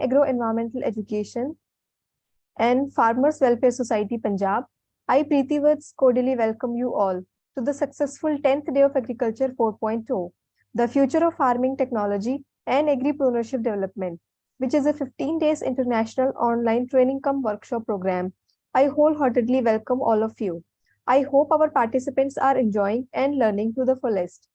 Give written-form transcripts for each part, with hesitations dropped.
Agro-Environmental Education and Farmers Welfare Society, Punjab, I, Preeti Vats, cordially welcome you all to the successful 10th Day of Agriculture 4.0, the future of farming technology and agripreneurship development, which is a 15 days international online training cum workshop program. I wholeheartedly welcome all of you. I hope our participants are enjoying and learning to the fullest.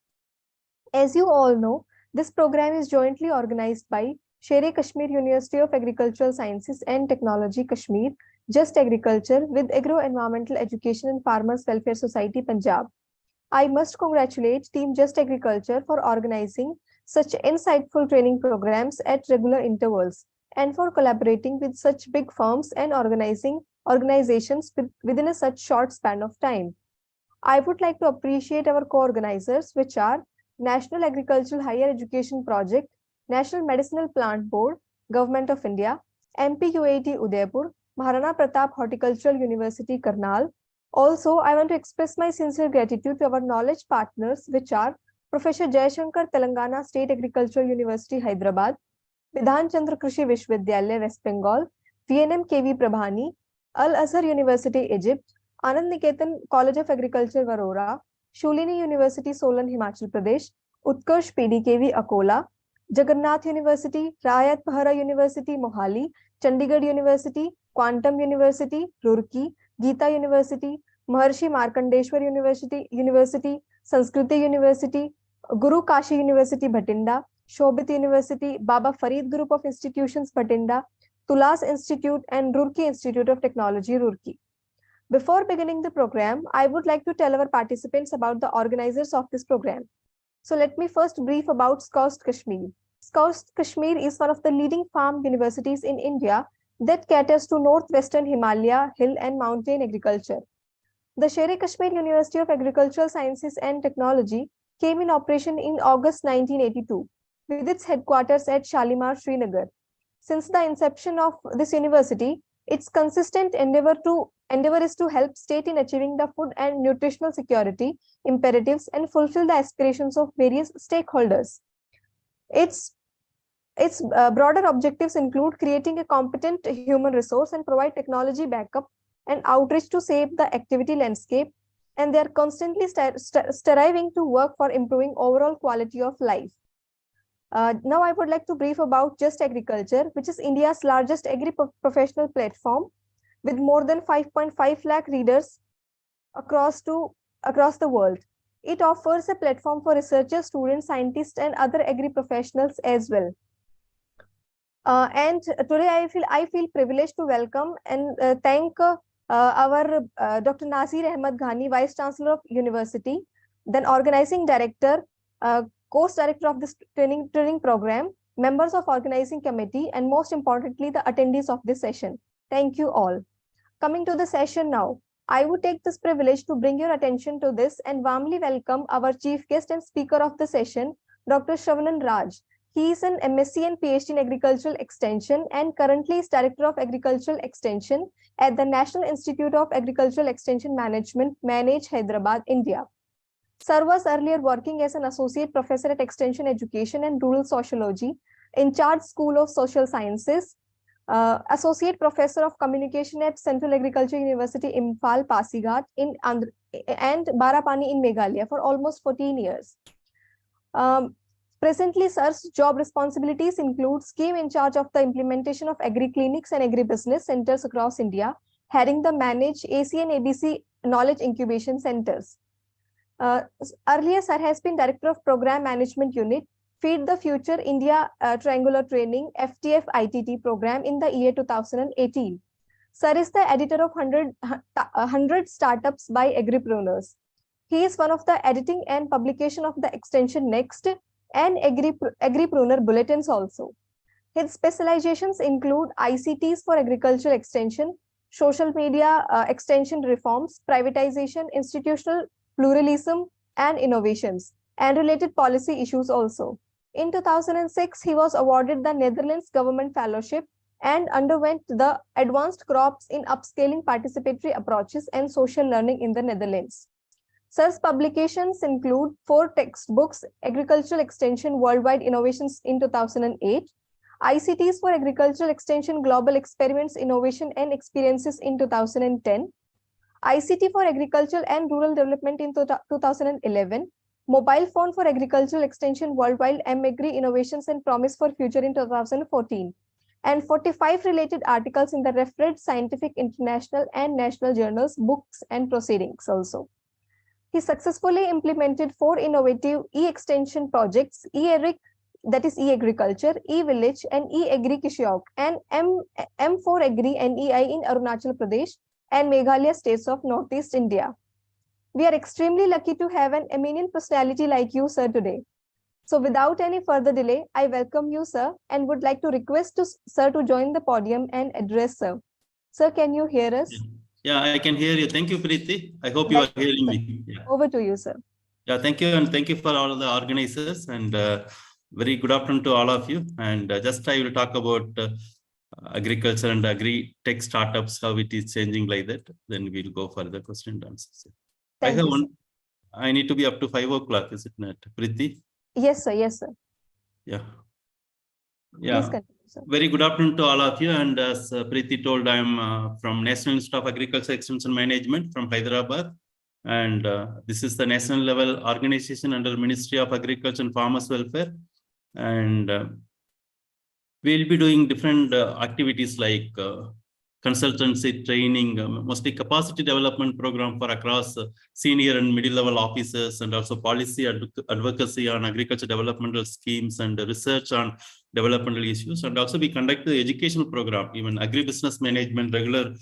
As you all know, this program is jointly organized by Sher-e-Kashmir University of Agricultural Sciences and Technology, Kashmir, Just Agriculture with Agro-Environmental Education and Farmers Welfare Society, Punjab. I must congratulate Team Just Agriculture for organizing such insightful training programs at regular intervals and for collaborating with such big firms and organizations within a such short span of time. I would like to appreciate our co-organizers, which are National Agricultural Higher Education Project, National Medicinal Plant Board, Government of India, MPUAT Udaipur, Maharana Pratap Horticultural University, Karnal. Also, I want to express my sincere gratitude to our knowledge partners, which are Professor Jayashankar, Telangana State Agricultural University, Hyderabad, Vidhan Chandra Krishi Vishwavidyalaya, West Bengal, VNM KV Prabhani, Al-Azhar University, Egypt, Anand Niketan College of Agriculture, Varora, Shulini University, Solan, Himachal Pradesh, Utkarsh PDKV, Akola, Jagannath University, Rayat Pahara University, Mohali, Chandigarh University, Quantum University, Roorkee, Geeta University, Maharshi Markandeshwar University, Sanskriti University, Guru Kashi University, Bhatinda, Shobit University, Baba Farid Group of Institutions, Bhatinda, Tulas Institute and Roorkee Institute of Technology, Roorkee. Before beginning the program, I would like to tell our participants about the organizers of this program. So let me first brief about SCOUST Kashmir. SCOUST Kashmir is one of the leading farm universities in India that caters to northwestern Himalaya, hill and mountain agriculture. The Sher-e-Kashmir University of Agricultural Sciences and Technology came in operation in August 1982 with its headquarters at Shalimar, Srinagar. Since the inception of this university, its consistent endeavor is to help state in achieving the food and nutritional security imperatives and fulfill the aspirations of various stakeholders. Its broader objectives include creating a competent human resource and provide technology backup and outreach to shape the activity landscape, and they are constantly striving to work for improving overall quality of life. Now I would like to brief about Just Agriculture, which is India's largest agri-professional platform with more than 5.5 lakh readers across the world. It offers a platform for researchers, students, scientists, and other agri-professionals as well. And today I feel privileged to welcome and thank our Dr. Nasir Ahmad Ghani, Vice Chancellor of University, then Organizing Director, Course Director of this training program, members of Organizing Committee, and most importantly, the attendees of this session. Thank you all. Coming to the session now, I would take this privilege to bring your attention to this and warmly welcome our chief guest and speaker of the session, Dr. Shravan Raj. He is an MSc and PhD in Agricultural Extension and currently is Director of Agricultural Extension at the National Institute of Agricultural Extension Management, Manage, Hyderabad, India. Sir was earlier working as an Associate Professor at Extension Education and Rural Sociology in Charge School of Social Sciences, Associate Professor of Communication at Central Agriculture University, Imphal, Pasighat, and Barapani in Meghalaya for almost 14 years. Presently, Sir's job responsibilities include scheme in charge of the implementation of agri-clinics and agri-business centers across India, heading the managed AC and ABC knowledge incubation centers. Earlier, Sir has been Director of Program Management Unit, Feed the Future India Triangular Training FTF ITT program in the year 2018. Sir is the editor of 100 Startups by Agripreneurs. He is one of the editing and publication of the Extension Next and Agripreneur bulletins also. His specializations include ICTs for agricultural extension, social media extension reforms, privatization, institutional pluralism, and innovations, and related policy issues also. In 2006, he was awarded the Netherlands Government Fellowship and underwent the Advanced Crops in Upscaling Participatory Approaches and Social Learning in the Netherlands. Sir's publications include 4 textbooks, Agricultural Extension Worldwide Innovations in 2008, ICTs for Agricultural Extension Global Experiments, Innovation and Experiences in 2010. ICT for Agricultural and Rural Development in 2011. Mobile Phone for Agricultural Extension Worldwide, Agri Innovations and Promise for Future in 2014. And 45 related articles in the referred scientific international and national journals, books and proceedings also. He successfully implemented 4 innovative e-extension projects, e-agric, that is e-agriculture, e-village and e-agri Kishiok, and M4 Agri and EI in Arunachal Pradesh and Meghalaya states of Northeast India. We are extremely lucky to have an eminent personality like you, sir, today. So without any further delay, I welcome you, sir, and would like to request sir to join the podium and address, sir. Sir, can you hear us? Yeah, I can hear you. Thank you, Preeti. I hope you are hearing me. Yeah. Over to you, sir. Yeah, thank you. And thank you for all the organizers. And very good afternoon to all of you. And just I will talk about agriculture and agri-tech startups, how it is changing like that. Then we'll go for the question and answers. Thank you, sir. I need to be up to 5 o'clock, is it not, Preeti? Yes, sir. Yes, sir. Yeah. Yeah. Please continue, sir. Very good afternoon to all of you. And as Preeti told, I'm from National Institute of Agriculture Extension Management from Hyderabad. And this is the national level organization under Ministry of Agriculture and Farmers Welfare. And we'll be doing different activities like consultancy, training, mostly capacity development program for across senior and middle level officers, and also policy advocacy on agriculture developmental schemes and research on developmental issues. And also we conduct the educational program, even agribusiness management, regular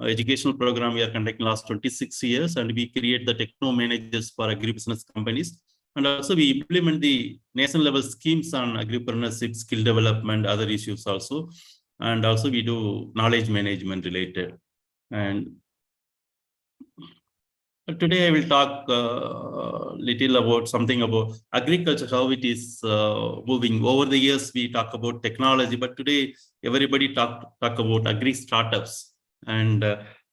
educational program we are conducting last 26 years, and we create the techno managers for agribusiness companies. And also we implement the national level schemes on agripreneurship, skill development, other issues also. And also we do knowledge management related. And today I will talk little about something about agriculture, how it is moving. Over the years we talk about technology, but today everybody talk about agri startups. And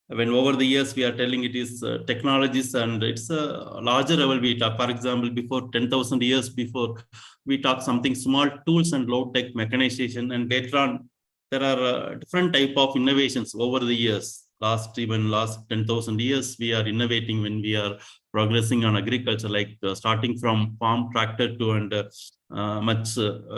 when over the years we are telling it is technologies, and it's a larger level we talk. For example, before 10,000 years before, we talk something small tools and low tech mechanization, and later on there are different type of innovations over the years. Last 10,000 years, we are innovating when we are progressing on agriculture, like starting from farm tractor to and much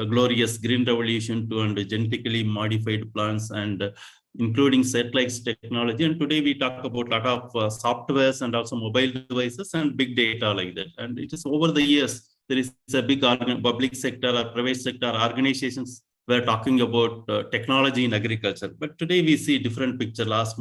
glorious green revolution to and genetically modified plants, and including satellites technology. And today we talk about a lot of softwares and also mobile devices and big data like that. And it is over the years, there is a big public sector or private sector organizations were talking about technology in agriculture. But today we see different picture. Last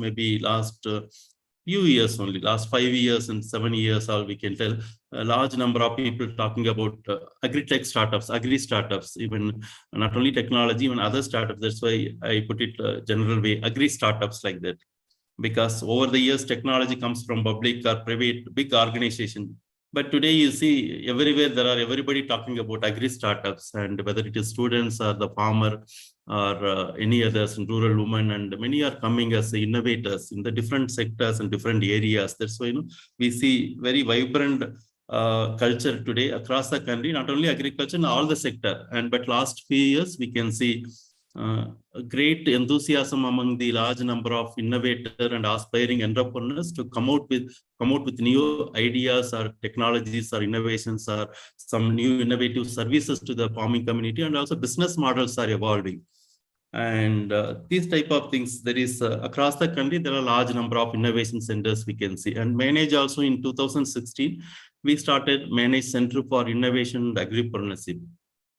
few years only, last 5 years and 7 years, all we can tell, a large number of people talking about agri-tech startups, agri startups, even not only technology, even other startups. That's why I put it general way, agri startups like that. Because over the years, technology comes from public or private, big organization. But today you see everywhere there are everybody talking about agri startups, and whether it is students or the farmer or any others, and rural women, and many are coming as innovators in the different sectors and different areas. That's why we see very vibrant culture today across the country, not only agriculture in all the sector. And but last few years we can see a great enthusiasm among the large number of innovator and aspiring entrepreneurs to come out with new ideas or technologies or innovations or some new innovative services to the farming community. And also business models are evolving. And these type of things, there is across the country, there are a large number of innovation centers we can see. And Manage also in 2016, we started Manage Center for Innovation and Agripreneurship.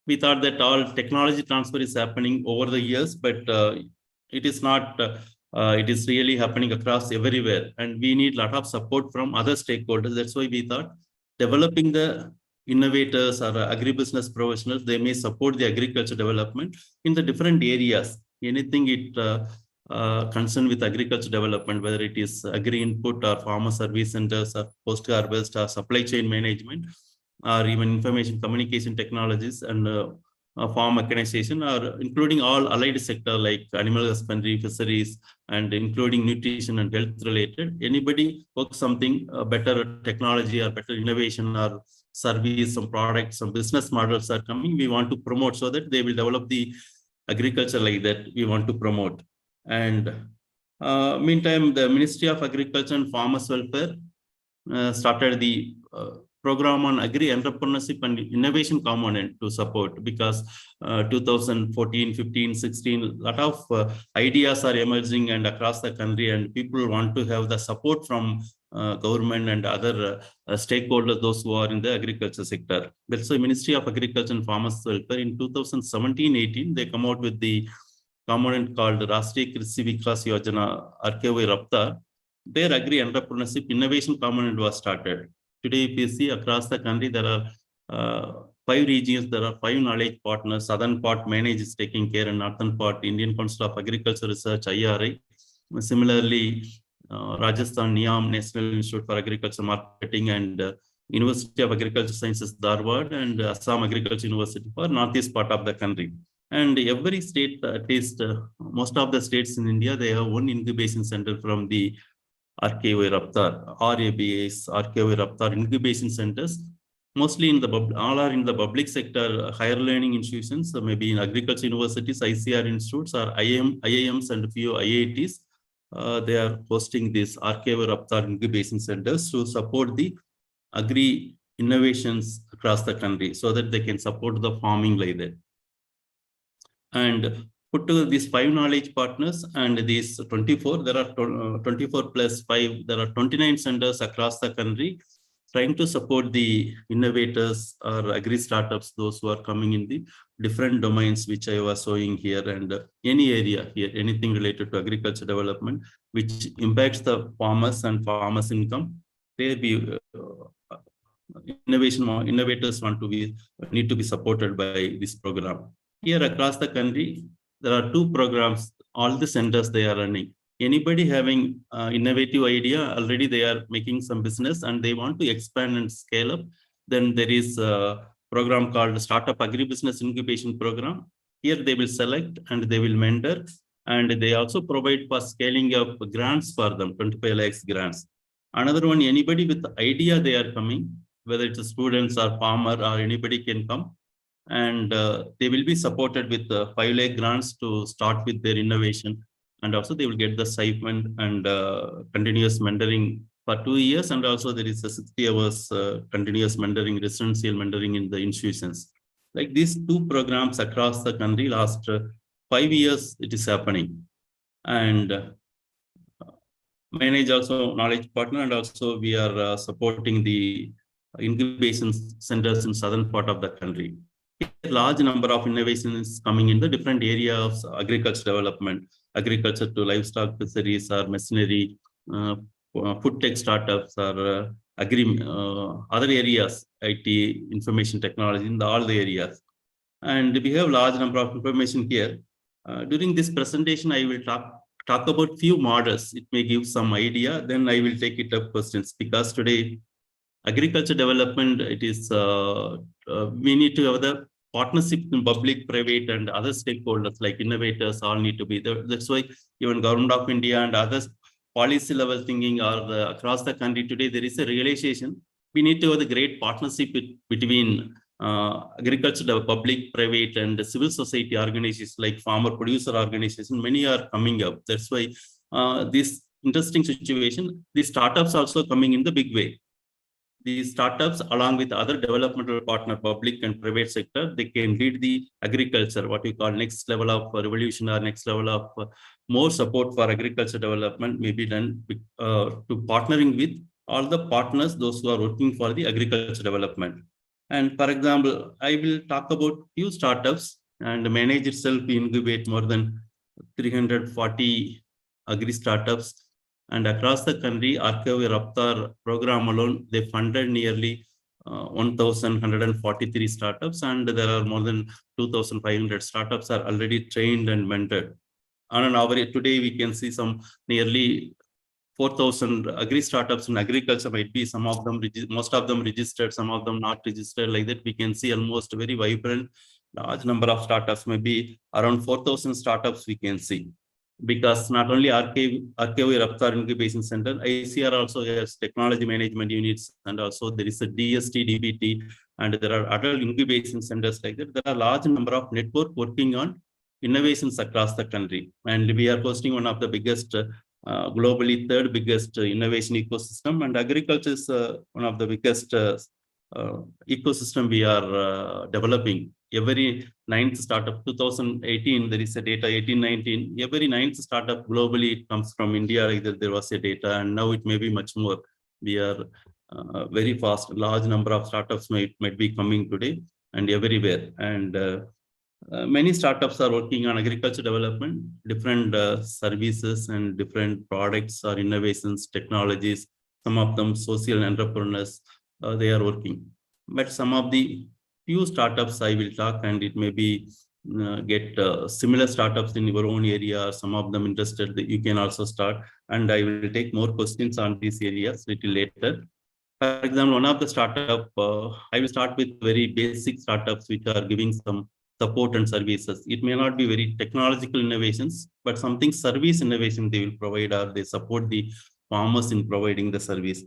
We thought that all technology transfer is happening over the years, but it is not, it is really happening across everywhere. And we need a lot of support from other stakeholders. That's why we thought developing the innovators or agribusiness professionals, they may support the agriculture development in the different areas. Anything it concerned with agriculture development, whether it is agri input or farmer service centers or post-harvest or supply chain management, or even information communication technologies and farm mechanization, or including all allied sector like animal husbandry, fisheries, and including nutrition and health related. Anybody works something better technology or better innovation or service, some products, some business models are coming, we want to promote so that they will develop the agriculture like that we want to promote. And meantime, the Ministry of Agriculture and Farmers Welfare started the program on agri entrepreneurship and innovation component to support, because 2014, 15, 16, a lot of ideas are emerging and across the country, and people want to have the support from government and other stakeholders, those who are in the agriculture sector. That's why Ministry of Agriculture and Farmers Welfare in 2017-18, they come out with the component called Rashtriya Krishi Vikas Yojana, RKY Raptar. Their agri entrepreneurship innovation component was started. Today, if you see across the country, there are 5 regions, there are 5 knowledge partners. Southern part manage is taking care, and northern part Indian Council of Agriculture Research, IRI. Similarly, Rajasthan NIAM, National Institute for Agriculture Marketing, and University of Agriculture Sciences, Dharwad, and Assam Agriculture University for northeast part of the country. And every state, at least most of the states in India, they have one incubation center from the RKY Raptar, RABAs, RKY Raptar incubation centers. Mostly in the all are in the public sector, higher learning institutions, so maybe in agriculture universities, ICR institutes, or IIMs, and a few IITs. They are hosting these RKY Raptar incubation centers to support the agri innovations across the country, so that they can support the farming like that. And put together these 5 knowledge partners and these 24, there are 24 plus 5, there are 29 centers across the country trying to support the innovators or agri startups, those who are coming in the different domains which I was showing here, and any area here, anything related to agriculture development, which impacts the farmers and farmers' income. They be innovators need to be supported by this program. Here across the country, there are 2 programs, all the centers they are running. Anybody having innovative idea, already they are making some business and they want to expand and scale up, then there is a program called Startup Agribusiness Incubation Program. Here they will select and they will mentor, and they also provide for scaling up grants for them, 25 lakhs grants. Another one, anybody with idea they are coming, whether it's students or farmer or anybody can come, and they will be supported with 5 lakh grants to start with their innovation. And also they will get the stipend and continuous mentoring for 2 years. And also there is a 60 hours continuous mentoring, residential mentoring in the institutions. Like these 2 programs across the country, last 5 years, it is happening. And manage also knowledge partner, and also we are supporting the incubation centers in southern part of the country. A large number of innovations coming in the different areas of agriculture development, agriculture to livestock fisheries or machinery, food tech startups, or other areas, IT, information technology, in all the areas. And we have large number of information here. During this presentation, I will talk about few models. It may give some idea, then I will take it up questions, because today agriculture development, it is we need to have the partnership in public, private, and other stakeholders like innovators all need to be there. That's why even Government of India and others policy level thinking are across the country today, there is a realization we need to have the great partnership between agriculture, public, private, and civil society organizations like farmer producer organization. Many are coming up. That's why this interesting situation, these startups also coming in the big way. These startups, along with other developmental partner, public and private sector, they can lead the agriculture, what we call next level of revolution or next level of more support for agriculture development may be done to partnering with all the partners, those who are working for the agriculture development. And for example, I will talk about few startups, and manage itself incubate more than 340 agri startups. And across the country, RKY Raptar program alone, they funded nearly 1,143 startups, and there are more than 2,500 startups are already trained and mentored. On an average, today we can see some nearly 4,000 agri startups in agriculture might be, some of them, most of them registered, some of them not registered. Like that, we can see almost a very vibrant, large number of startups, maybe around 4,000 startups we can see. Because not only RKY Raptar Incubation Center, ICR also has technology management units, and also there is a DST, DBT, and there are other incubation centers like that. There are large number of network working on innovations across the country. And we are hosting one of the biggest, globally third biggest innovation ecosystem. And agriculture is one of the biggest ecosystem we are developing. Every ninth startup, 2018, there is a data, 18-19, every ninth startup globally comes from India. Either there was a data, and now it may be much more. We are very fast, large number of startups might be coming today and everywhere. And many startups are working on agriculture development, different services and different products or innovations, technologies. Some of them social entrepreneurs, they are working. But some of the few startups I will talk, and it may be get similar startups in your own area, or some of them interested that you can also start. And I will take more questions on these areas little later. For example, one of the startup, I will start with very basic startups which are giving some support and services. It may not be very technological innovations, but something service innovation they will provide, or they support the farmers in providing the service.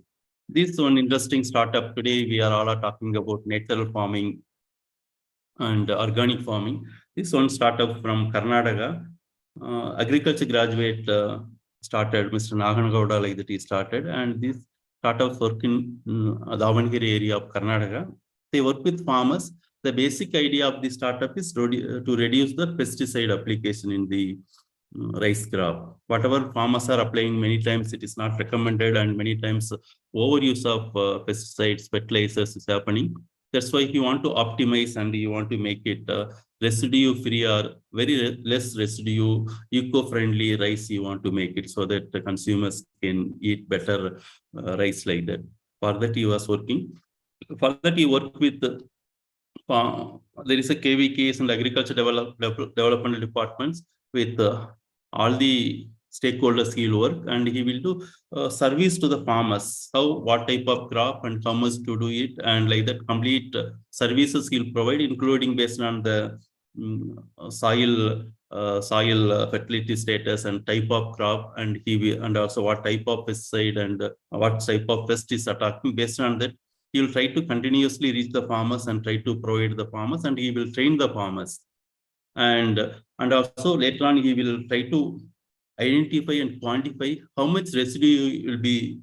This one interesting startup today, we are all talking about natural farming and organic farming. This one startup from Karnataka, agriculture graduate started, Mr. Naganagowda, like that he started, and these startups work in Davangere area of Karnataka. They work with farmers. The basic idea of the startup is to reduce the pesticide application in the rice crop. Whatever farmers are applying, many times it is not recommended, and many times overuse of pesticides, fertilizers is happening. That's why you want to optimize and you want to make it residue free or very less residue, eco-friendly rice. You want to make it so that the consumers can eat better rice like that. For that he was working. For that he worked with there is a KVKs and agriculture development departments with all the stakeholders he will work, and he will do service to the farmers, what type of crop and how much to do it, and like that complete services he'll provide, including based on the soil fertility status and type of crop, and and also what type of pesticide and what type of pest is attacking. Based on that, he will try to continuously reach the farmers and try to provide the farmers, and he will train the farmers. And also later on, he will try to identify and quantify how much residue will be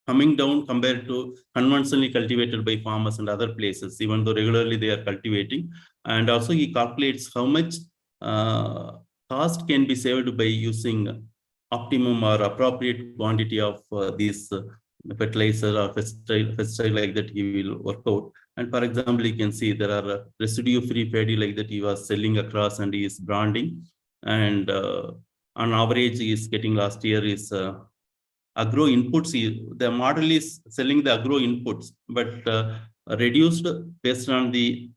coming down compared to conventionally cultivated by farmers and other places, even though regularly they are cultivating. And also he calculates how much cost can be saved by using optimum or appropriate quantity of these fertilizer or pesticide like that he will work out. And for example, you can see there are residue-free paddy like that he was selling across, and he is branding. And on average, he is getting last year is agro inputs. The model is selling the agro inputs, but reduced based on the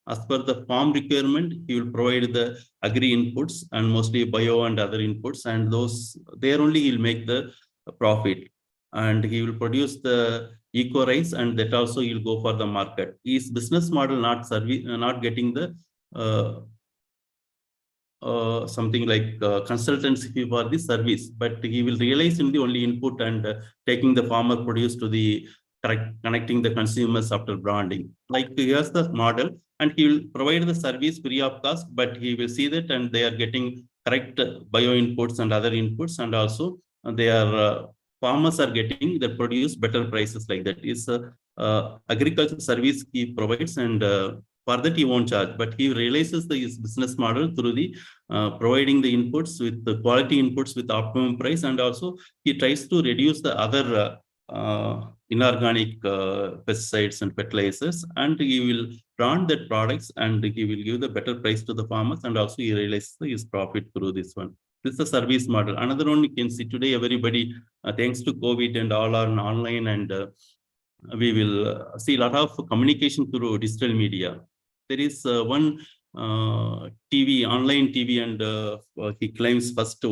as per the farm requirement. He will provide the agri inputs and mostly bio and other inputs, and those there only he'll make the profit. And he will produce the eco rice, and that also he'll go for the market. His business model not getting the something like consultancy for the service, but he will realize in the only input and taking the farmer produce to the connecting the consumers after branding. Like here's the model, and he will provide the service free of cost, but he will see that and they are getting correct bio inputs and other inputs, and also they are farmers are getting the produce better prices. Like that is agriculture service he provides, and for that he won't charge, but he realizes his business model through the providing the inputs with the quality inputs with optimum price, and also he tries to reduce the other inorganic pesticides and fertilizers, and he will brand that products, and he will give the better price to the farmers, and also he realizes his profit through this one. This is a service model. Another one you can see today, everybody, thanks to COVID and all are online, and we will see a lot of communication through digital media. There is one TV, online TV, and he claims first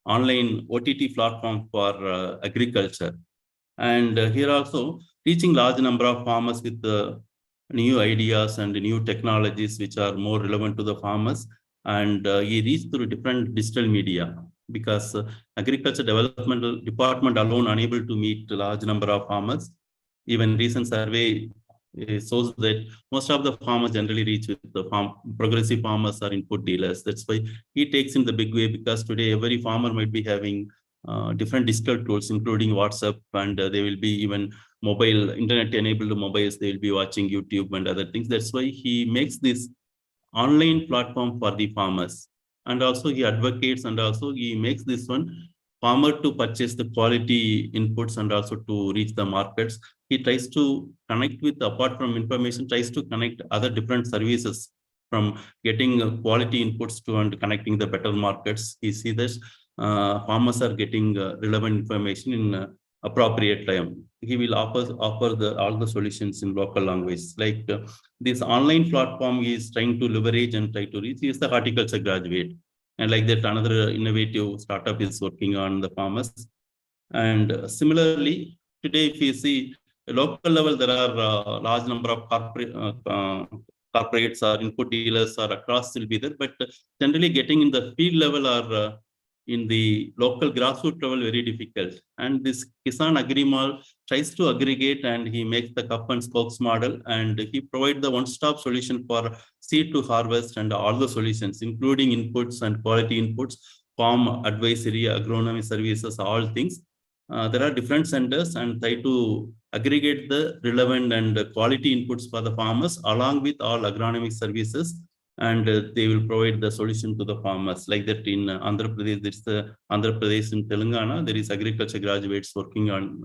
online OTT platform for agriculture. And here also reaching large number of farmers with new ideas and new technologies which are more relevant to the farmers. And he reached through different digital media, because agriculture development department alone unable to meet a large number of farmers. Even recent survey shows that most of the farmers generally reach with the progressive farmers or input dealers. That's why he takes in the big way, because today every farmer might be having different digital tools, including WhatsApp, and they will be even mobile, internet enabled mobiles. They will be watching YouTube and other things. That's why he makes this online platform for the farmers. And also he advocates, and also he makes this one farmer to purchase the quality inputs and also to reach the markets. He tries to connect with, apart from information, tries to connect other different services from getting quality inputs to and connecting the better markets. You see this, farmers are getting relevant information in appropriate time. He will offer all the solutions in local language. Like this online platform is trying to leverage and try to reach. He is the horticulture graduate. And like that, another innovative startup is working on the farmers. And similarly, today, if you see at local level, there are a large number of corporates or input dealers or across will be there, but generally getting in the field level or in the local grassroots level very difficult. And this Kisan Agri-Mall tries to aggregate, and he makes the cup and spokes model, and he provides the one-stop solution for seed to harvest and all the solutions, including inputs and quality inputs, farm advisory, agronomy services, all things. There are different centers and try to aggregate the relevant and quality inputs for the farmers along with all agronomic services, and they will provide the solution to the farmers. Like that in Andhra Pradesh, there's the Andhra Pradesh in Telangana, there is agriculture graduates working on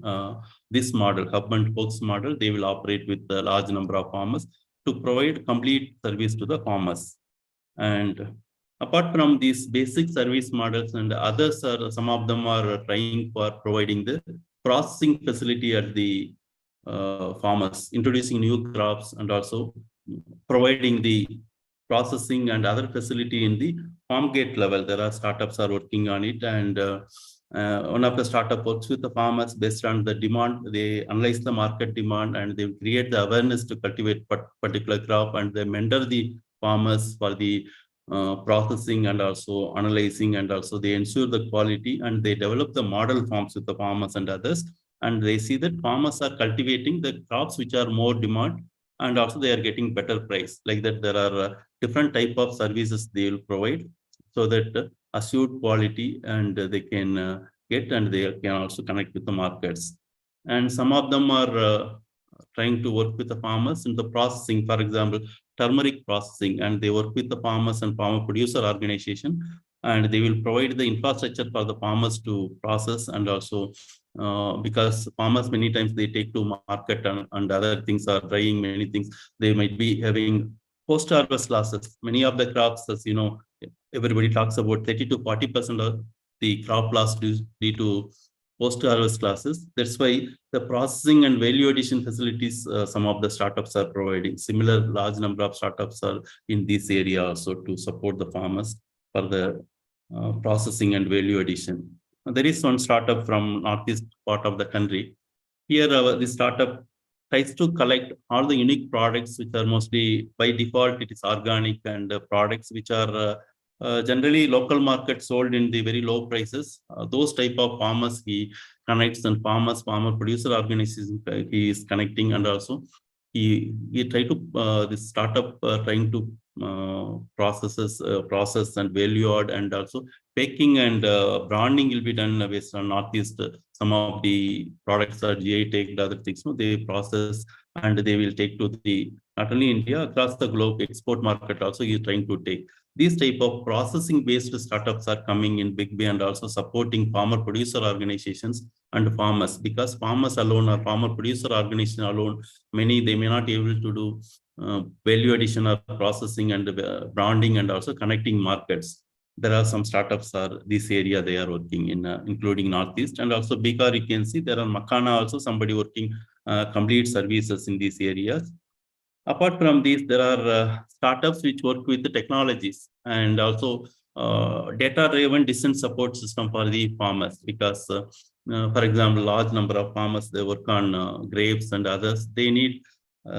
this model, hub and spokes model. They will operate with a large number of farmers to provide complete service to the farmers. And apart from these basic service models, and others are, some of them are trying for providing the processing facility at the farmers, introducing new crops, and also providing the processing and other facility in the farm gate level. There are startups are working on it, and one of the startup works with the farmers based on the demand. They analyze the market demand, and they create the awareness to cultivate particular crop, and they mentor the farmers for the processing and also analyzing, and also they ensure the quality, and they develop the model farms with the farmers and others. And they see that farmers are cultivating the crops which are more demand, and also they are getting better price. Like that, there are different type of services they will provide, so that assured quality, and they can get, and they can also connect with the markets. And some of them are trying to work with the farmers in the processing, for example, turmeric processing, and they work with the farmers and farmer producer organization, and they will provide the infrastructure for the farmers to process. And also because farmers many times they take to market, and other things are drying, many things, they might be having post-harvest losses. Many of the crops, as you know, everybody talks about 30 to 40% of the crop loss due to post-harvest losses. That's why the processing and value addition facilities, some of the startups are providing. Similar large number of startups are in this area also to support the farmers for the processing and value addition. There is one startup from northeast part of the country. Here, this startup tries to collect all the unique products, which are mostly by default, it is organic, and products which are generally local market sold in the very low prices. Those type of farmers he connects, and farmer producer organizations he is connecting, and also he try to this startup trying to process and value add, and also packing and branding will be done based on northeast. Some of the products are GI tagged, other things, no, they process, and they will take to the not only India, across the globe, export market also he is trying to take. These type of processing based startups are coming in big way, and also supporting farmer producer organizations and farmers, because farmers alone or farmer producer organization alone, many they may not be able to do value addition or processing and branding, and also connecting markets. There are some startups are this area they are working in, including northeast, and also Bihar. You can see there are Makana also somebody working complete services in these areas. Apart from these, there are startups which work with the technologies, and also data-driven decision support system for the farmers, because for example, large number of farmers, they work on grapes and others. They need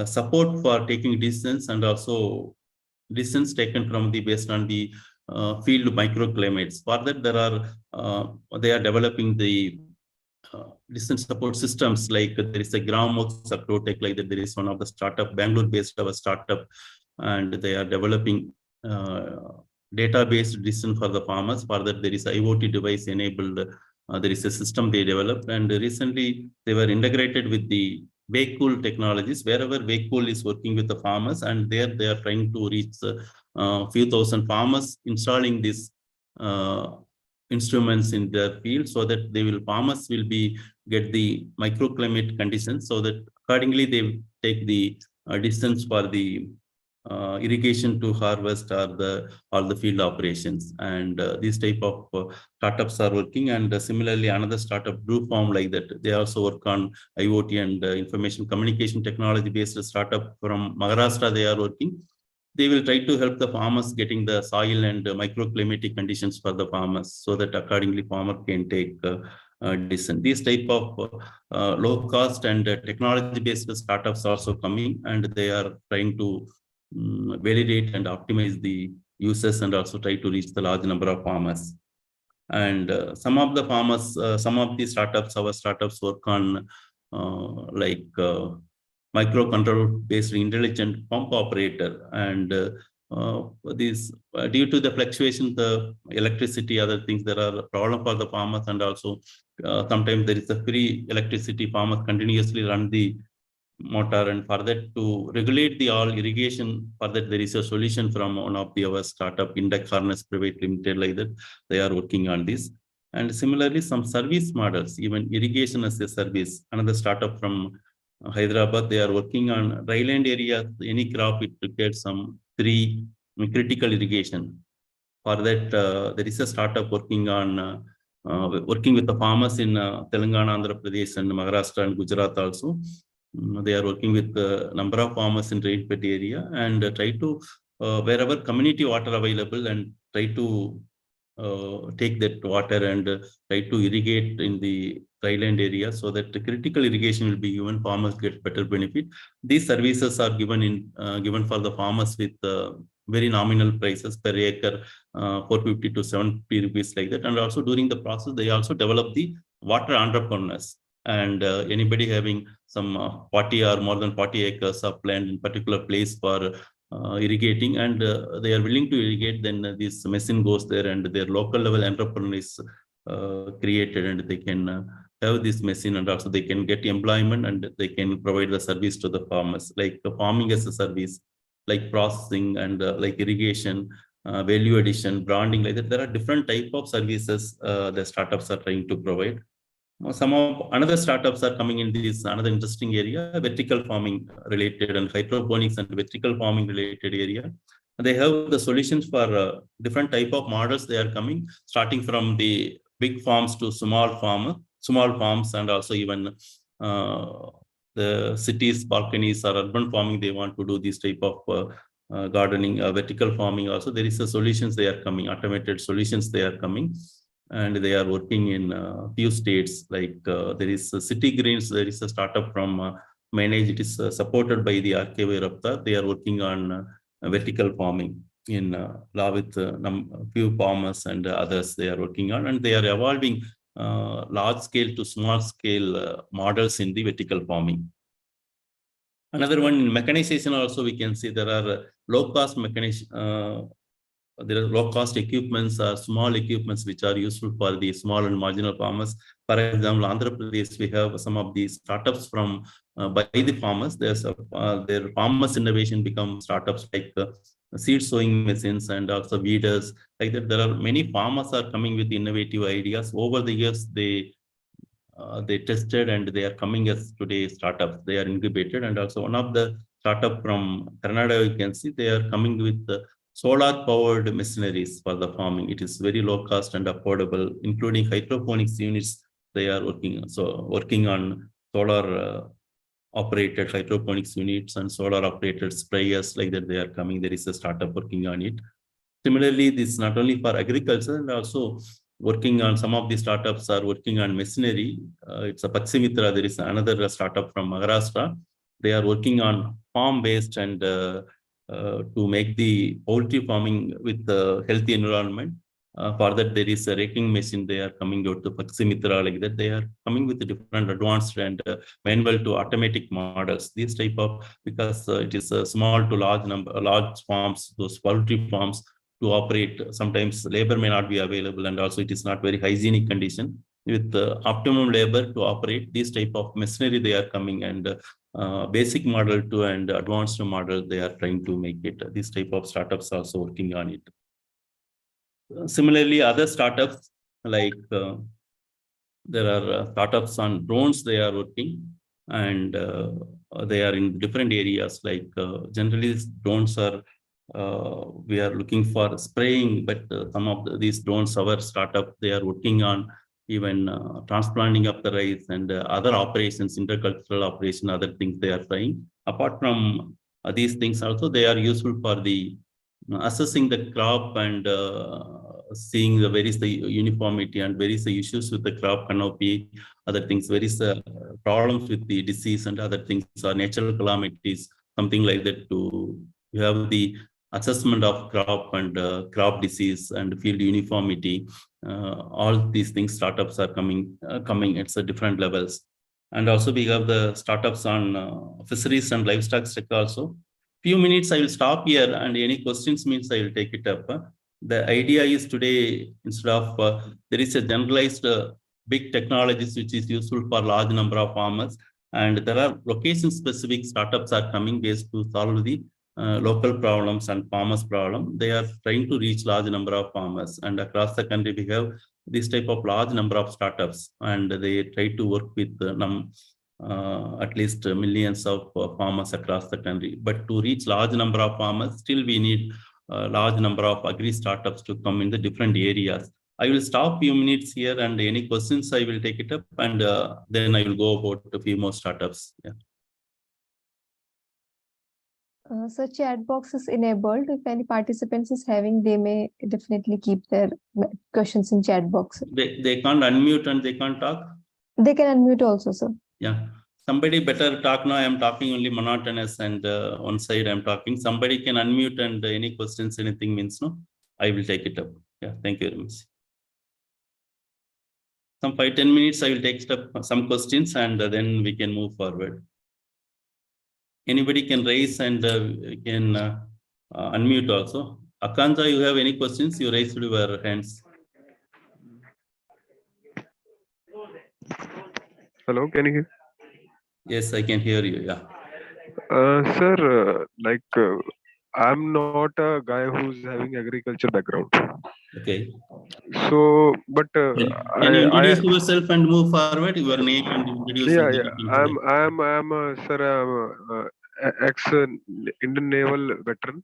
support for taking decisions, and also decisions taken from the based on the field microclimates. For that, there are they are developing the distance support systems, like there is a Groundworks Agrotech, like that there is one of the startup, Bangalore-based our startup, and they are developing database distance for the farmers. For that, there is IoT device enabled. There is a system they developed, and recently they were integrated with the Wakecool technologies. Wherever Wakecool is working with the farmers, and there they are trying to reach few thousand farmers, installing this instruments in their field, so that farmers will be get the microclimate conditions, so that accordingly they take the distance for the irrigation to harvest or the field operations. And these type of startups are working. And similarly, another startup, Farm, like that, they also work on IoT and information communication technology based startup from Maharashtra. They are working. They will try to help the farmers getting the soil and microclimatic conditions for the farmers, so that accordingly farmer can take decision. These type of low cost and technology based startups also coming, and they are trying to validate and optimize the uses, and also try to reach the large number of farmers. And some of the farmers, some of the startups, our startups work on microcontroller based intelligent pump operator. And these due to the fluctuation, the electricity, other things, there are a problem for the farmers. And also sometimes there is a free electricity, farmers continuously run the motor, and for that to regulate the all irrigation, for that there is a solution from one of the our startup, Index Harness Private Limited, like that they are working on this. And similarly, some service models, even irrigation as a service, another startup from Hyderabad, they are working on dryland areas. Any crop, it requires some 3 critical irrigation. For that, there is a startup working on working with the farmers in Telangana, Andhra Pradesh, and Maharashtra and Gujarat also. They are working with a number of farmers in rainfed area, and try to wherever community water available, and try to take that water and try to irrigate in the dryland area, so that the critical irrigation will be given, farmers get better benefit. These services are given for the farmers with very nominal prices per acre, 450 to 750 rupees, like that. And also during the process, they also develop the water entrepreneurs. And anybody having some 40 or more than 40 acres of land in particular place for irrigating, and they are willing to irrigate, then this machine goes there, and their local level entrepreneur is created, and they can have this machine, and also they can get employment, and they can provide the service to the farmers, like farming as a service, like processing, and like irrigation, value addition, branding, like that. There are different type of services the startups are trying to provide. Some of another startups are coming in this another interesting area, vertical farming related, and hydroponics and vertical farming related area. They have the solutions for different type of models. They are coming, starting from the big farms to small farms, and also even the cities, balconies, or urban farming. They want to do this type of gardening, vertical farming. Also, there is a solutions they are coming, automated solutions they are coming. And they are working in few states, like there is City Greens. There is a startup from Manage. It is supported by the RKV Rapta. They are working on vertical farming in law with few farmers and others they are working on, and they are evolving large scale to small scale models in the vertical farming. Another one in mechanization also, we can see there are low cost mechanization. There are low-cost equipments, small equipments which are useful for the small and marginal farmers. For example, Andhra Pradesh, we have some of these startups from by the farmers. There's their farmers innovation become startups like seed sowing machines and also weeders. Like that, there are many farmers are coming with innovative ideas. Over the years, they tested, and they are coming as today startups. They are incubated, and also one of the startup from Karnataka, you can see they are coming with solar powered machineries for the farming. It is very low cost and affordable, including hydroponics units. They are working on solar operated hydroponics units and solar operated sprayers, like that. They are coming. There is a startup working on it. Similarly, this is not only for agriculture, and also working on some of the startups are working on machinery. It's a Pakshimitra. There is another startup from Maharashtra. They are working on farm based and to make the poultry farming with the healthy environment. For that, there is a raking machine. They are coming out to Paximitra, like that. They are coming with different advanced and manual to automatic models. This type of, because it is a small to large number, large farms, those poultry farms to operate. Sometimes labor may not be available, and also it is not very hygienic condition. With optimum labor to operate this type of machinery, they are coming, and basic model to and advanced model, they are trying to make it. This type of startups also working on it. Similarly, other startups like there are startups on drones, they are working, and they are in different areas. Like generally, drones are we are looking for spraying, but some of these drones, our startup, they are working on even transplanting of the rice and other operations, intercultural operation, other things they are trying. Apart from these things, also they are useful for the assessing the crop and seeing the where is the uniformity and where is the issues with the crop canopy, other things, where is the problems with the disease and other things or natural calamities, something like that, to have the assessment of crop and crop disease and field uniformity. All these things, startups are coming at different levels. And also we have the startups on fisheries and livestock sector also. Few minutes I will stop here, and any questions means I will take it up. The idea is today, instead of there is a generalized big technologies which is useful for large number of farmers, and there are location specific startups are coming based to solve the local problems and farmers problem. They are trying to reach large number of farmers, and across the country we have this type of large number of startups, and they try to work with at least millions of farmers across the country. But to reach large number of farmers, still we need a large number of agri startups to come in the different areas. I will stop few minutes here, and any questions I will take it up, and then I will go about a few more startups. Yeah. So chat box is enabled. If any participants is having, they may definitely keep their questions in chat box. They can't unmute and they can't talk? They can unmute also, sir. Yeah. Somebody better talk now. I am talking only monotonous, and one side I am talking. Somebody can unmute, and any questions, anything means no, I will take it up. Yeah, thank you very much. Some 5-10 minutes, I will take up some questions, and then we can move forward. Anybody can raise and can unmute also. Akanja, you have any questions? You raised your hands. Hello, can you hear? Yes, I can hear you. Yeah. Sir, I'm not a guy who's having agriculture background. Okay. So, but Can you introduce yourself and move forward? Your name and introduce. Yeah, I'm sir, I'm ex Indian naval veteran.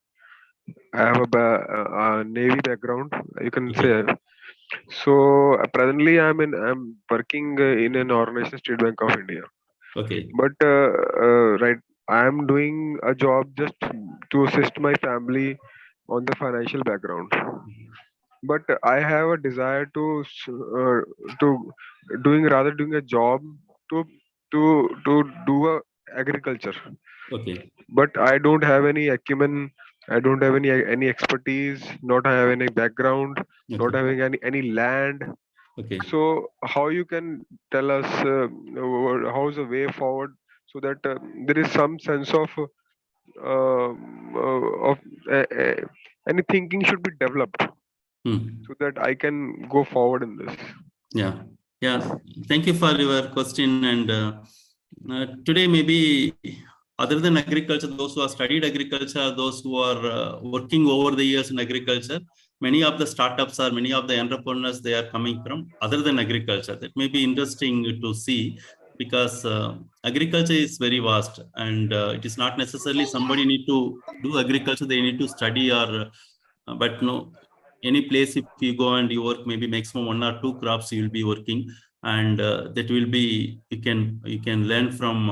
I have a navy background, you can say. So presently, I'm working in an organization, State Bank of India. Okay. But right, I'm doing a job just to assist my family on the financial background. But I have a desire to doing a job to do a agriculture. Okay. But I don't have any acumen. I don't have any expertise. Not have any background. Okay. Not having any land. Okay. So how you can tell us how's the way forward, so that there is some sense of any thinking should be developed, so that I can go forward in this. Yeah. Yeah. Thank you for your question. And today, maybe other than agriculture, those who have studied agriculture, those who are working over the years in agriculture, many of the startups or many of the entrepreneurs, they are coming from other than agriculture. That may be interesting to see, because agriculture is very vast, and it is not necessarily somebody need to do agriculture, they need to study, or but no, any place if you go and you work, maybe maximum 1 or 2 crops you will be working, and that will be, you can learn from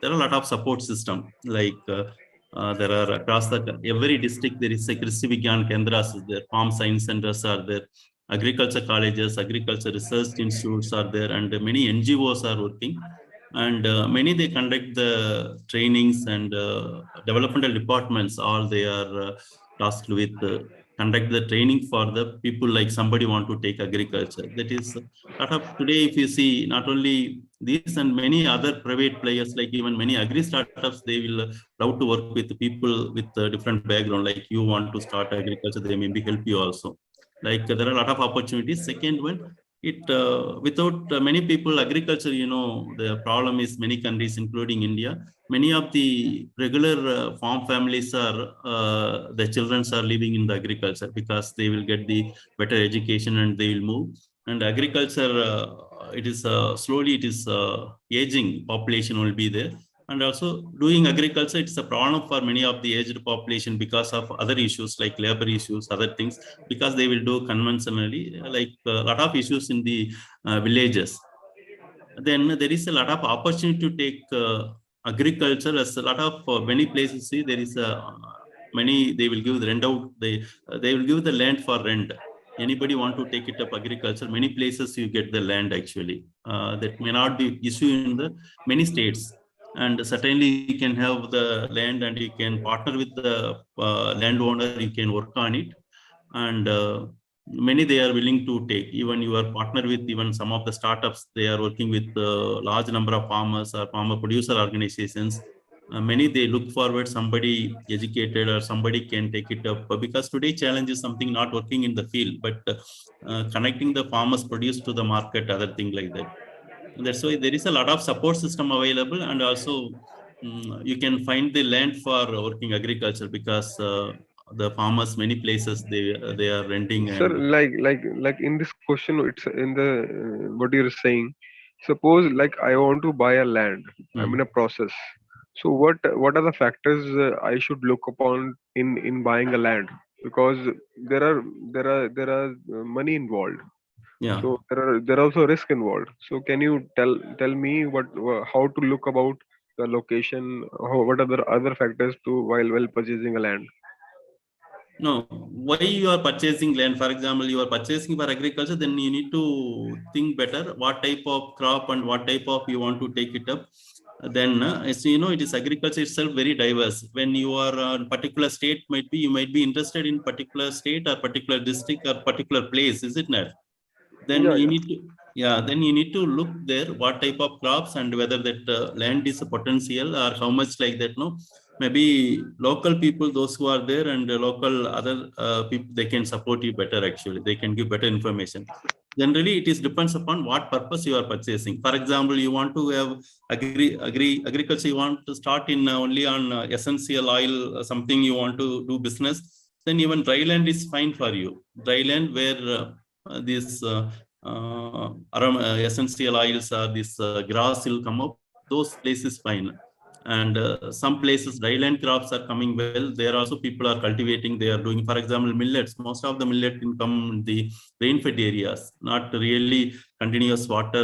there are a lot of support system, like there are across every district there is a Krishi Vigyan Kendras is there, farm science centers are there, agriculture colleges, agriculture research institutes are there, and many NGOs are working, and many they conduct the trainings, and developmental departments, all they are tasked with conduct the training for the people like somebody want to take agriculture. That is lot of today, if you see, not only these and many other private players, like even many agri startups, they will love to work with people with a different background. Like you want to start agriculture, they maybe help you also. Like there are a lot of opportunities. Second one, it without many people, agriculture, the problem is many countries, including India, many of the regular farm families are the children are living in the agriculture because they will get the better education and they will move. And agriculture, it is slowly it is aging population will be there. And also doing agriculture, it's a problem for many of the aged population because of other issues like labor issues, other things, because they will do conventionally, like a lot of issues in the villages. Then there is a lot of opportunity to take agriculture. As a lot of many places see there is a many, they will give the rent out, they will give the land for rent. Anybody want to take it up agriculture, many places you get the land actually. That may not be issue in the many states. And certainly you can have the land and you can partner with the landowner, you can work on it. And many they are willing to take. Even you are partner with even some of the startups, they are working with large number of farmers or farmer producer organizations. Many they look forward somebody educated or somebody can take it up, because today challenge is something not working in the field, but connecting the farmers produce to the market, other thing like that. And that's why there is a lot of support system available. And also you can find the land for working agriculture, because the farmers many places they are renting. Sir, And like in this question, it's in the what you're saying. Suppose like I want to buy a land, I'm in a process. So what are the factors I should look upon in buying a land? Because there are there are money involved. yeah. So there are also risk involved. So can you tell me how to look about the location? What are the other factors to while purchasing a land? No, why you are purchasing land? For example, you are purchasing for agriculture, then you need to think better what type of crop and what type of you want to take it up. Then, as you know, it is agriculture itself very diverse. When you are in particular state, might be you might be interested in particular state or particular district or particular place, is it not? Then Yeah, you yeah. need to, yeah, then you need to look there what type of crops and whether that land is a potential or how much like that. No, maybe local people, those who are there, and local other people, they can support you better. Actually, they can give better information. Generally it is depends upon what purpose you are purchasing. For example, you want to have agriculture, you want to start in only on essential oil, something you want to do business, then even dry land is fine for you. Dry land where this essential oils or this grass will come up, those places fine. And some places dryland crops are coming well, there also people are cultivating, they are doing, for example, millets. Most of the millet can come in the rain-fed areas, not really continuous water,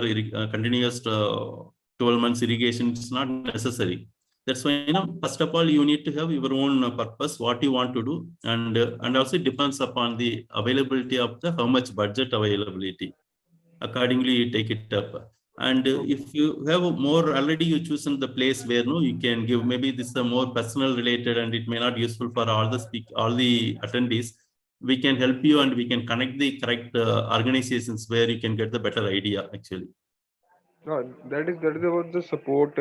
continuous 12 months irrigation, it's not necessary. That's why, first of all, you need to have your own purpose, what you want to do. And also it depends upon the availability of the how much budget availability. Accordingly, you take it up. And if you have more already, you chosen the place where no, you can give, maybe this is a more personal related and it may not useful for all the attendees. We can help you and we can connect the correct organizations where you can get the better idea actually. That is about the support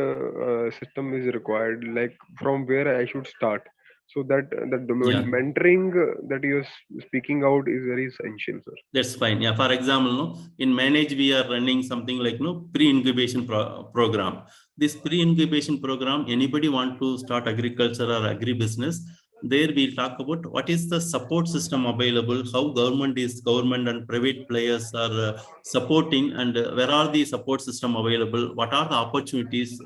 system is required. Like from where I should start, so that the Yeah. mentoring that you're speaking out is very essential, sir. That's fine. Yeah. For example, no, in Manage, we are running something like pre-incubation program. This pre-incubation program, anybody want to start agriculture or agri-business, there we talk about what is the support system available, how government and private players are supporting, and where are the support system available, what are the opportunities,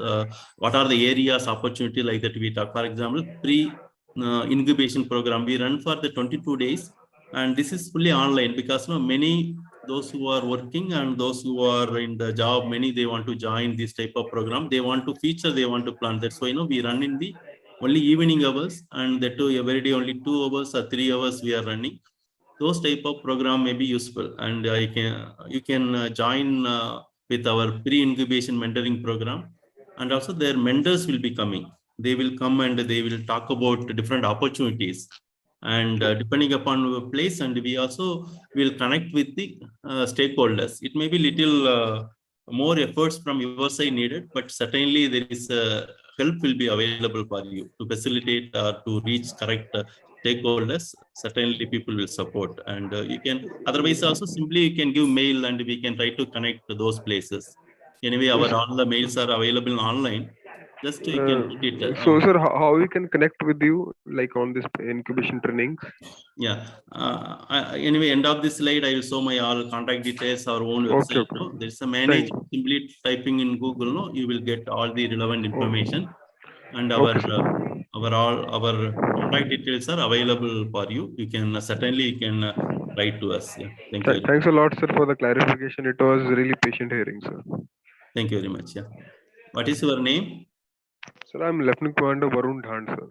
what are the areas opportunity like that we talk. For example, pre-incubation program, we run for the 22 days. And this is fully online because many those who are working and those who are in the job, many they want to join this type of program. They want to feature, they want to plan. That's why we run in the only evening hours, and that too every day only 2 hours or 3 hours we are running. Those type of program may be useful, and you can join with our pre-incubation mentoring program. And also their mentors will be coming. They will come and they will talk about different opportunities. and depending upon your place, and we also will connect with the stakeholders. It may be little more efforts from your side needed, but certainly there is help will be available for you to facilitate or to reach correct stakeholders. Certainly people will support, and you can otherwise also simply you can give mail and we can try to connect to those places. Anyway, all the mails are available online. Just you can put it. So, sir, how we can connect with you, like on this incubation trainings? Yeah. Anyway, end of this slide, I will show my all contact details, our own website. Okay. No? There's a manage. Simply typing in Google, no, you will get all the relevant information, and our contact details are available for you. You can certainly you can write to us. Yeah. Thank you. Thanks a lot, sir, for the clarification. It was really patient hearing, sir. Thank you very much. Yeah. What is your name? Sir, I'm Lieutenant Commander Varun Dhand, sir.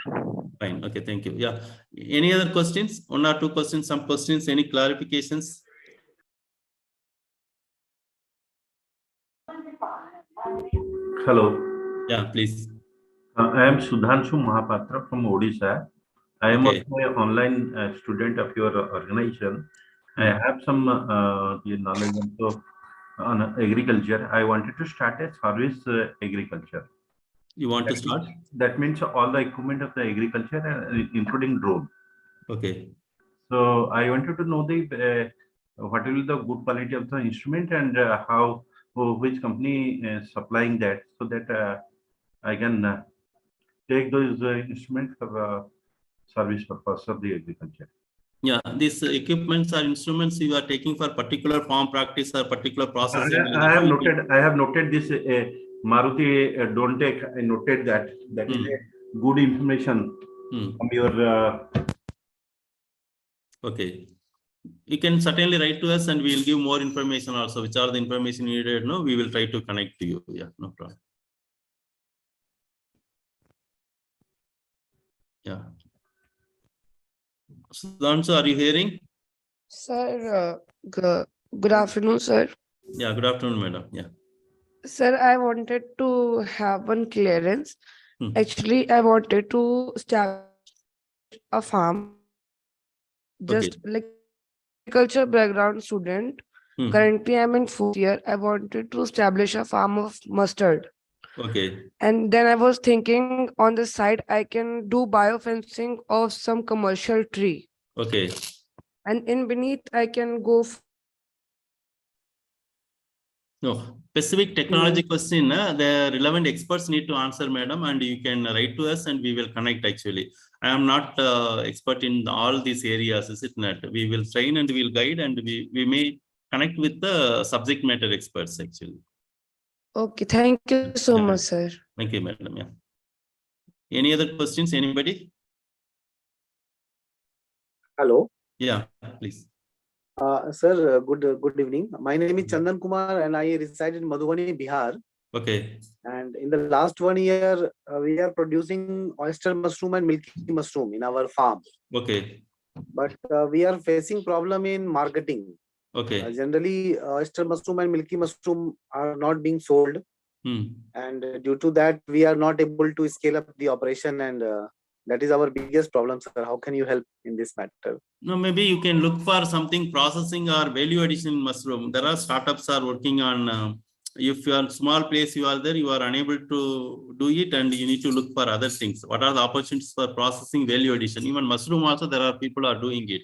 Fine. Okay. Thank you. Yeah. Any other questions? One or two questions? Some questions? Any clarifications? Hello. Yeah, please. I am Sudhanshu Mahapatra from Odisha. I am also an online student of your organization. I have some knowledge also on agriculture. I wanted to start a service agriculture. You want to start? That means all the equipment of the agriculture, including drone. Okay. So I wanted to know the what will the good quality of the instrument and how which company is supplying that, so that I can take those instruments for service purpose of the agriculture. Yeah, these equipments or instruments you are taking for particular farm practice or particular processing. I have noted this Maruti don't take. I noted that is a good information from your. Okay, you can certainly write to us, and we will give more information also. Which are the information needed? No, we will try to connect to you. Yeah, no problem. Yeah. Sudhanshu, are you hearing? Sir, good afternoon, sir. Yeah, good afternoon, madam. Yeah. Sir, I wanted to have one clearance. Actually, I wanted to establish a farm. Just like agriculture background student. Currently, I'm in 4th year. I wanted to establish a farm of mustard. Okay. And then I was thinking on the side, I can do biofencing of some commercial tree. Okay. And in beneath, I can go. No, specific technology question, the relevant experts need to answer, madam, and you can write to us and we will connect actually. I am not expert in all these areas, is it not? We will train and we will guide, and we may connect with the subject matter experts actually. Okay, thank you so much, sir. Thank you, madam. Yeah. Any other questions, anybody? Hello. Yeah, please. Sir, good evening. My name is Chandan Kumar and I reside in Madhubani, Bihar. Okay. And in the last 1 year, we are producing oyster mushroom and milky mushroom in our farm. Okay. But we are facing problem in marketing. Okay. Generally, oyster mushroom and milky mushroom are not being sold. And due to that, we are not able to scale up the operation, and that is our biggest problem, sir. How can you help in this matter? No, maybe you can look for something processing or value addition in mushroom. There are startups are working on, if you are small place, you are there, you are unable to do it, and you need to look for other things. What are the opportunities for processing value addition? Even mushroom also, there are people are doing it.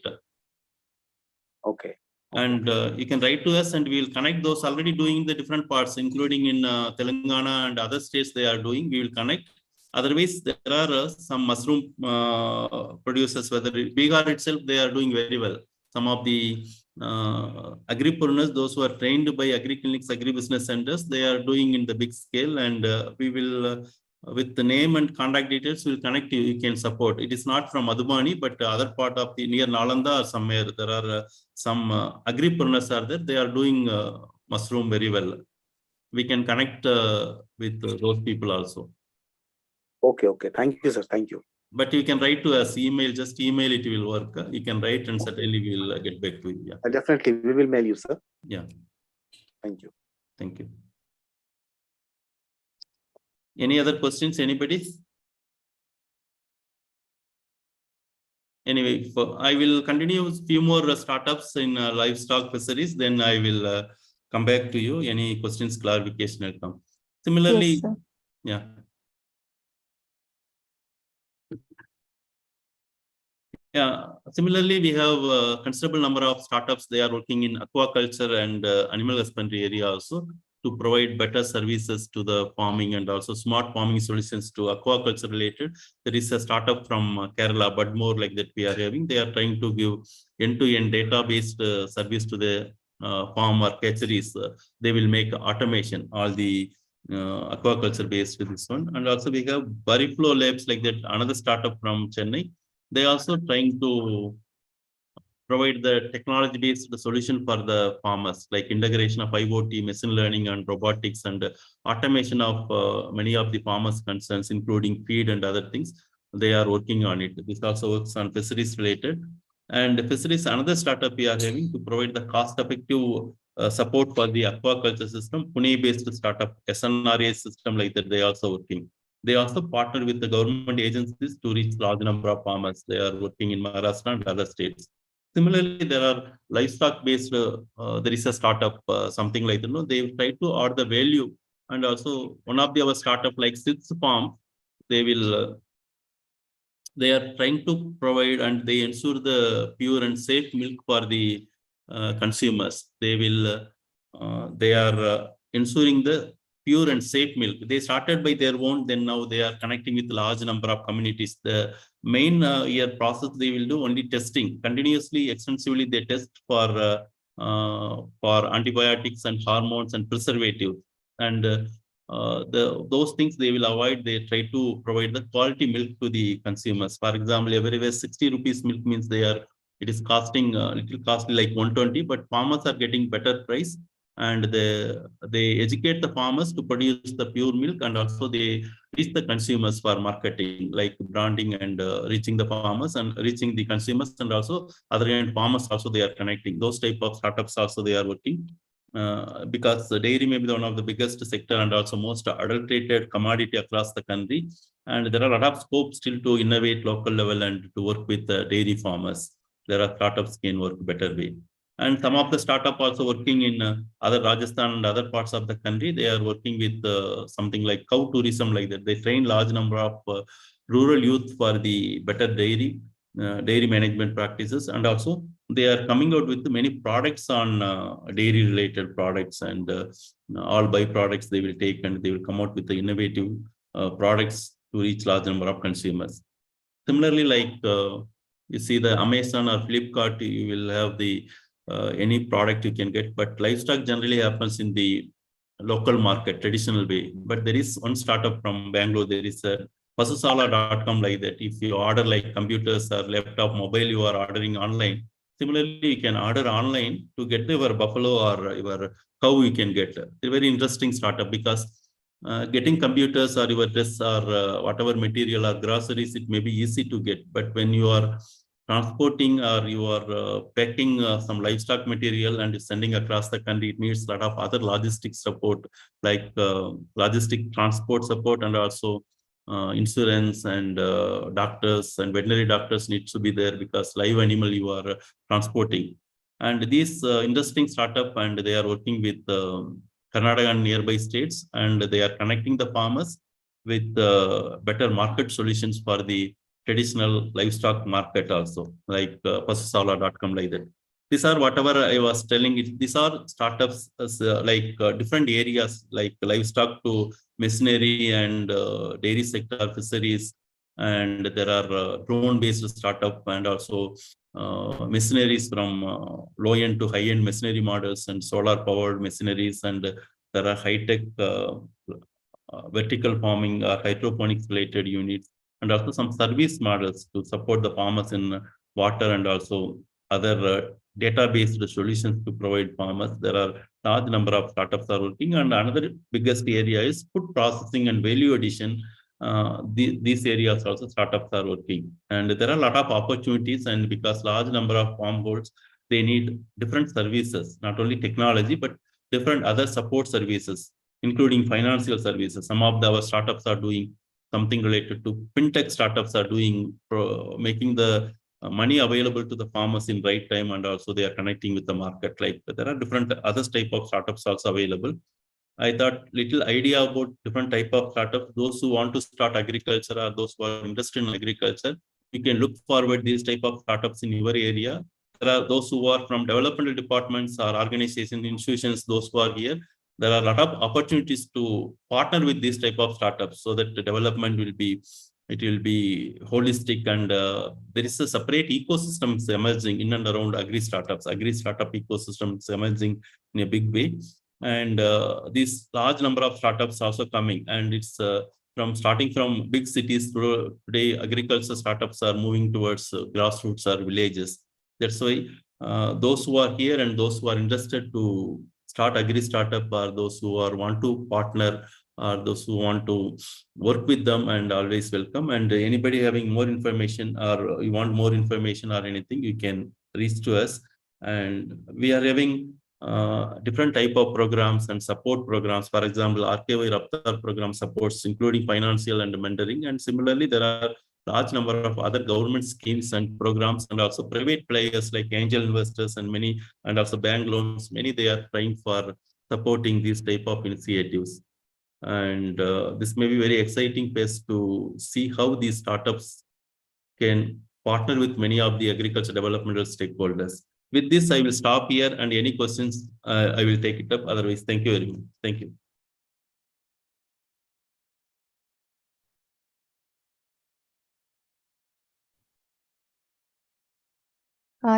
Okay. And you can write to us and we will connect those already doing the different parts, including in Telangana and other states they are doing. We will connect. Otherwise, there are some mushroom producers, whether Bihar itself, they are doing very well. Some of the agripreneurs, those who are trained by agri-clinics, agri-business centers, they are doing in the big scale, and we will, with the name and contact details, will connect you. You can support. It is not from Madhubani, but other part of the near Nalanda or somewhere. There are some agripreneurs are there. They are doing mushroom very well. We can connect with those people also. Okay, okay. Thank you, sir. Thank you. But you can write to us, email, just email, it will work. You can write and certainly we will get back to you. Yeah. Definitely, we will mail you, sir. Yeah. Thank you. Thank you. Any other questions, anybody? anyway, I will continue with few more startups in livestock fisheries. Then I will come back to you. Any questions, clarification will come. Similarly, Yes, sir. yeah. Yeah, similarly, we have a considerable number of startups. They are working in aquaculture and animal husbandry area also to provide better services to the farming and also smart farming solutions to aquaculture related. There is a startup from Kerala, but more like that we are having. They are trying to give end-to-end data-based service to the farm or hatcheries. They will make automation, all the aquaculture based with this one. And also we have Bariflow Labs like that, another startup from Chennai. They also trying to provide the technology-based solution for the farmers, like integration of IoT, machine learning, and robotics, and automation of many of the farmers' concerns, including feed and other things. They are working on it. This also works on fisheries related. And fisheries, another startup we are having to provide the cost-effective support for the aquaculture system. Pune-based startup, SNRA system like that, they are also working. They also partner with the government agencies to reach large number of farmers. They are working in Maharashtra and other states. Similarly, there are livestock-based. There is a startup, something like that. They try to add the value, and also one of the other startup like Sits Farm, they will. They are trying to provide and they ensure the pure and safe milk for the consumers. They are ensuring the pure and safe milk. They started by their own, then now they are connecting with large number of communities. The main year process they will do only testing. Continuously, extensively they test for antibiotics and hormones and preservatives. And those things they will avoid. They try to provide the quality milk to the consumers. For example, everywhere 60 rupees milk means it is costing little costly like 120, but farmers are getting better price, and they educate the farmers to produce the pure milk, and also they reach the consumers for marketing, like branding and reaching the farmers and reaching the consumers, and also other end farmers also they are connecting. Those type of startups also they are working. Because the dairy may be one of the biggest sector and also most adulterated commodity across the country. And there are a lot of scope still to innovate local level and to work with dairy farmers. There are startups can work better way. And some of the startup also working in other Rajasthan and other parts of the country. They are working with something like cow tourism like that. They train large number of rural youth for the better dairy management practices, and also they are coming out with many products on dairy related products, and all byproducts they will take, and they will come out with the innovative products to reach large number of consumers. Similarly, like you see the Amazon or Flipkart, you will have the any product you can get, but livestock generally happens in the local market, traditional way. But there is one startup from Bangalore, there is a pasusala.com like that. If you order like computers or laptop, mobile, you are ordering online. Similarly, you can order online to get your buffalo or your cow you can get. It's a very interesting startup because getting computers or your dress or whatever material or groceries, it may be easy to get. But when you are transporting or you are packing some livestock material and sending across the country, it needs a lot of other logistics support, like logistic transport support, and also insurance and doctors and veterinary doctors need to be there because live animal you are transporting. And these interesting startup, and they are working with Karnataka and nearby states, and they are connecting the farmers with better market solutions for the traditional livestock market also, like pasusala.com like that. These are whatever I was telling it. These are startups like different areas like livestock to machinery and dairy sector, fisheries, and there are drone-based startup and also machineries from low-end to high-end machinery models and solar-powered machineries, and there are high-tech vertical farming or hydroponics related units, and also some service models to support the farmers in water, and also other data-based solutions to provide farmers. There are large number of startups are working, and another biggest area is food processing and value addition. These areas also startups are working, and there are a lot of opportunities. And because large number of farm holds, they need different services, not only technology but different other support services, including financial services. Some of our startups are doing something related to fintech. Startups are doing making the money available to the farmers in right time, and also they are connecting with the market. Like there are different other type of startups also available. I thought little idea about different type of startups. Those who want to start agriculture or those who are interested in agriculture, you can look forward these type of startups in your area. There are those who are from developmental departments or organizations, institutions, those who are here. There are a lot of opportunities to partner with these type of startups so that the development will be, it will be holistic, and there is a separate ecosystem emerging in and around agri startups. Agri startup ecosystem is emerging in a big way. And this large number of startups also coming, and it's from starting from big cities to today, agriculture startups are moving towards grassroots or villages. That's why those who are here and those who are interested to start agri startup, or those who are want to partner, or those who want to work with them, and always welcome. And anybody having more information, or you want more information or anything, you can reach to us. And we are having different type of programs and support programs. For example, RKY Raptar program supports including financial and mentoring, and similarly there are large number of other government schemes and programs, and also private players like angel investors and many, and also bank loans, many they are trying for supporting these type of initiatives. And this may be very exciting phase to see how these startups can partner with many of the agriculture developmental stakeholders. With this, I will stop here, and any questions, I will take it up. Otherwise, thank you very much. Thank you.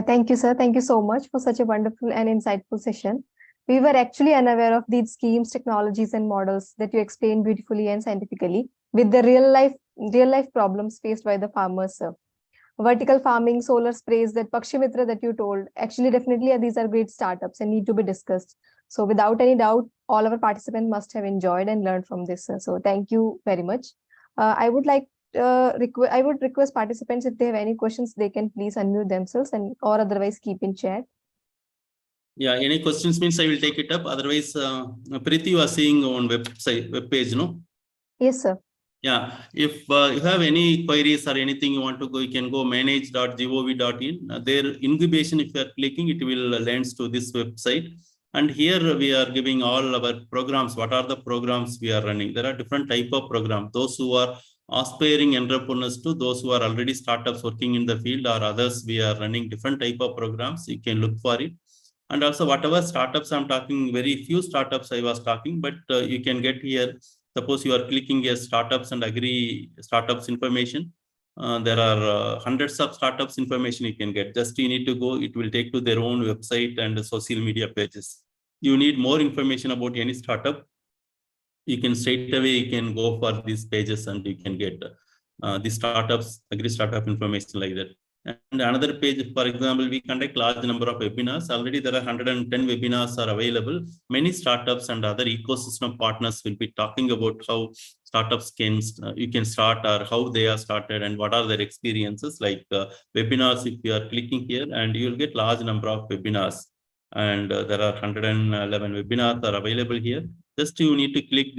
Thank you, sir. Thank you so much for such a wonderful and insightful session. We were actually unaware of these schemes, technologies, and models that you explained beautifully and scientifically with the real life problems faced by the farmers, sir. Vertical farming, solar sprays, that Pakshimitra that you told, actually definitely these are great startups and need to be discussed. So without any doubt, all our participants must have enjoyed and learned from this, sir. So thank you very much. I would request participants, if they have any questions, they can please unmute themselves, and or otherwise keep in chat. Yeah, any questions means I will take it up. Otherwise, Preeti, you are seeing on web page, no? Yes, sir. Yeah, if you have any queries or anything you want to go, you can go manage.gov.in. Their incubation, if you are clicking, it will land to this website. And here we are giving all our programs. What are the programs we are running? There are different type of programs. Those who are aspiring entrepreneurs to those who are already startups working in the field, or others, we are running different type of programs. You can look for it. And also whatever startups I'm talking, very few startups I was talking, but you can get here. Suppose you are clicking a startups and agri startups information. There are hundreds of startups information you can get. Just you need to go, it will take to their own website and social media pages. You need more information about any startup, you can straight away, you can go for these pages and you can get the startups, agri startup information like that. And another page, for example, we conduct large number of webinars. Already there are 110 webinars are available. Many startups and other ecosystem partners will be talking about how startups can, you can start, or how they are started and what are their experiences. Like webinars, if you are clicking here, and you will get large number of webinars. And there are 111 webinars are available here. Just you need to click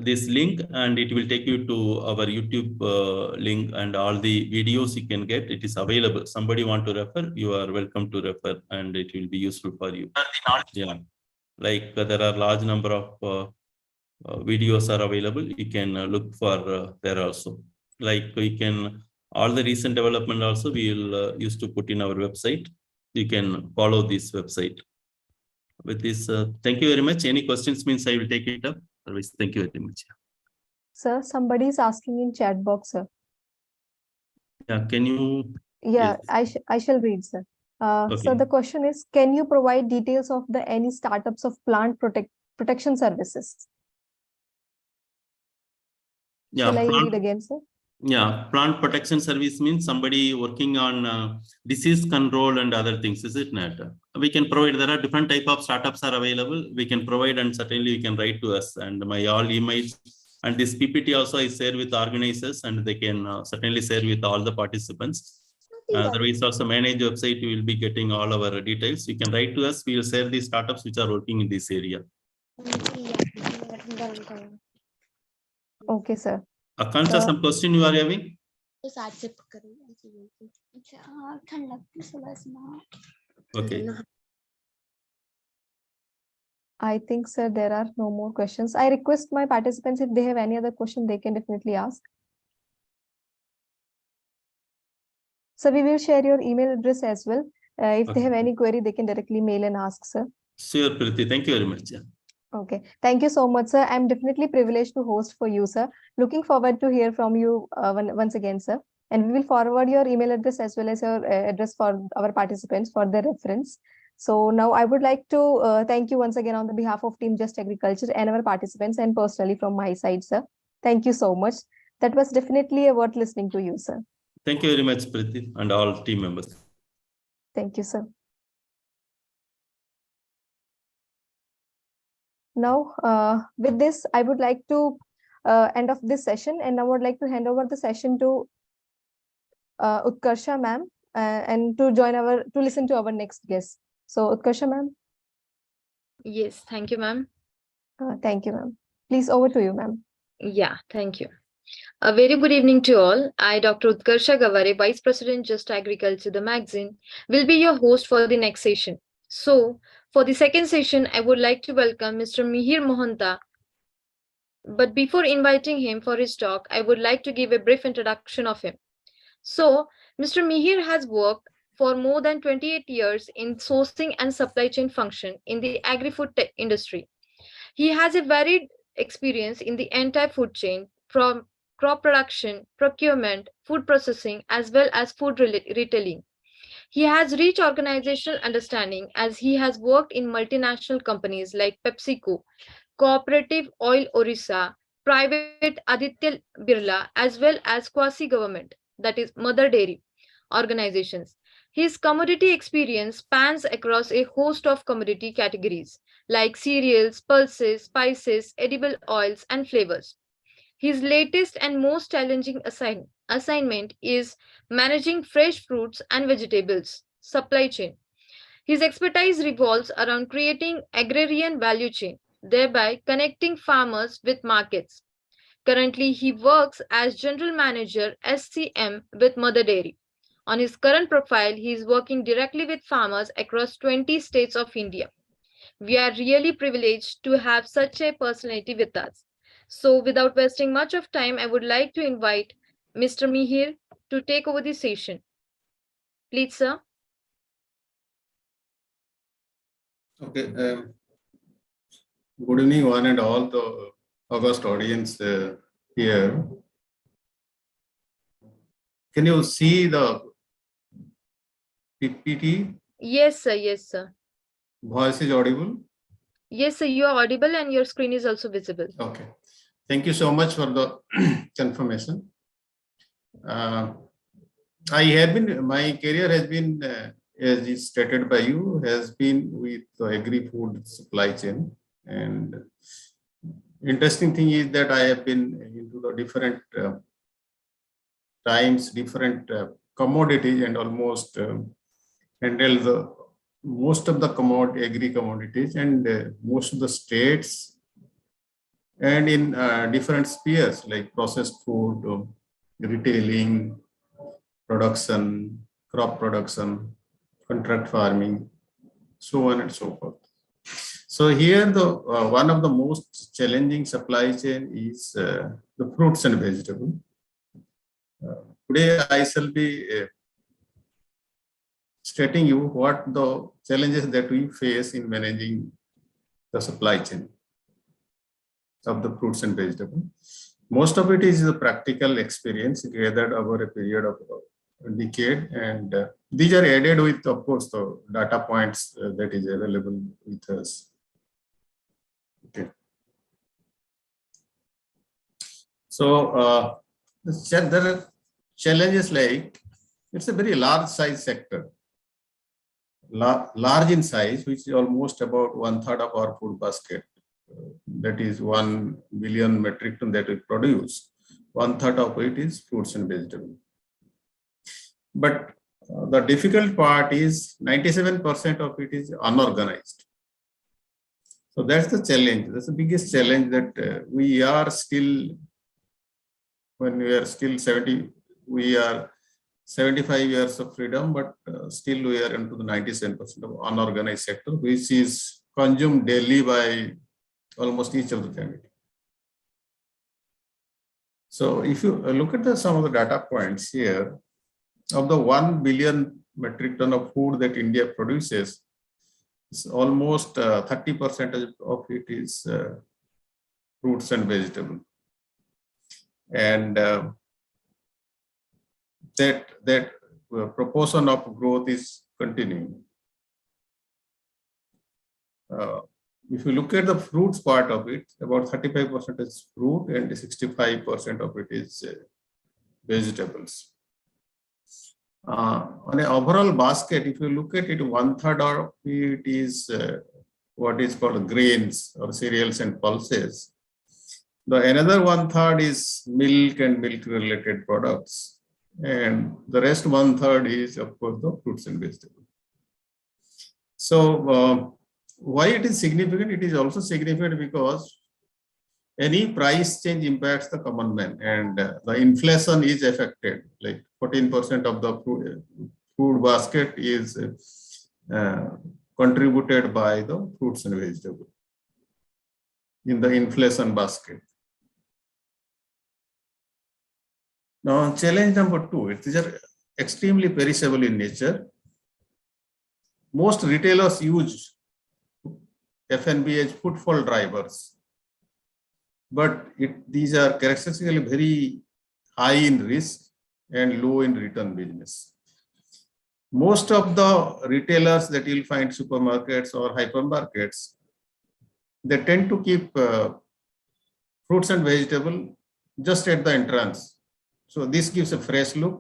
this link, and it will take you to our YouTube link, and all the videos you can get. It is available. Somebody want to refer, you are welcome to refer, and it will be useful for you. Yeah, like there are large number of videos are available. You can look for there also. Like you can, all the recent development also we will used to put in our website. You can follow this website. With this, thank you very much. Any questions means I will take it up. Otherwise, thank you very much. Sir, somebody is asking in chat box, sir. Yeah, can you? Yeah, yes. I shall read, sir. Okay. So the question is, can you provide details of any startups of plant protection services? Yeah, shall I read again, sir? Yeah, plant protection service means somebody working on disease control and other things, is it not? We can provide, there are different type of startups are available. We can provide, and certainly you can write to us, and my all emails, and this PPT also I share with organizers, and they can certainly share with all the participants. Otherwise also manage website, you will be getting all our details. You can write to us, we will share the startups which are working in this area. Okay, sir. Akansha, some question you are having? तो साथ से पकड़ो ऐसे बोलते। अच्छा हाँ ठंड लगती है बस ना। Okay. I think, sir, there are no more questions. I request my participants, if they have any other question, they can definitely ask. So we will share your email address as well. If they have any query, they can directly mail and ask, sir. Sure, Preeti. Thank you very much. Yeah. Okay. Thank you so much, sir. I'm definitely privileged to host for you, sir. Looking forward to hear from you once again, sir. And we will forward your email address as well as your address for our participants for their reference. So now I would like to thank you once again on the behalf of Team Just Agriculture and our participants, and personally from my side, sir. Thank you so much. That was definitely worth listening to you, sir. Thank you very much, Preeti, and all team members. Thank you, sir. Now, with this, I would like to end of this session, and I would like to hand over the session to Utkarsha ma'am, and to listen to our next guest. So, Utkarsha ma'am. Yes, thank you, ma'am. Thank you, ma'am. Please, over to you, ma'am. Yeah, thank you. A very good evening to all. I, Dr. Utkarsha Gavare, Vice President, Just Agriculture, the magazine, will be your host for the next session. So, for the second session, I would like to welcome Mr. Mihir Mohanta. But before inviting him for his talk, I would like to give a brief introduction of him. So, Mr. Mihir has worked for more than 28 years in sourcing and supply chain function in the agri-food industry. He has a varied experience in the entire food chain, from crop production, procurement, food processing, as well as food retailing. He has rich organizational understanding as he has worked in multinational companies like PepsiCo, Cooperative Oil Orissa, private Aditya Birla, as well as quasi-government, that is Mother Dairy organizations. His commodity experience spans across a host of commodity categories like cereals, pulses, spices, edible oils, and flavors. His latest and most challenging assignment is managing fresh fruits and vegetables supply chain. His expertise revolves around creating agrarian value chain, thereby connecting farmers with markets. Currently, he works as General Manager SCM with Mother Dairy. On his current profile, he is working directly with farmers across 20 states of India. We are really privileged to have such a personality with us. So, without wasting much of time, I would like to invite Mr. Mihir to take over the session. Please, sir. Okay. Good evening, one and all the august audience here. Can you see the PPT? Yes, sir. Yes, sir. Voice is audible? Yes, sir. You are audible and your screen is also visible. Okay. Thank you so much for the confirmation. My career has been, as is stated by you, has been with the agri-food supply chain. And interesting thing is that I have been into the different times, different commodities, and almost handle the most of the agri commodities and most of the states, and in different spheres like processed food, retailing, production, crop production, contract farming, so on and so forth. So here the one of the most challenging supply chain is the fruits and vegetables. Today I shall be stating you what the challenges that we face in managing the supply chain of the fruits and vegetables. Most of it is the practical experience gathered over a period of a decade, and these are added with, of course, the data points that is available with us. Okay. So there are challenges like it's a very large size sector, large in size, which is almost about 1/3 of our food basket. That is 1 billion metric ton that we produce. 1/3 of it is fruits and vegetables. But the difficult part is 97% of it is unorganized. So that's the challenge. That's the biggest challenge that we are still, when we are still we are 75 years of freedom, but still we are into the 97% of unorganized sector, which is consumed daily by almost each of the family. So if you look at some of the data points here, of the 1 billion metric ton of food that India produces, almost 30% of it is fruits and vegetables. And that proportion of growth is continuing. If you look at the fruits part of it, about 35% is fruit and 65% of it is vegetables. On an overall basket, if you look at it, 1/3 of it is what is called grains or cereals and pulses. The another 1/3 is milk and milk-related products, and the rest 1/3 is, of course, the fruits and vegetables. So, why it is significant? It is also significant because any price change impacts the common man, and the inflation is affected. Like 14% of the food basket is contributed by the fruits and vegetables in the inflation basket. Now, challenge number 2, these are extremely perishable in nature. Most retailers use F&B as footfall drivers, but these are characteristically very high in risk and low in return business. Most of the retailers that you'll find, supermarkets or hypermarkets, they tend to keep fruits and vegetables just at the entrance. So this gives a fresh look.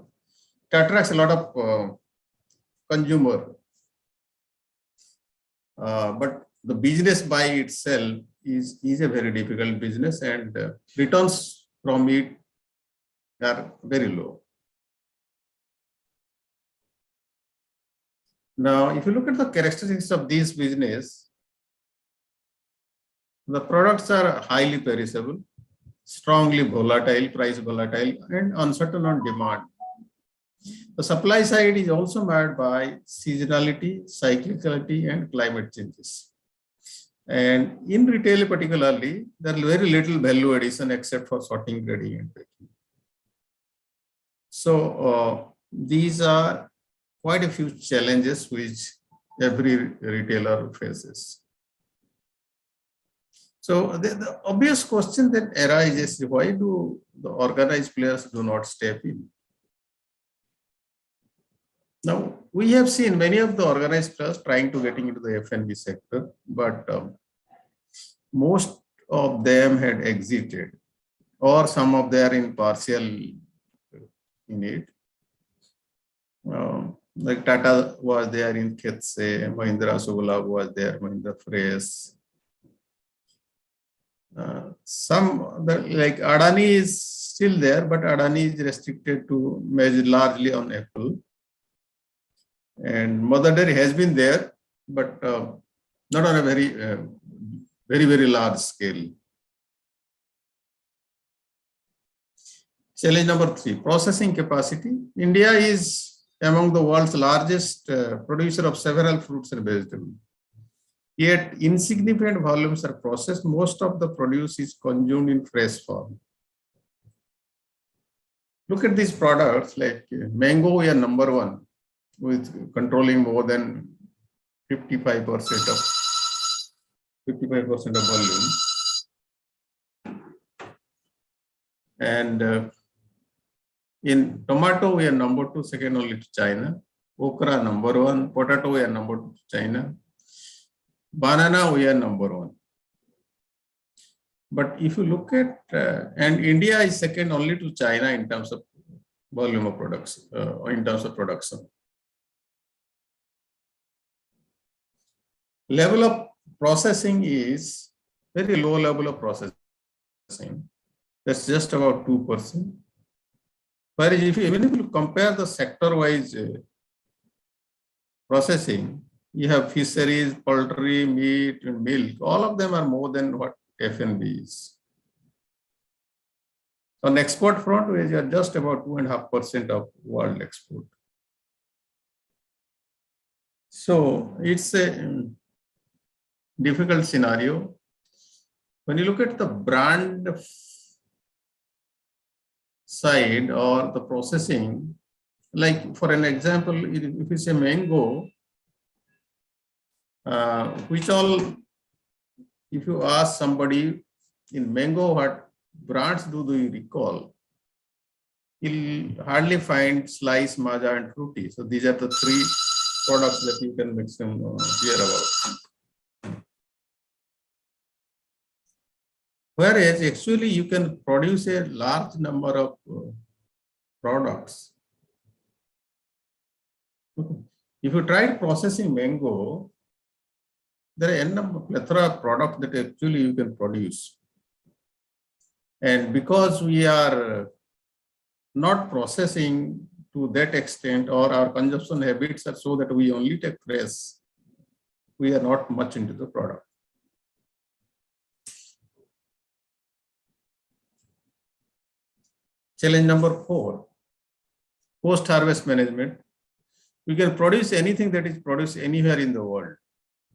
It attracts a lot of consumer. But the business by itself is a very difficult business, and returns from it are very low. Now, if you look at the characteristics of this business, the products are highly perishable, strongly volatile, price volatile, and uncertain on demand. The supply side is also marked by seasonality, cyclicality, and climate changes. And in retail particularly, there is very little value addition except for sorting, grading, and packing. So these are quite a few challenges which every retailer faces. So the obvious question that arises, why do the organized players do not step in? Now, we have seen many of the organized players trying to get into the F&B sector, but most of them had exited, or some of them are in partial in it. Like Tata was there in Khetse, Mahindra Suglab was there, Mahindra Fresh. Some like Adani is still there, but Adani is restricted to measure largely on Apple. And Mother Dairy has been there, but not on a very large scale. Challenge number 3, processing capacity. India is among the world's largest producer of several fruits and vegetables. Yet insignificant volumes are processed. Most of the produce is consumed in fresh form. Look at these products like mango, we are number 1 with controlling more than 55% of volume. And in tomato, we are number 2, second only to China. Okra, number 1. Potato, we are number 2 to China. Banana, we are number 1. But if you look at, and India is second only to China in terms of volume of products, in terms of production. Level of processing is very low level of processing. That's just about 2%. Whereas even if you compare the sector-wise processing, you have fisheries, poultry, meat, and milk. All of them are more than what F&B is. On export front, we are just about 2.5% of world export. So it's a difficult scenario. When you look at the brand side or the processing, like for an example, if it's a mango, which all, if you ask somebody in mango, what brands do you recall? You'll hardly find Slice, Maja, and Fruity. So these are the three products that you can maximum hear about. Whereas actually you can produce a large number of products. If you try processing mango, there are a plethora of products that actually you can produce. And because we are not processing to that extent, or our consumption habits are so that we only take fresh, we are not much into the product. Challenge number 4, post-harvest management. We can produce anything that is produced anywhere in the world,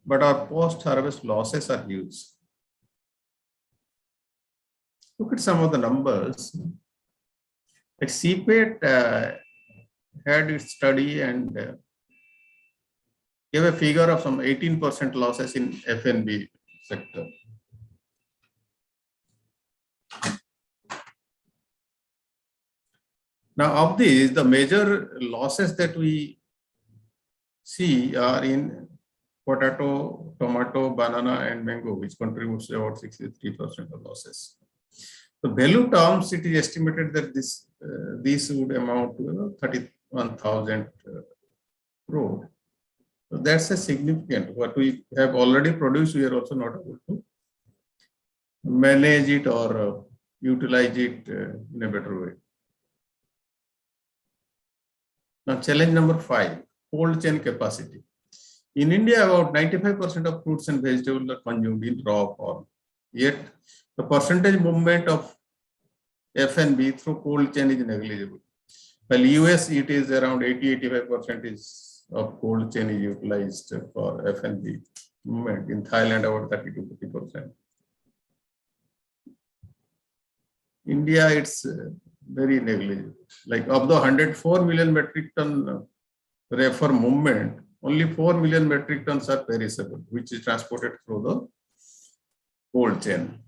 but our post-harvest losses are huge. Look at some of the numbers. Like CPAT had its study and gave a figure of some 18% losses in F&B sector. Now, of these, the major losses that we see are in potato, tomato, banana, and mango, which contributes to about 63% of losses. The value terms, it is estimated that these would amount to 31,000 crore. So that's a significant. What we have already produced, we are also not able to manage it or utilize it in a better way. Now, challenge number 5, cold chain capacity. In India, about 95% of fruits and vegetables are consumed in raw form. Yet, the percentage movement of F&B through cold chain is negligible. While US, it is around 80-85% of cold chain is utilized for F&B movement. In Thailand, about 30-50%. India, it's very negligible. Like of the 104 million metric ton reefer movement, only 4 million metric tons are perishable, which is transported through the cold chain.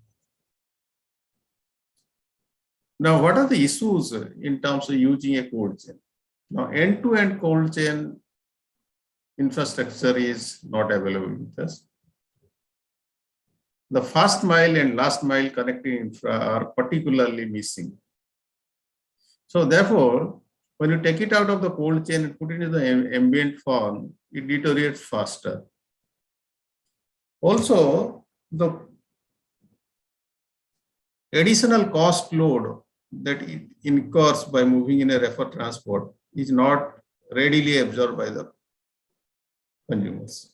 Now, what are the issues in terms of using a cold chain? Now, end-to-end cold chain infrastructure is not available with us. The first mile and last mile connecting infra are particularly missing. So therefore, when you take it out of the cold chain and put it into the ambient form, it deteriorates faster. Also, the additional cost load that it incurs by moving in a reefer transport is not readily absorbed by the consumers.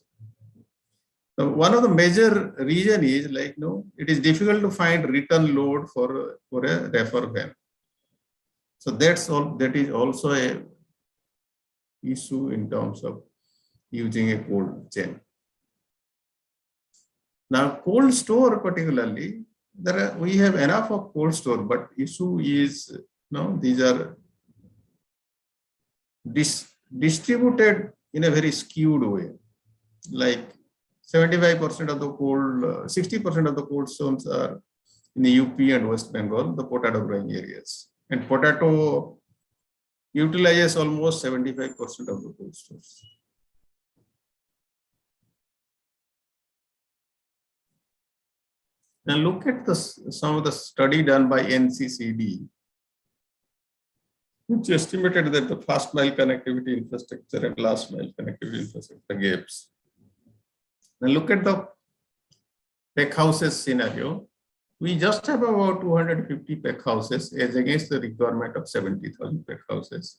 So one of the major reason is like, it is difficult to find return load for a reefer van. So that is also a issue in terms of using a cold chain. Now, cold store particularly, we have enough of cold store, but issue is these are distributed in a very skewed way. Like 75% of the cold, 60% of the cold stores are in the UP and West Bengal, the potato growing areas. And potato utilizes almost 75% of the cold stores. Now look at some of the study done by NCCD, which estimated that the first mile connectivity infrastructure and last mile connectivity infrastructure gaps. Now look at the pack houses scenario. We just have about 250 pack houses as against the requirement of 70,000 pack houses.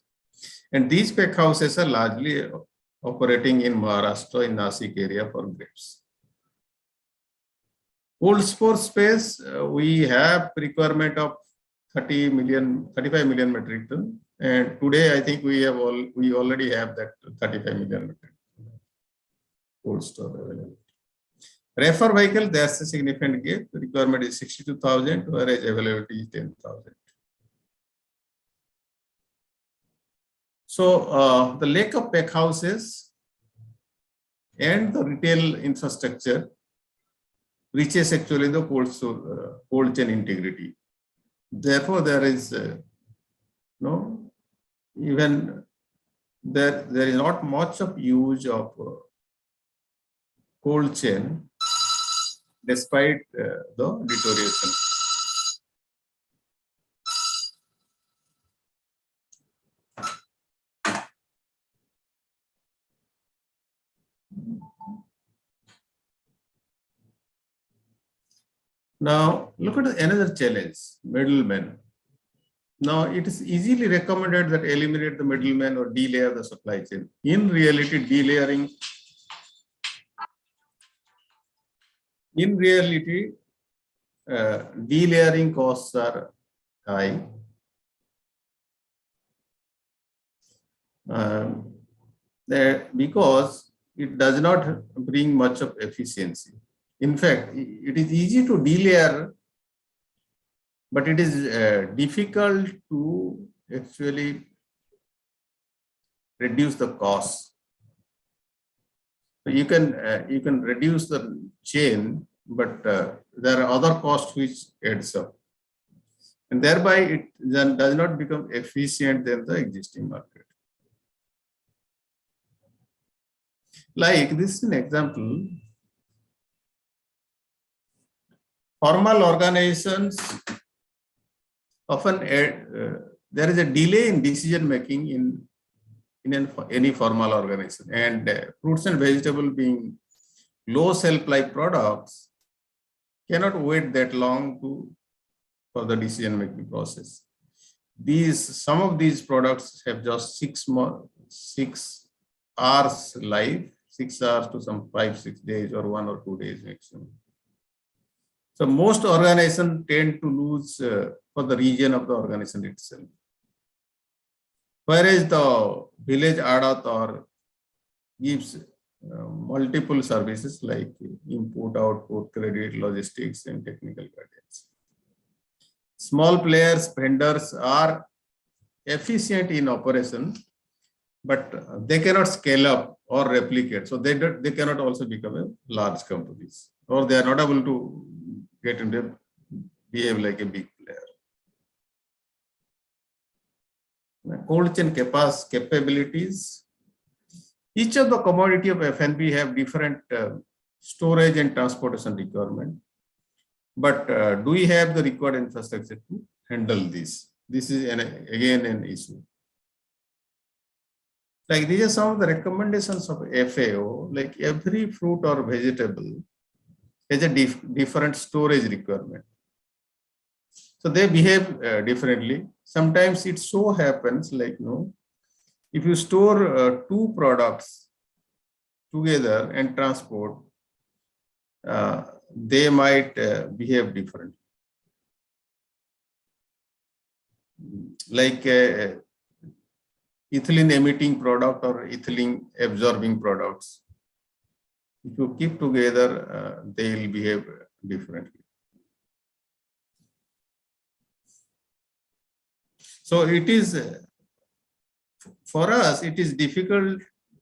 And these pack houses are largely operating in Maharashtra, in Nasik area for grapes. Cold store space, we have requirement of 35 million metric ton. And today, I think we already have that 35 million metric ton cold store available. Reefer vehicle, there's a significant gap. The requirement is 62,000, whereas availability is 10,000. So the lack of pack houses and the retail infrastructure reaches actually the cold chain integrity. Therefore, there is even there is not much of use of cold chain despite the deterioration. Now, look at another challenge, middlemen. Now, it is easily recommended that eliminate the middleman or delayer the supply chain. In reality, delayering costs are high. Because it does not bring much of efficiency. In fact, it is easy to delayer, but it is difficult to actually reduce the cost. So you can reduce the chain, but there are other costs which adds up, and thereby it then does not become efficient than the existing market. Like this is an example. Formal organizations often there is a delay in decision making in any formal organization, and fruits and vegetables being low shelf life products cannot wait that long for the decision making process. Some of these products have just 6 hours life, 6 hours to some 5-6 days or 1 or 2 days maximum. So most organizations tend to lose for the region of the organization itself. Whereas the village adat or gives multiple services like input, output, credit, logistics, and technical guidance. Small players, vendors are efficient in operation, but they cannot scale up or replicate. So they cannot also become a large companies, or they are not able to get into behave like a big player. Cold chain capabilities. Each of the commodity of F&B have different storage and transportation requirement. But do we have the required infrastructure to handle this? This is again an issue. Like these are some of the recommendations of FAO. Like every fruit or vegetable has a different storage requirement. So they behave differently. Sometimes it so happens like, if you store 2 products together and transport, they might behave differently. Like ethylene emitting product or ethylene absorbing products. If you keep together, they will behave differently. So it is, for us, it is difficult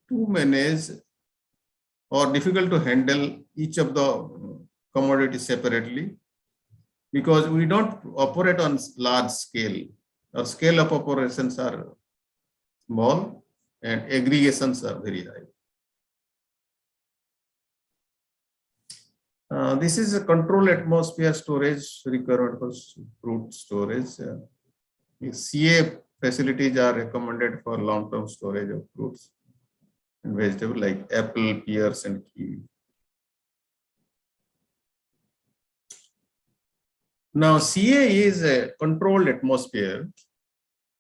to manage or difficult to handle each of the commodities separately because we don't operate on large scale. Our scale of operations are small and aggregations are very high. This is a controlled atmosphere storage requirement for fruit storage. CA facilities are recommended for long-term storage of fruits and vegetables like apple, pears, and kiwi. Now, CA is a controlled atmosphere.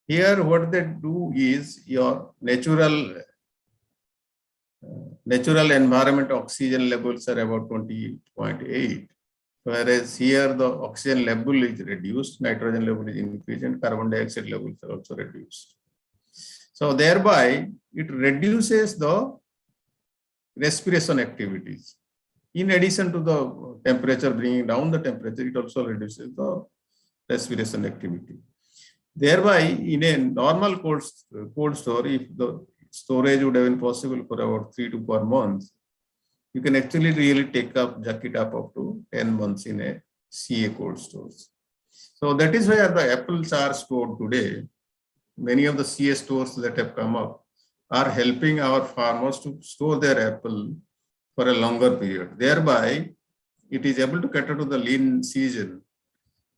Here, what they do is your natural environment oxygen levels are about 20.8. Whereas here the oxygen level is reduced, nitrogen level is increased, and carbon dioxide levels are also reduced. So thereby it reduces the respiration activities. In addition to the temperature, bringing down the temperature, it also reduces the respiration activity. Thereby, in a normal cold store, if the storage would have been possible for about 3 to 4 months, you can actually really jack it up to 10 months in a CA cold stores. So that is where the apples are stored today. Many of the CA stores that have come up are helping our farmers to store their apple for a longer period. Thereby, it is able to cater to the lean season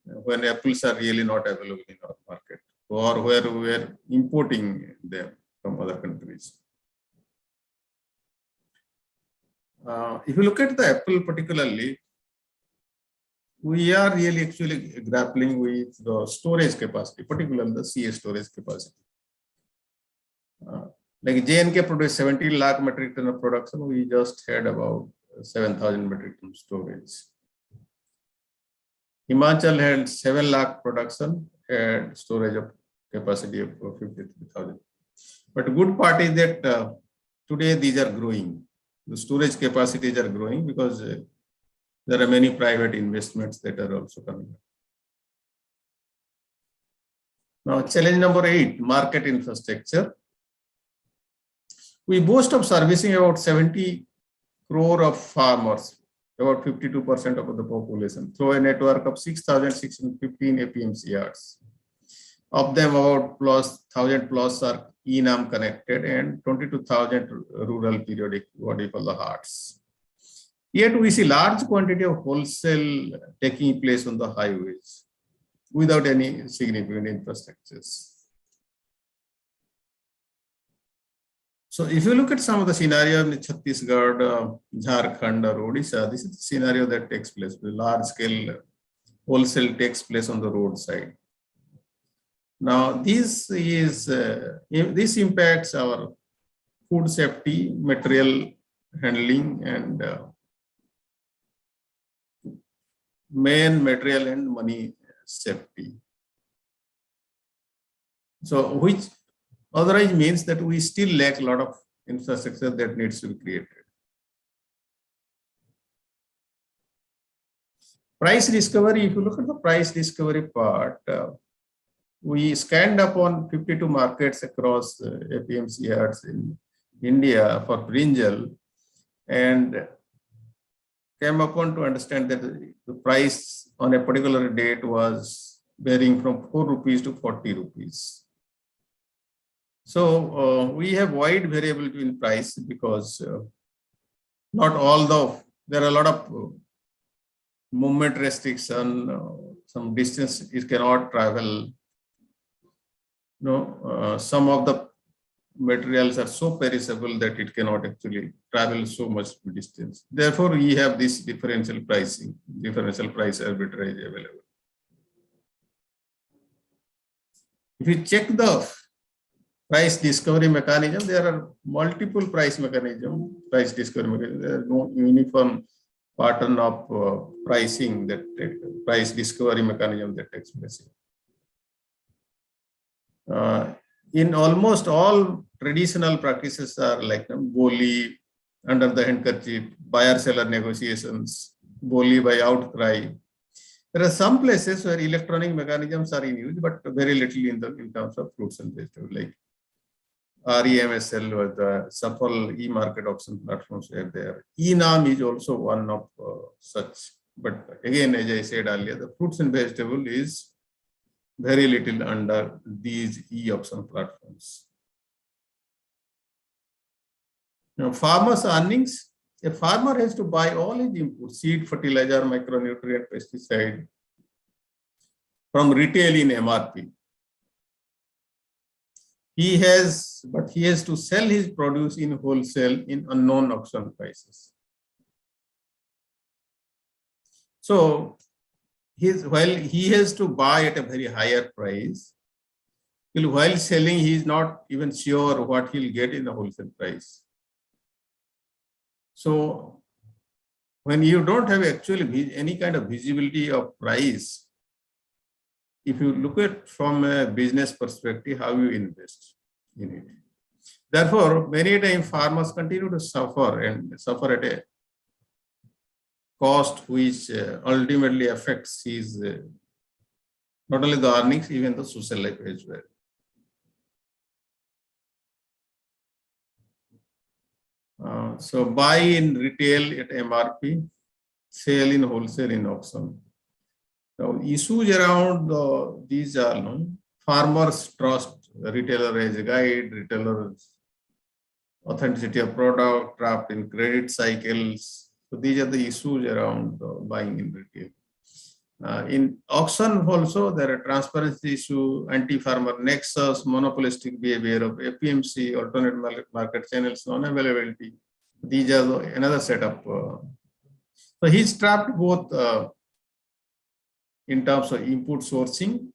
when apples are really not available in our market, or where we are importing them from other countries. If you look at the apple particularly, we are really actually grappling with the storage capacity, particularly the CA storage capacity. Like JNK produced 17 lakh metric ton of production, we just had about 7,000 metric ton storage. Himachal had 7 lakh production, had storage of capacity of 53,000. But good part is that today these are growing. The storage capacities are growing because there are many private investments that are also coming. Now, challenge number 8, market infrastructure. We boast of servicing about 70 crore of farmers, about 52% of the population, through a network of 6,615 APMC yards. Of them, about 1,000 plus are ENAM connected and 22,000 rural periodic, what we call the hearts. Yet we see large quantity of wholesale taking place on the highways without any significant infrastructures. So if you look at some of the scenario in Chhattisgarh, Jharkhand or Odisha, this is the scenario that takes place. Large scale wholesale takes place on the roadside. Now, this impacts our food safety, material handling, and main material and money safety. So, which otherwise means that we still lack a lot of infrastructure that needs to be created. Price discovery, if you look at the price discovery part, we scanned upon 52 markets across APMC yards in India for brinjal and came upon to understand that the price on a particular date was varying from 4 rupees to 40 rupees. So we have wide variability in price because not all there are a lot of movement restriction, some distance it cannot travel. Some of the materials are so perishable that it cannot actually travel so much distance. Therefore, we have this differential pricing, differential price arbitrage available. If you check the price discovery mechanism, there are multiple price mechanism, price discovery mechanism. There is no uniform pattern of pricing price discovery mechanism that takes place. In almost all traditional practices are like boli, under the handkerchief, buyer-seller negotiations, boli by outcry. There are some places where electronic mechanisms are in use, but very little in terms of fruits and vegetables, like REMSL or the Shuffle e-market auction platforms were there. ENAM is also one of such. But again, as I said earlier, the fruits and vegetables is very little under these e-auction platforms. Now, farmers' earnings, a farmer has to buy all his inputs, seed, fertilizer, micronutrient, pesticide, from retail in MRP. He has to sell his produce in wholesale in unknown auction prices. So, while he has to buy at a very higher price, while selling, he is not even sure what he'll get in the wholesale price. So, when you don't have actually any kind of visibility of price, if you look at from a business perspective, how you invest in it. Therefore, many times farmers continue to suffer and suffer at a cost which ultimately affects his not only the earnings, even the social life as well. So buy in retail at MRP, sell in wholesale in auction. Now, issues around these are farmers trust the retailer as a guide, retailer's authenticity of product, trapped in credit cycles. So these are the issues around buying in retail. In auction also, there are transparency issue, anti-farmer nexus, monopolistic behavior of APMC, alternate market channels, non-availability. These are another setup. So he's trapped both in terms of input sourcing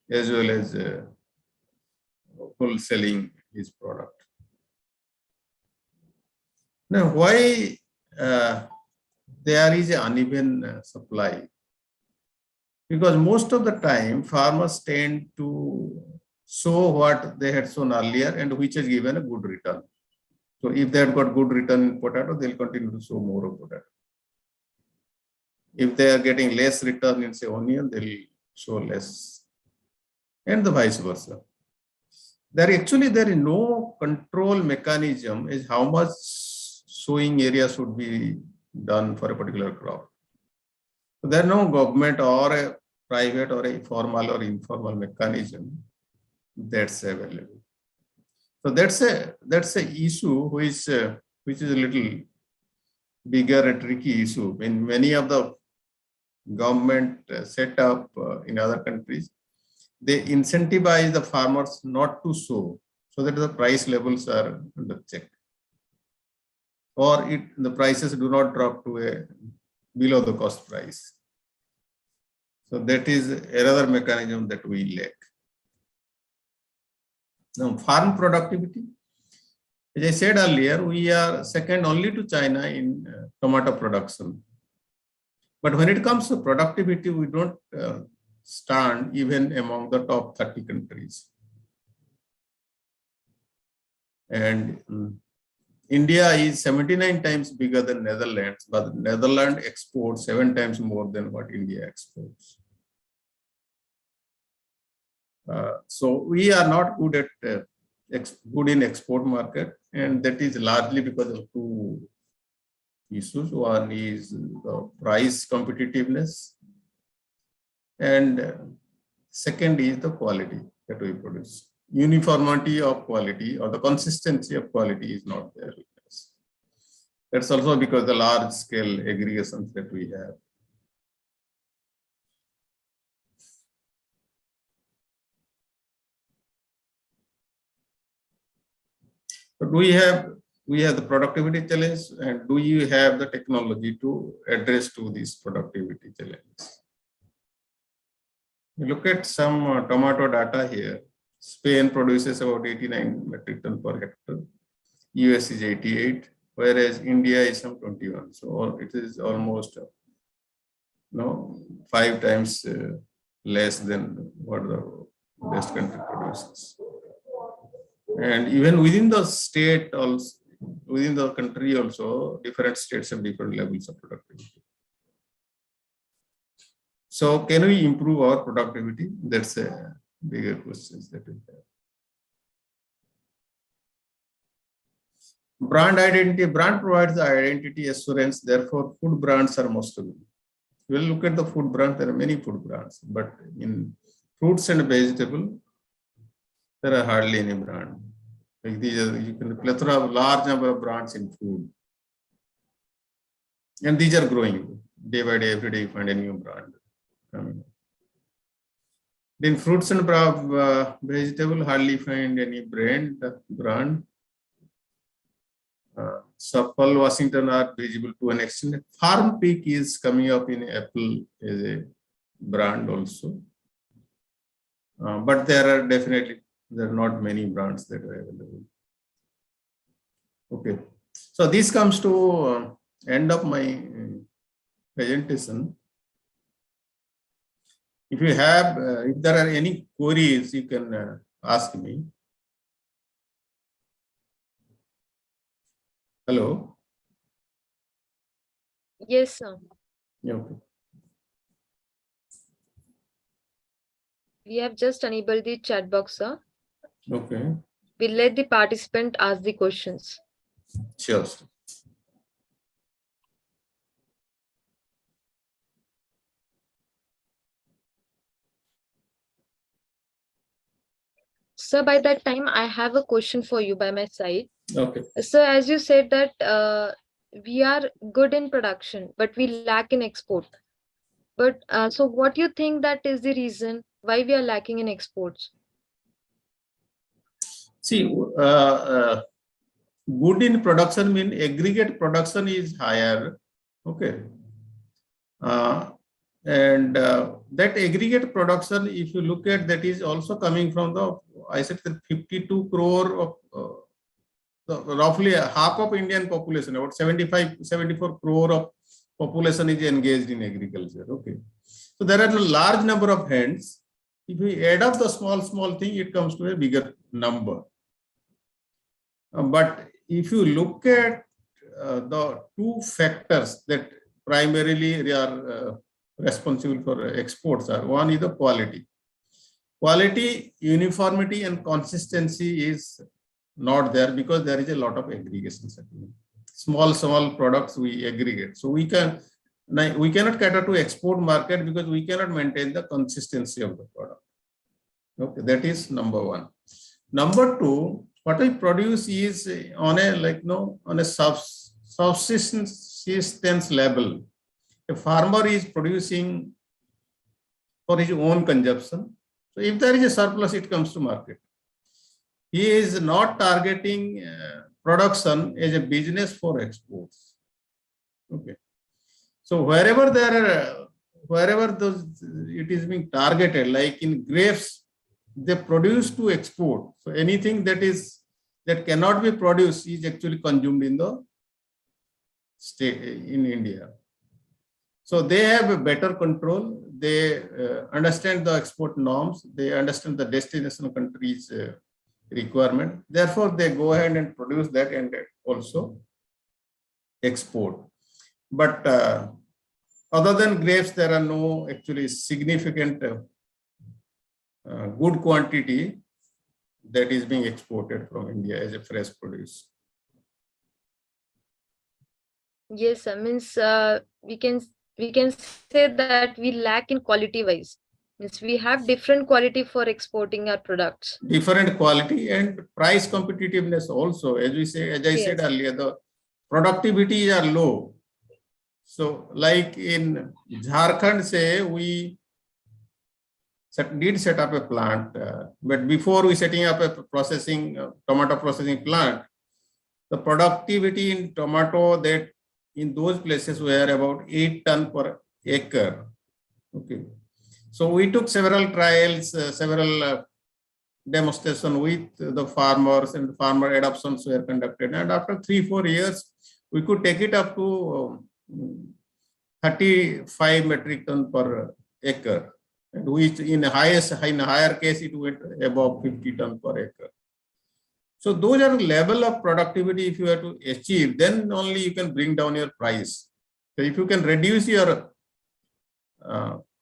as well as wholesaling his product. Now, why there is an uneven supply? Because most of the time, farmers tend to sow what they had sown earlier and which has given a good return. So if they have got good return in potato, they'll continue to sow more of potato. If they are getting less return in, say, onion, they'll sow less. And the vice versa. There is no control mechanism as how much sowing area should be done for a particular crop. So there is no government or a private or a formal or informal mechanism that's available. So that's a issue which is a little bigger and tricky issue. In many of the government set up in other countries, they incentivize the farmers not to sow so that the price levels are under check, or the prices do not drop to below the cost price. So that is another mechanism that we lack. Now, farm productivity. As I said earlier, we are second only to China in tomato production. But when it comes to productivity, we don't stand even among the top 30 countries. And India is 79 times bigger than Netherlands, but Netherlands exports 7 times more than what India exports. So we are not good at good in export market, and that is largely because of two issues. One is the price competitiveness, and second is the quality that we produce. Uniformity of quality or the consistency of quality is not there. That's also because the large scale aggregations that we have. But we have the productivity challenge, and do you have the technology to address to these productivity challenges? Look at some tomato data here. Spain produces about 89 metric ton per hectare. US is 88, whereas India is some 21. So it is almost 5 times less than what the best country produces. And even within the state, also within the country, also different states have different levels of productivity. So can we improve our productivity? That's a bigger question that we have. Brand identity. Brand provides the identity assurance. Therefore, food brands are most of them. We'll look at the food brands. There are many food brands, but in fruits and vegetables, there are hardly any brand. Like these are, you can plethora of large number of brands in food, and these are growing day by day. Every day you find a new brand coming. Then fruits and vegetable, hardly find any brand. Supple, Washington are visible to an extent. Farm Peak is coming up in Apple as a brand also, but there are not many brands that are available. Okay, so this comes to end of my presentation. If you have, if there are any queries, you can ask me. Hello. Yes, sir. Yeah, okay. We have just enabled the chat box, sir. Okay. We'll let the participant ask the questions. Sure. Sir, by that time, I have a question for you by my side. Okay. So, as you said that we are good in production, but we lack in export. But so what do you think that is the reason why we are lacking in exports? See, good in production mean aggregate production is higher. Okay. And that aggregate production, if you look at, that is also coming from the, I said, the 52 crore of roughly half of Indian population, about 74 crore of population is engaged in agriculture. Okay. So there are a large number of hands. If we add up the small thing, it comes to a bigger number. But if you look at the two factors that primarily are responsible for exports are, one is the quality. Quality, uniformity, and consistency is not there because there is a lot of aggregation. Small products we aggregate. So we cannot cater to export market because we cannot maintain the consistency of the product. Okay, that is number one. Number two, what we produce is on a on a subsistence level. A farmer is producing for his own consumption. So if there is a surplus, it comes to market. He is not targeting production as a business for exports. Okay. So wherever it is being targeted, like in grapes, they produce to export. So anything that cannot be produced is actually consumed in the state in India. So they have a better control. They understand the export norms. They understand the destination countries' requirement. Therefore, they go ahead and produce that and also export. But other than grapes, there are no actually significant good quantity that is being exported from India as a fresh produce. Yes, sir. Means we can say that we lack in quality wise. Means we have different quality for exporting our products. Different quality and price competitiveness also. As I said earlier, the productivity are low. So like in Jharkhand, say we did set up a plant, but before we setting up a tomato processing plant, the productivity in tomato that in those places were about 8 tons per acre. Okay. So we took several trials, several demonstrations with the farmers, and farmer adoptions were conducted. And after 3-4 years, we could take it up to 35 metric ton per acre, and which in higher case it went above 50 ton per acre. So those are the level of productivity if you have to achieve, then only you can bring down your price. So if you can reduce your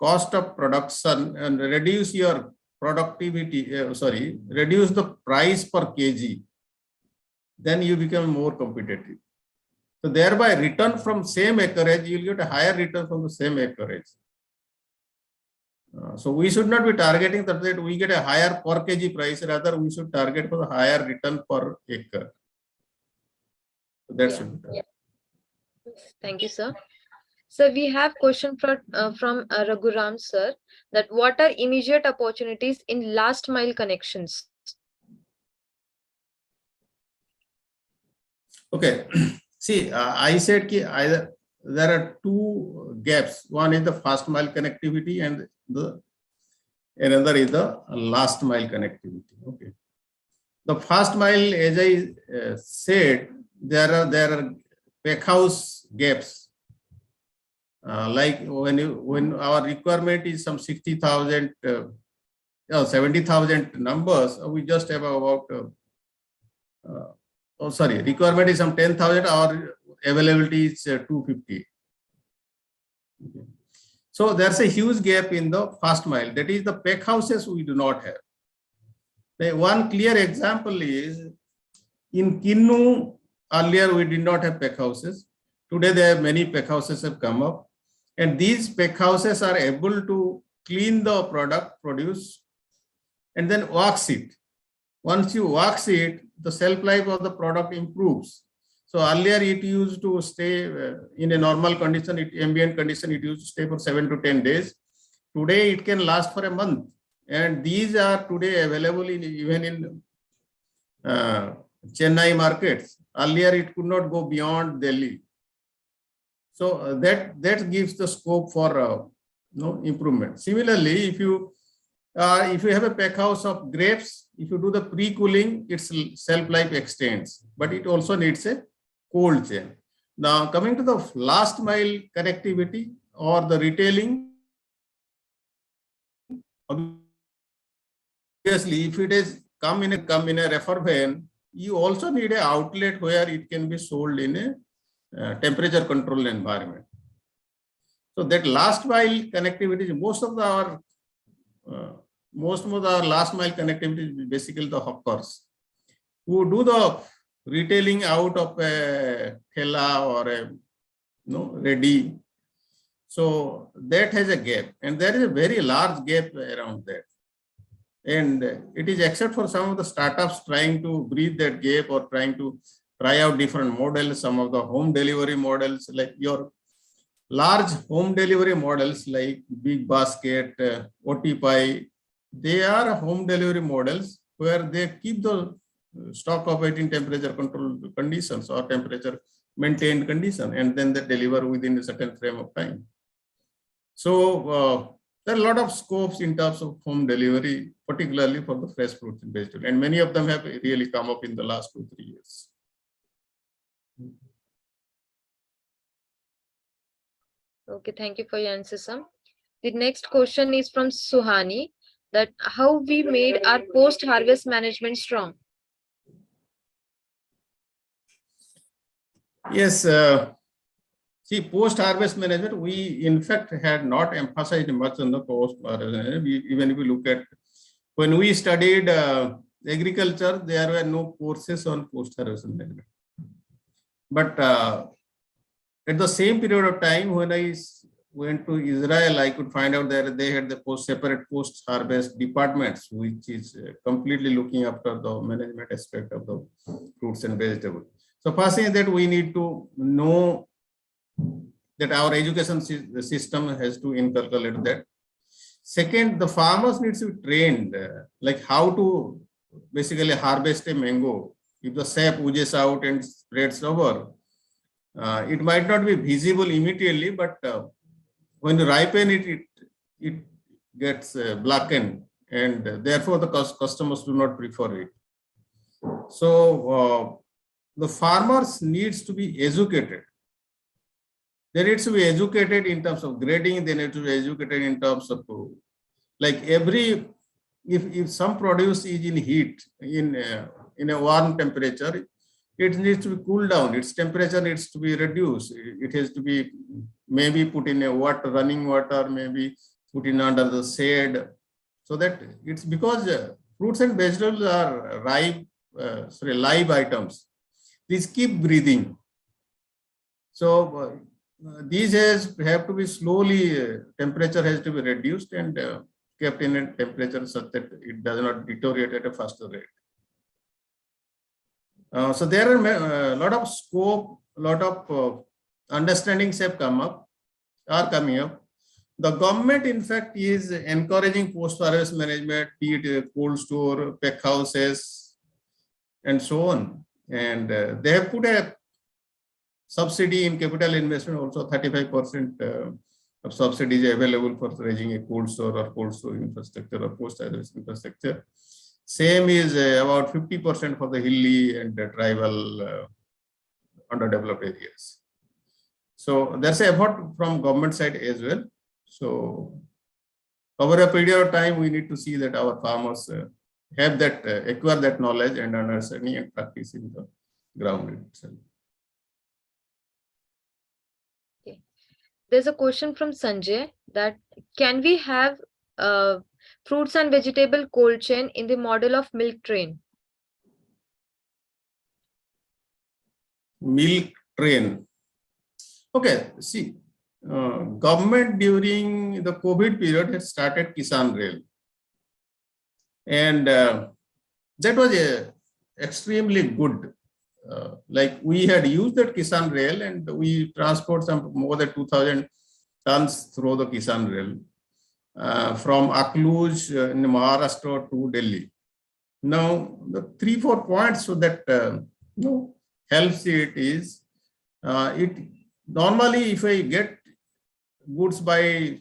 cost of production and reduce your productivity, reduce the price per kg, then you become more competitive. So thereby return from same acreage, you'll get a higher return from the same acreage. So we should not be targeting that we get a higher per kg price, rather we should target for the higher return per acre. So that should be done. Thank you, sir. So we have question from Raghuram sir, that what are immediate opportunities in last mile connections? Okay. See, I said either there are two gaps. One is the first mile connectivity and another is the last mile connectivity. Okay. The first mile, as I said, there are pack house gaps. like when our requirement is some 60,000, 70,000 numbers, we just have about, requirement is some 10,000, our availability is 250. Okay. So there's a huge gap in the first mile. That is the pack houses we do not have. One clear example is in Kinnu, earlier we did not have pack houses. Today there are many pack houses have come up, and these pack houses are able to clean the product produce and then wax it. Once you wax it, the shelf life of the product improves. So earlier it used to stay in a normal condition, ambient condition, it used to stay for 7 to 10 days. Today it can last for a month. And these are today available even in Chennai markets. Earlier it could not go beyond Delhi. So that gives the scope for improvement. Similarly, if you have a pack house of grapes, if you do the pre-cooling, its shelf life extends, but it also needs a cold chain. Now, coming to the last mile connectivity or the retailing, obviously, if it is come in a reefer van, you also need an outlet where it can be sold in a temperature controlled environment. So that last mile connectivity, most of our last mile connectivity is basically the hawkers who do the retailing out of a thela or a ready. So that has a gap, and there is a very large gap around that. And it is except for some of the startups trying to bridge that gap or trying to try out different models, some of the home delivery models, like your large home delivery models like Big Basket, OTPI, they are home delivery models where they keep the stock of it in temperature controlled conditions or temperature maintained condition, and then they deliver within a certain frame of time. So there are a lot of scopes in terms of home delivery, particularly for the fresh fruits and vegetables, and many of them have really come up in the last 2-3 years. Okay, thank you for your answer, Sam. The next question is from Suhani, that how we made our post-harvest management strong. Yes, see, post-harvest management, we in fact had not emphasized much on the post-harvest management. Even if you look at, when we studied agriculture, there were no courses on post-harvest management. But at the same period of time, when I went to Israel, I could find out that they had the separate post-harvest departments, which is completely looking after the management aspect of the fruits and vegetables. So first thing that we need to know that our education system has to inculcate that. Second, the farmers need to be trained, like how to basically harvest a mango. If the sap oozes out and spreads over, it might not be visible immediately, but when you ripen it, it gets blackened, and therefore the customers do not prefer it. So the farmers needs to be educated. They need to be educated in terms of grading. They need to be educated in terms of like if some produce is in heat, in a warm temperature, it needs to be cooled down. Its temperature needs to be reduced. It has to be maybe put in a running water, maybe put in under the shade, so that it's because fruits and vegetables are live items. These keep breathing. So these have to be slowly, temperature has to be reduced and kept in a temperature such that it does not deteriorate at a faster rate. So there are a lot of scope, a lot of understandings are coming up. The government, in fact, is encouraging post-harvest management, be it a cold store, pack houses, and so on. And they have put a subsidy in capital investment, also 35% of subsidies available for raising a cold store or cold store infrastructure or post-harvest infrastructure. Same is about 50% for the hilly and the tribal underdeveloped areas. So there's an effort from government side as well. So over a period of time, we need to see that our farmers have that, acquire that knowledge and understanding and practice in the ground itself. Okay. There's a question from Sanjay that can we have fruits and vegetable cold chain in the model of milk train? Milk train. Okay, see, government during the COVID period had started Kisan Rail. And that was extremely good. Like we had used that Kisan Rail and we transport some more than 2,000 tons through the Kisan Rail from Akluj in Maharashtra to Delhi. Now, the 3-4 points so that helps it is, it normally if I get goods by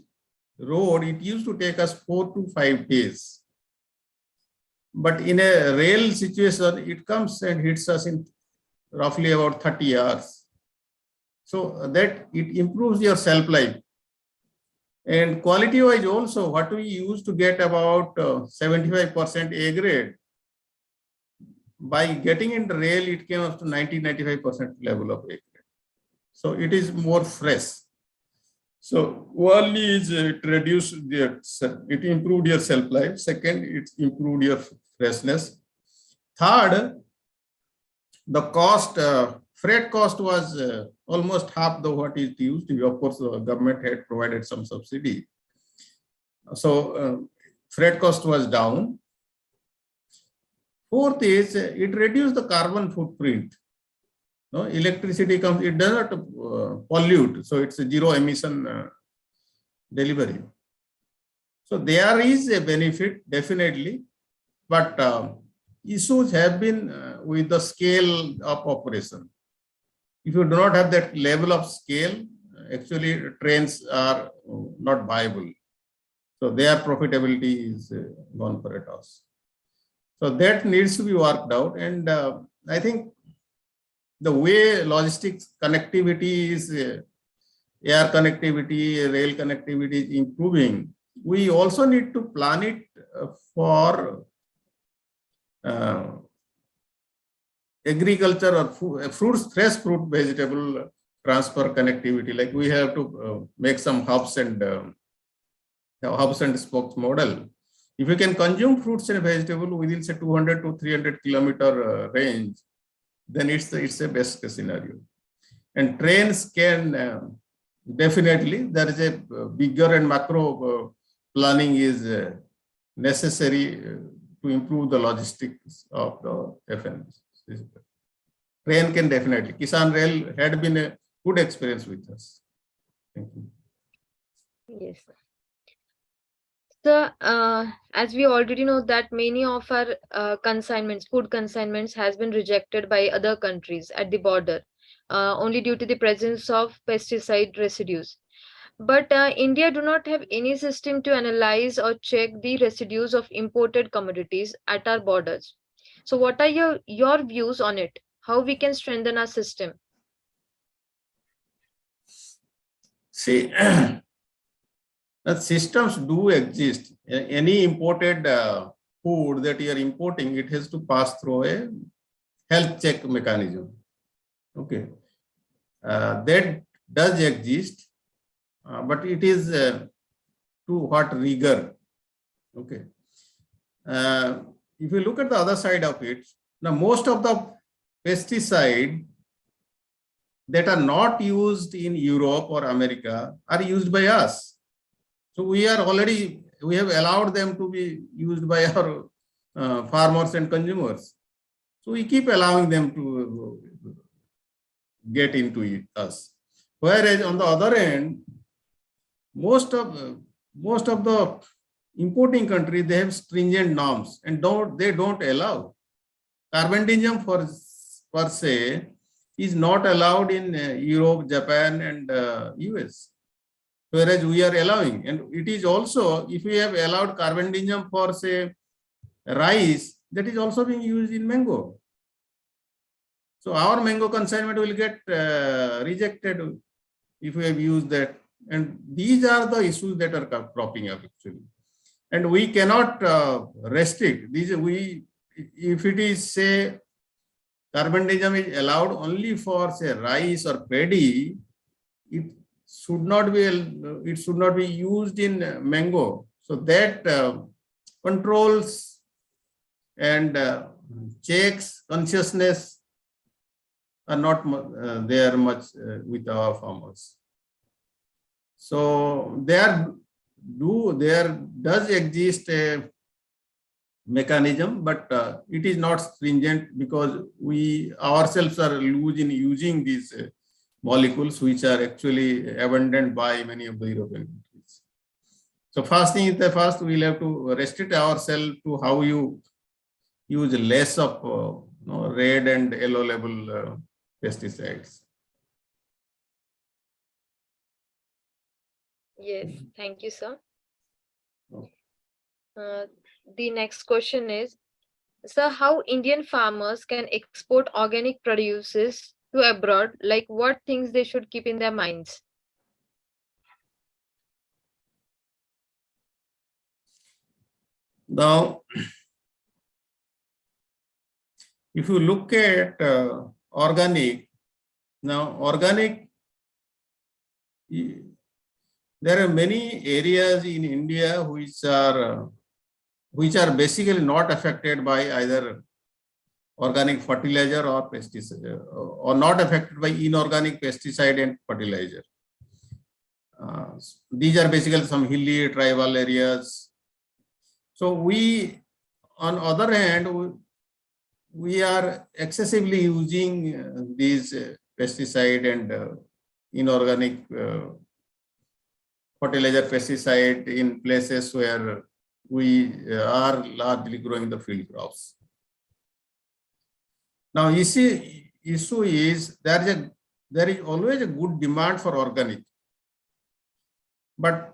road, it used to take us 4 to 5 days. But in a rail situation, it comes and hits us in roughly about 30 hours. So that it improves your shelf life. And quality wise also, what we used to get about 75% A grade, by getting into rail, it came up to 90-95% level of A grade. So it is more fresh. So one is it reduced it improved your shelf life. Second, it improved your freshness. Third, the cost, freight cost was almost half the what is used. Of course, the government had provided some subsidy. So freight cost was down. Fourth is it reduced the carbon footprint. No, electricity comes, it does not pollute. So it's a zero emission delivery. So there is a benefit, definitely, but issues have been with the scale of operation. If you do not have that level of scale, actually trains are not viable. So their profitability is gone for a toss. So that needs to be worked out. And I think the way logistics connectivity is, air connectivity, rail connectivity is improving, we also need to plan it for agriculture or fruits, fresh fruit, vegetable transfer connectivity. Like we have to make some hubs and spokes model. If you can consume fruits and vegetables within say 200 to 300 kilometer range, then it's a best case scenario. And trains can definitely, there is a bigger and macro planning is necessary to improve the logistics of the FN. Train can definitely. Kisan Rail had been a good experience with us. Thank you. Yes. So, as we already know that many of our consignments, food consignments has been rejected by other countries at the border, only due to the presence of pesticide residues. But India do not have any system to analyze or check the residues of imported commodities at our borders. So what are your views on it? How we can strengthen our system? See, the systems do exist. Any imported food that you are importing, it has to pass through a health check mechanism. Okay, that does exist, but it is to what rigor? Okay, if you look at the other side of it, now most of the pesticide that are not used in Europe or America are used by us. So we have allowed them to be used by our farmers and consumers. So we keep allowing them to get into us. Whereas on the other end, most of the importing countries, they have stringent norms and they don't allow. Carbendinium per se is not allowed in Europe, Japan, and US. Whereas we are allowing, and it is also, if we have allowed carbendinium for say rice, that is also being used in mango. So our mango consignment will get rejected if we have used that. And these are the issues that are cropping up actually. And we cannot restrict these. If it is, say, carbendazim is allowed only for, say, rice or paddy, it should not be used in mango. So that controls and checks consciousness are not there much with our farmers. So there does exist a mechanism, but it is not stringent because we ourselves are using these molecules which are actually abundant by many of the European countries. So first thing is first we'll have to restrict ourselves to how you use less of red and yellow label pesticides. Yes, thank you, sir. The next question is, sir, how Indian farmers can export organic produces to abroad? Like what things they should keep in their minds? Now, if you look at organic, there are many areas in India which are basically not affected by either organic fertilizer or pesticide, or not affected by inorganic pesticide and fertilizer. These are basically some hilly tribal areas. So we, on other hand, we are excessively using these pesticide and inorganic fertilizer pesticide in places where we are largely growing the field crops. Now, issue is there is always a good demand for organic, but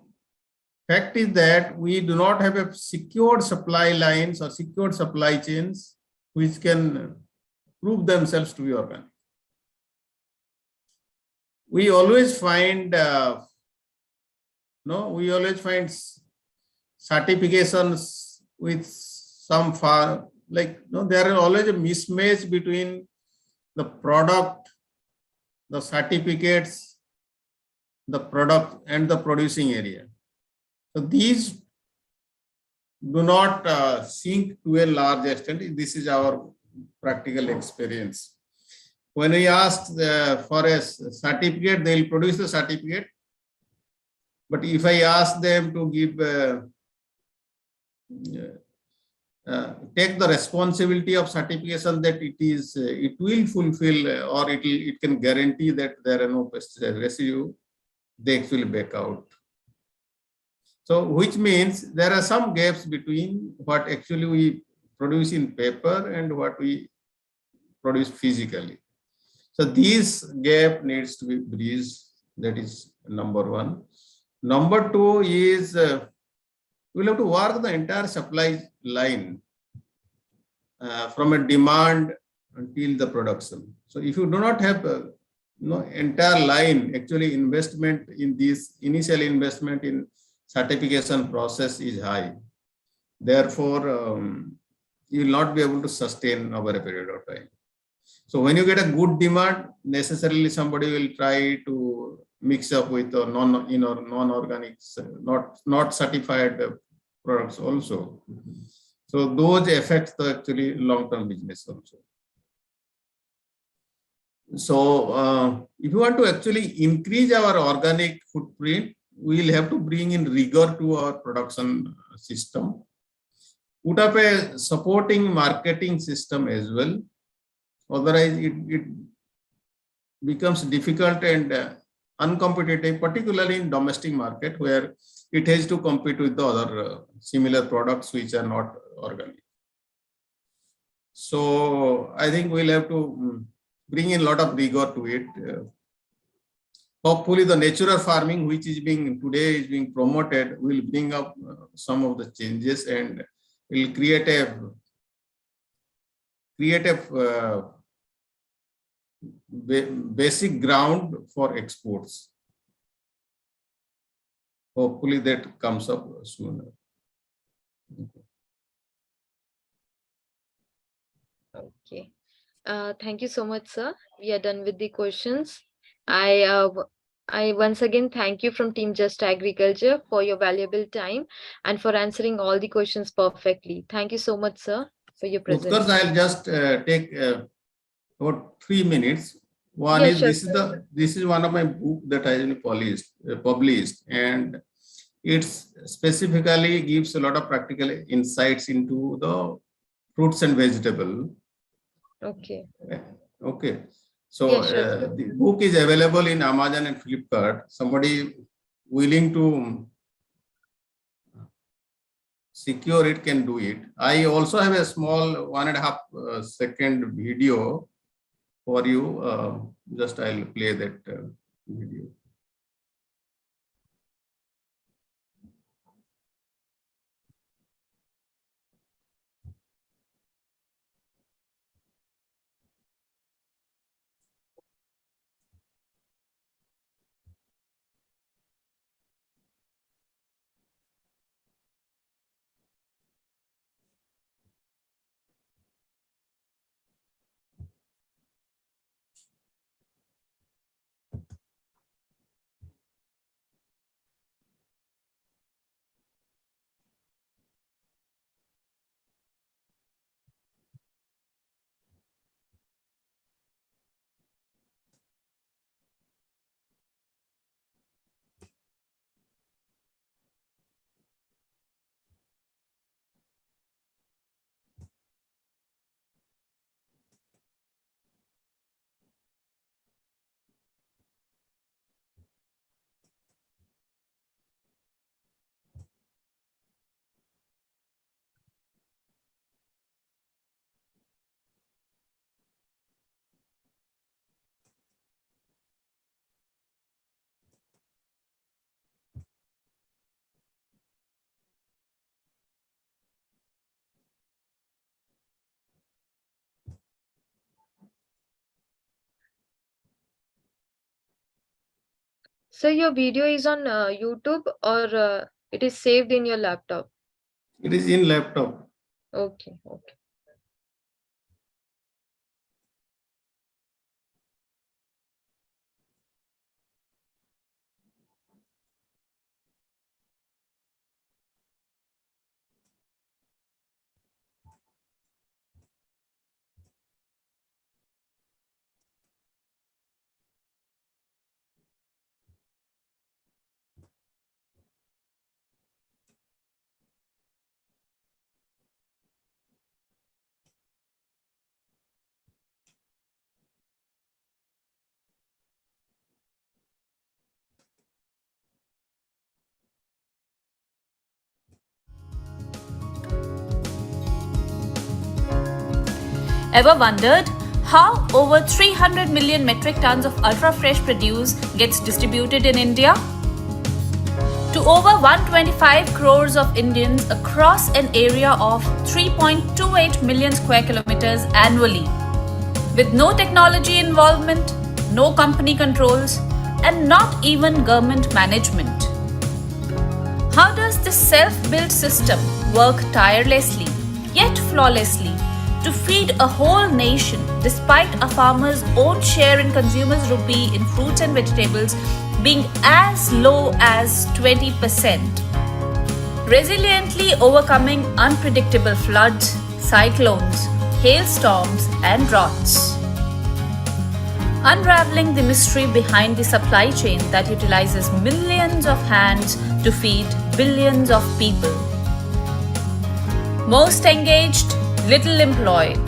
fact is that we do not have a secured supply lines or secured supply chains which can prove themselves to be organic. We always find certifications with some there are always a mismatch between the product, the certificates, the product and the producing area. So these do not sync to a large extent. This is our practical experience. When we ask for a certificate, they will produce the certificate. But if I ask them to give, take the responsibility of certification that it will fulfill or it can guarantee that there are no pesticide residue, they actually back out. So, which means there are some gaps between what actually we produce in paper and what we produce physically. So, this gap needs to be bridged. That is number one. Number two is we'll have to work the entire supply line from a demand until the production. So, if you do not have entire line, actually investment in this initial investment in certification process is high. Therefore, you will not be able to sustain over a period of time. So when you get a good demand, necessarily somebody will try to mix up with non-organics, not certified products also. So those affect the actually long-term business also. So if you want to actually increase our organic footprint, we will have to bring in rigor to our production system, put up a supporting marketing system as well. Otherwise, it becomes difficult and uncompetitive, particularly in domestic market where it has to compete with the other similar products which are not organic. So I think we'll have to bring in a lot of rigor to it. Hopefully the natural farming, which is today is being promoted, will bring up some of the changes and will create a basic ground for exports. hopefully that comes up sooner. Okay. Thank you so much, sir. We are done with the questions. I once again thank you from Team Just Agriculture for your valuable time and for answering all the questions perfectly. Thank you so much, sir, for your presence. Of course, I'll just take about 3 minutes. One is this is one of my book that I published, and it specifically gives a lot of practical insights into the fruits and vegetables. Okay. Okay. So the book is available in Amazon and Flipkart. Somebody willing to secure it can do it. I also have a small 1.5 second video for you. Just I'll play that video. So your video is on YouTube or it is saved in your laptop? It is in laptop. Okay. Okay. Ever wondered how over 300 million metric tons of ultra-fresh produce gets distributed in India? To over 125 crores of Indians across an area of 3.28 million square kilometers annually. With no technology involvement, no company controls, and not even government management. How does this self-built system work tirelessly, yet flawlessly, to feed a whole nation despite a farmer's own share in consumers' rupee in fruits and vegetables being as low as 20%? Resiliently overcoming unpredictable floods, cyclones, hailstorms, and droughts. Unraveling the mystery behind the supply chain that utilizes millions of hands to feed billions of people. Most Engaged, Little Employed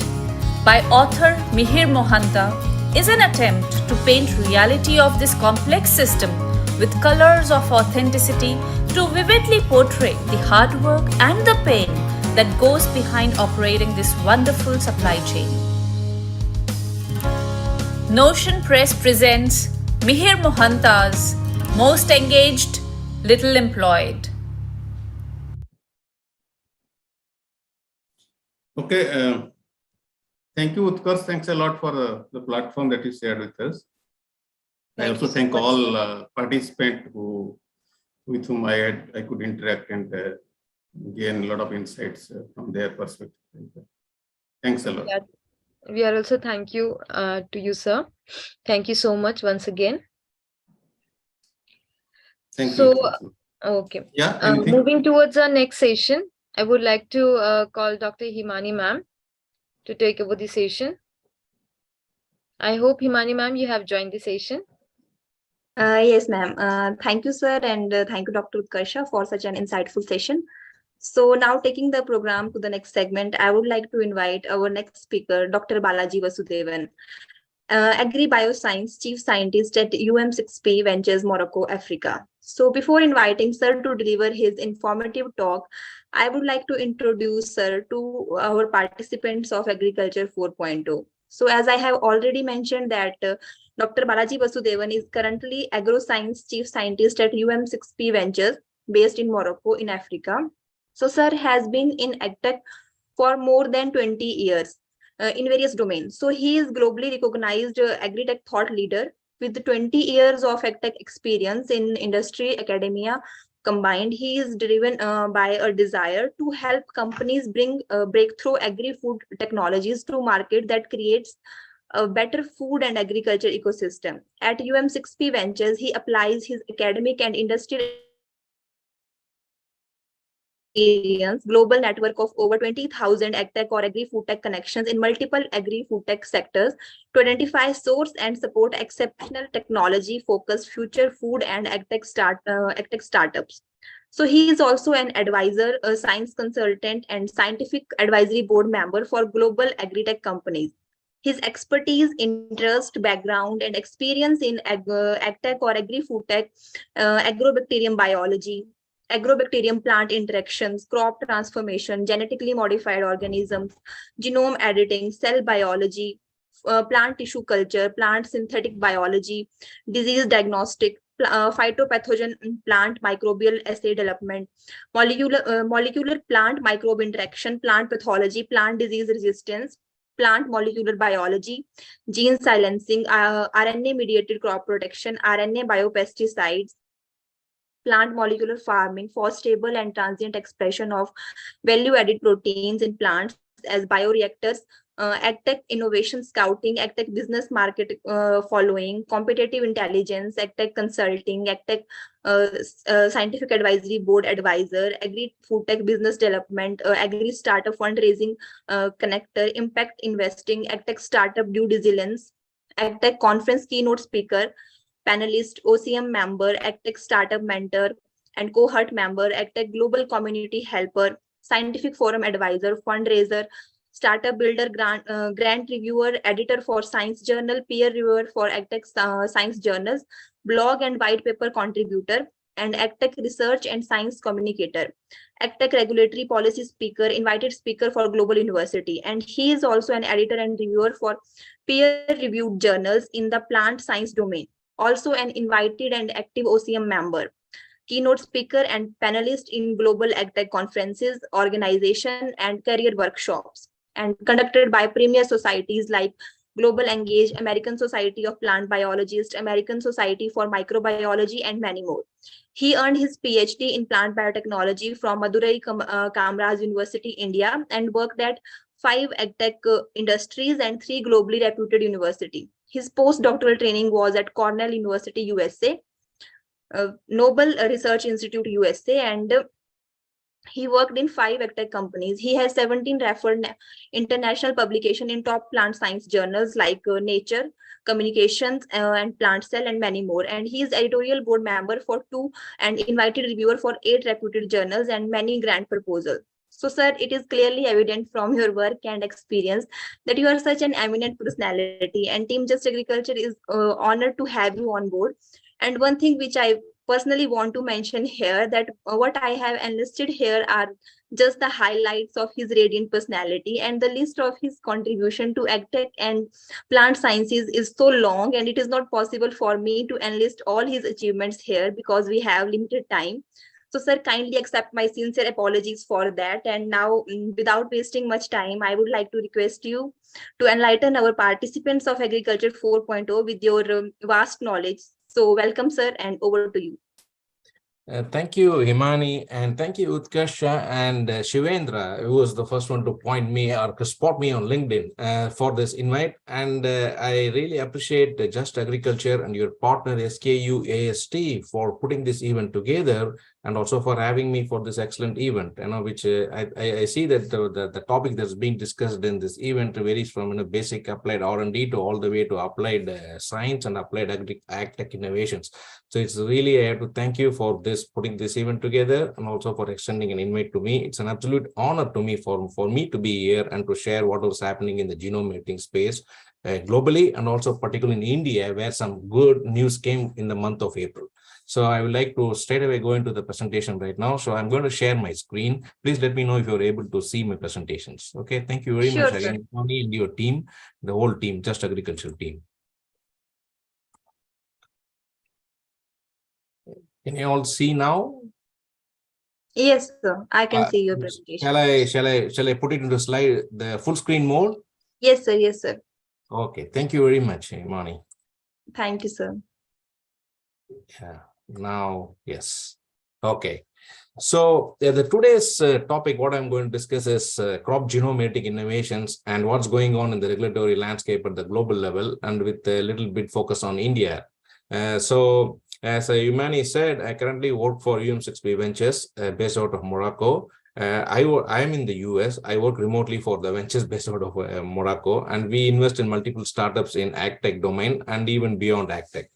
by author Mihir Mohanta is an attempt to paint reality of this complex system with colors of authenticity to vividly portray the hard work and the pain that goes behind operating this wonderful supply chain. Notion Press presents Mihir Mohanta's Most Engaged, Little Employed. Okay. Thank you, Utkarsh. Thanks a lot for the platform that you shared with us. I also thank all participants who with whom I could interact and gain a lot of insights from their perspective. Thanks a lot. Yeah, we are also thank you to you, sir. Thank you so much once again. Thank so, you. Okay. Yeah. Moving towards our next session, I would like to call Dr. Himani ma'am to take over the session. I hope, Himani ma'am, you have joined the session. Yes, ma'am. Thank you, sir, and thank you, Dr. Utkarsha, for such an insightful session. So now taking the program to the next segment, I would like to invite our next speaker, Dr. Balaji Vasudevan, Agri-Bioscience Chief Scientist at UM6P Ventures, Morocco, Africa. So before inviting sir to deliver his informative talk, I would like to introduce sir to our participants of Agriculture 4.0. So as I have already mentioned that Dr. Balaji Vasudevan is currently Agro-Science Chief Scientist at UM6P Ventures based in Morocco in Africa. So sir has been in AgTech for more than 20 years in various domains. So he is globally recognized agri-tech thought leader with 20 years of AgTech experience in industry, academia combined. He is driven by a desire to help companies bring breakthrough agri-food technologies to market that creates a better food and agriculture ecosystem. At UM6P Ventures, he applies his academic and industrial experience, global network of over 20,000 AgTech or agri-food tech connections in multiple agri-food tech sectors to identify, source, and support exceptional technology-focused future food and AgTech startups. So he is also an advisor, a science consultant, and scientific advisory board member for global agri-tech companies. His expertise, interest, background, and experience in AgTech or agri-food tech, agrobacterium biology, agrobacterium plant interactions, crop transformation, genetically modified organisms, genome editing, cell biology, plant tissue culture, plant synthetic biology, disease diagnostic, phytopathogen plant microbial assay development, molecular plant microbe interaction, plant pathology, plant disease resistance, plant molecular biology, gene silencing, RNA mediated crop protection, RNA biopesticides, plant molecular farming for stable and transient expression of value-added proteins in plants as bioreactors, AgTech innovation scouting, AgTech business market following, competitive intelligence, AgTech consulting, AgTech scientific advisory board advisor, agri-food tech business development, agri-startup fundraising connector, impact investing, AgTech startup due diligence, AgTech conference keynote speaker, panelist, OCM member, AgTech startup mentor, and cohort member, AgTech global community helper, scientific forum advisor, fundraiser, startup builder, grant reviewer, editor for science journal, peer reviewer for AgTech science journals, blog and white paper contributor, and AgTech research and science communicator, AgTech regulatory policy speaker, invited speaker for global university. And he is also an editor and reviewer for peer-reviewed journals in the plant science domain. Also an invited and active OCM member, keynote speaker and panelist in global AgTech conferences, organization, and career workshops, and conducted by premier societies like Global Engage, American Society of Plant Biologists, American Society for Microbiology, and many more. He earned his PhD in plant biotechnology from Madurai Kamraj University, India, and worked at 5 AgTech industries and 3 globally reputed universities. His postdoctoral training was at Cornell University, USA, Nobel Research Institute, USA, and he worked in 5 AgTech companies. He has 17 referred international publications in top plant science journals like Nature, Communications, and Plant Cell, and many more. And he is editorial board member for 2 and invited reviewer for 8 reputed journals and many grant proposals. So, sir, it is clearly evident from your work and experience that you are such an eminent personality, and Team Just Agriculture is honored to have you on board. And one thing which I personally want to mention here, that what I have enlisted here are just the highlights of his radiant personality, and the list of his contribution to AgTech and plant sciences is so long, and it is not possible for me to enlist all his achievements here because we have limited time. So, sir, kindly accept my sincere apologies for that. And now, without wasting much time, I would like to request you to enlighten our participants of Agriculture 4.0 with your vast knowledge. So, welcome, sir, and over to you. Thank you, Himani, and thank you, Utkarsha and Shivendra, who was the first one to point me or to spot me on LinkedIn for this invite. And I really appreciate Just Agriculture and your partner SKUAST for putting this event together, and also for having me for this excellent event. Which I see that the topic that's being discussed in this event varies from basic applied R&D to all the way to applied science and applied ag-tech innovations. So it's really, I have to thank you for putting this event together, and also for extending an invite to me. It's an absolute honor to me for me to be here and to share what was happening in the genome editing space globally, and also particularly in India, where some good news came in the month of April. So I would like to straight away go into the presentation right now. So I'm going to share my screen. Please let me know if you're able to see my presentations. Okay, thank you very much again, Tony, and your team, the whole team, Just Agriculture team. Can you all see now? Yes, sir. I can see your presentation. Shall I put it into the full screen mode? Yes, sir. Yes, sir. Okay. Thank you very much, Imani. Thank you, sir. Yeah. Now, yes. Okay. So the today's topic, what I'm going to discuss is crop genome editing innovations and what's going on in the regulatory landscape at the global level, and with a little bit focus on India. So as Imani said, I currently work for UM6B Ventures based out of Morocco. I am in the US. I work remotely for the ventures based out of Morocco, and we invest in multiple startups in ag-tech domain and even beyond ag-tech.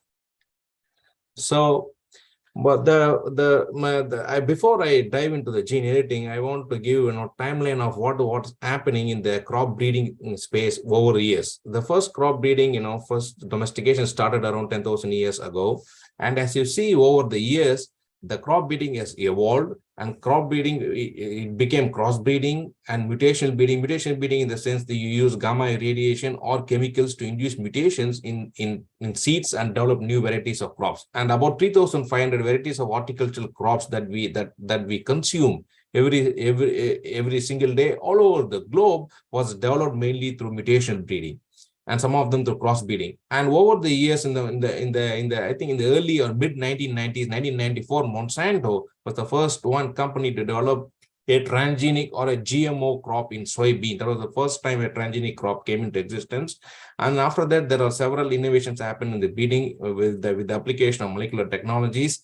So, but before I dive into the gene editing, I want to give timeline of what's happening in the crop breeding space over the years. The first crop breeding, first domestication started around 10,000 years ago, and as you see over the years, the crop breeding has evolved, and crop breeding it became crossbreeding and mutational breeding. Mutational breeding in the sense that you use gamma irradiation or chemicals to induce mutations in seeds and develop new varieties of crops. And about 3,500 varieties of horticultural crops that we consume every single day all over the globe was developed mainly through mutational breeding, and some of them through crossbreeding. And over the years, I think in the early or mid 1990s, 1994, Monsanto was the first one company to develop a transgenic or a GMO crop in soybean. That was the first time a transgenic crop came into existence. And after that, there are several innovations happened in the breeding with the application of molecular technologies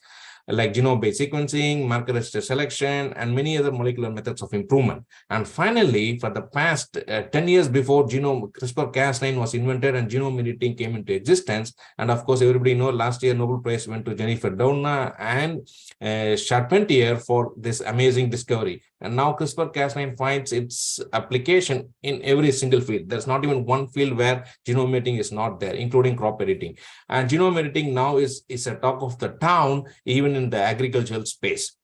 like genome-based sequencing, marker-assisted selection, and many other molecular methods of improvement. And finally, for the past 10 years before CRISPR-Cas9 was invented and genome editing came into existence, and of course, everybody knows last year Nobel Prize went to Jennifer Doudna and Charpentier for this amazing discovery. And now CRISPR-Cas9 finds its application in every single field. There's not even one field where genome editing is not there, including crop editing. And genome editing now is a talk of the town, even in the agricultural space.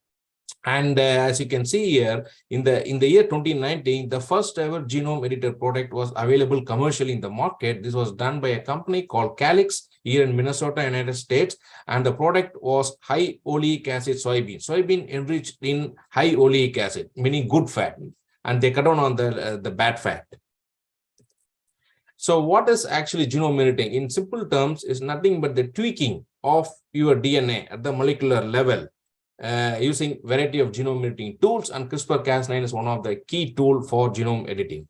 And as you can see here, in the year 2019, the first ever genome editor product was available commercially in the market. This was done by a company called Calyx here in Minnesota, United States. And the product was high oleic acid soybean enriched in high oleic acid, meaning good fat. And they cut down on the bad fat. So what is actually genome editing? In simple terms, is nothing but the tweaking of your DNA at the molecular level using variety of genome editing tools, and CRISPR-Cas9 is one of the key tools for genome editing.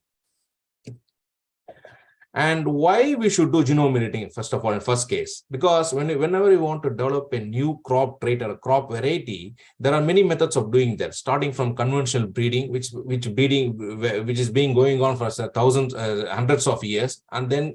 And why we should do genome editing, first of all, in first case, because whenever you want to develop a new crop trait or a crop variety, there are many methods of doing that, starting from conventional breeding, which is being going on for thousands, hundreds of years, and then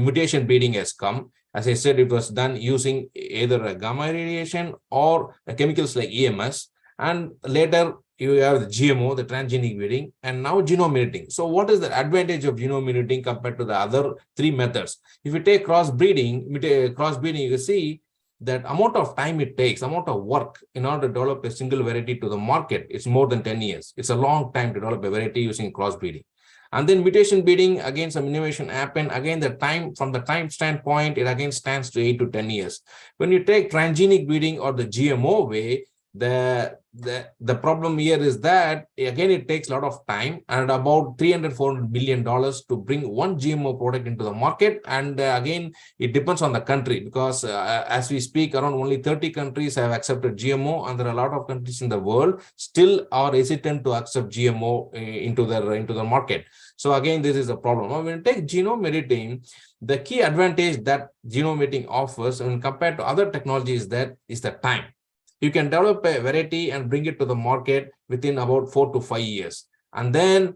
mutation breeding has come. As I said, it was done using either a gamma irradiation or chemicals like EMS, and later you have the GMO, the transgenic breeding, and now genome editing. So what is the advantage of genome editing compared to the other three methods? If you take crossbreeding, you see that amount of time it takes, amount of work in order to develop a single variety to the market, it's more than 10 years. It's a long time to develop a variety using crossbreeding. And then mutation breeding, again, some innovation happened. Again, from the time standpoint, it again stands to 8 to 10 years. When you take transgenic breeding or the GMO way, The problem here is that, again, it takes a lot of time and about $300-400 million to bring one GMO product into the market. And again, it depends on the country, because as we speak, around only 30 countries have accepted GMO, and there are a lot of countries in the world still are hesitant to accept GMO into the market. So again, this is a problem. Now, when you take genome editing, the key advantage that genome editing offers when compared to other technologies is the time. You can develop a variety and bring it to the market within about 4 to 5 years. And then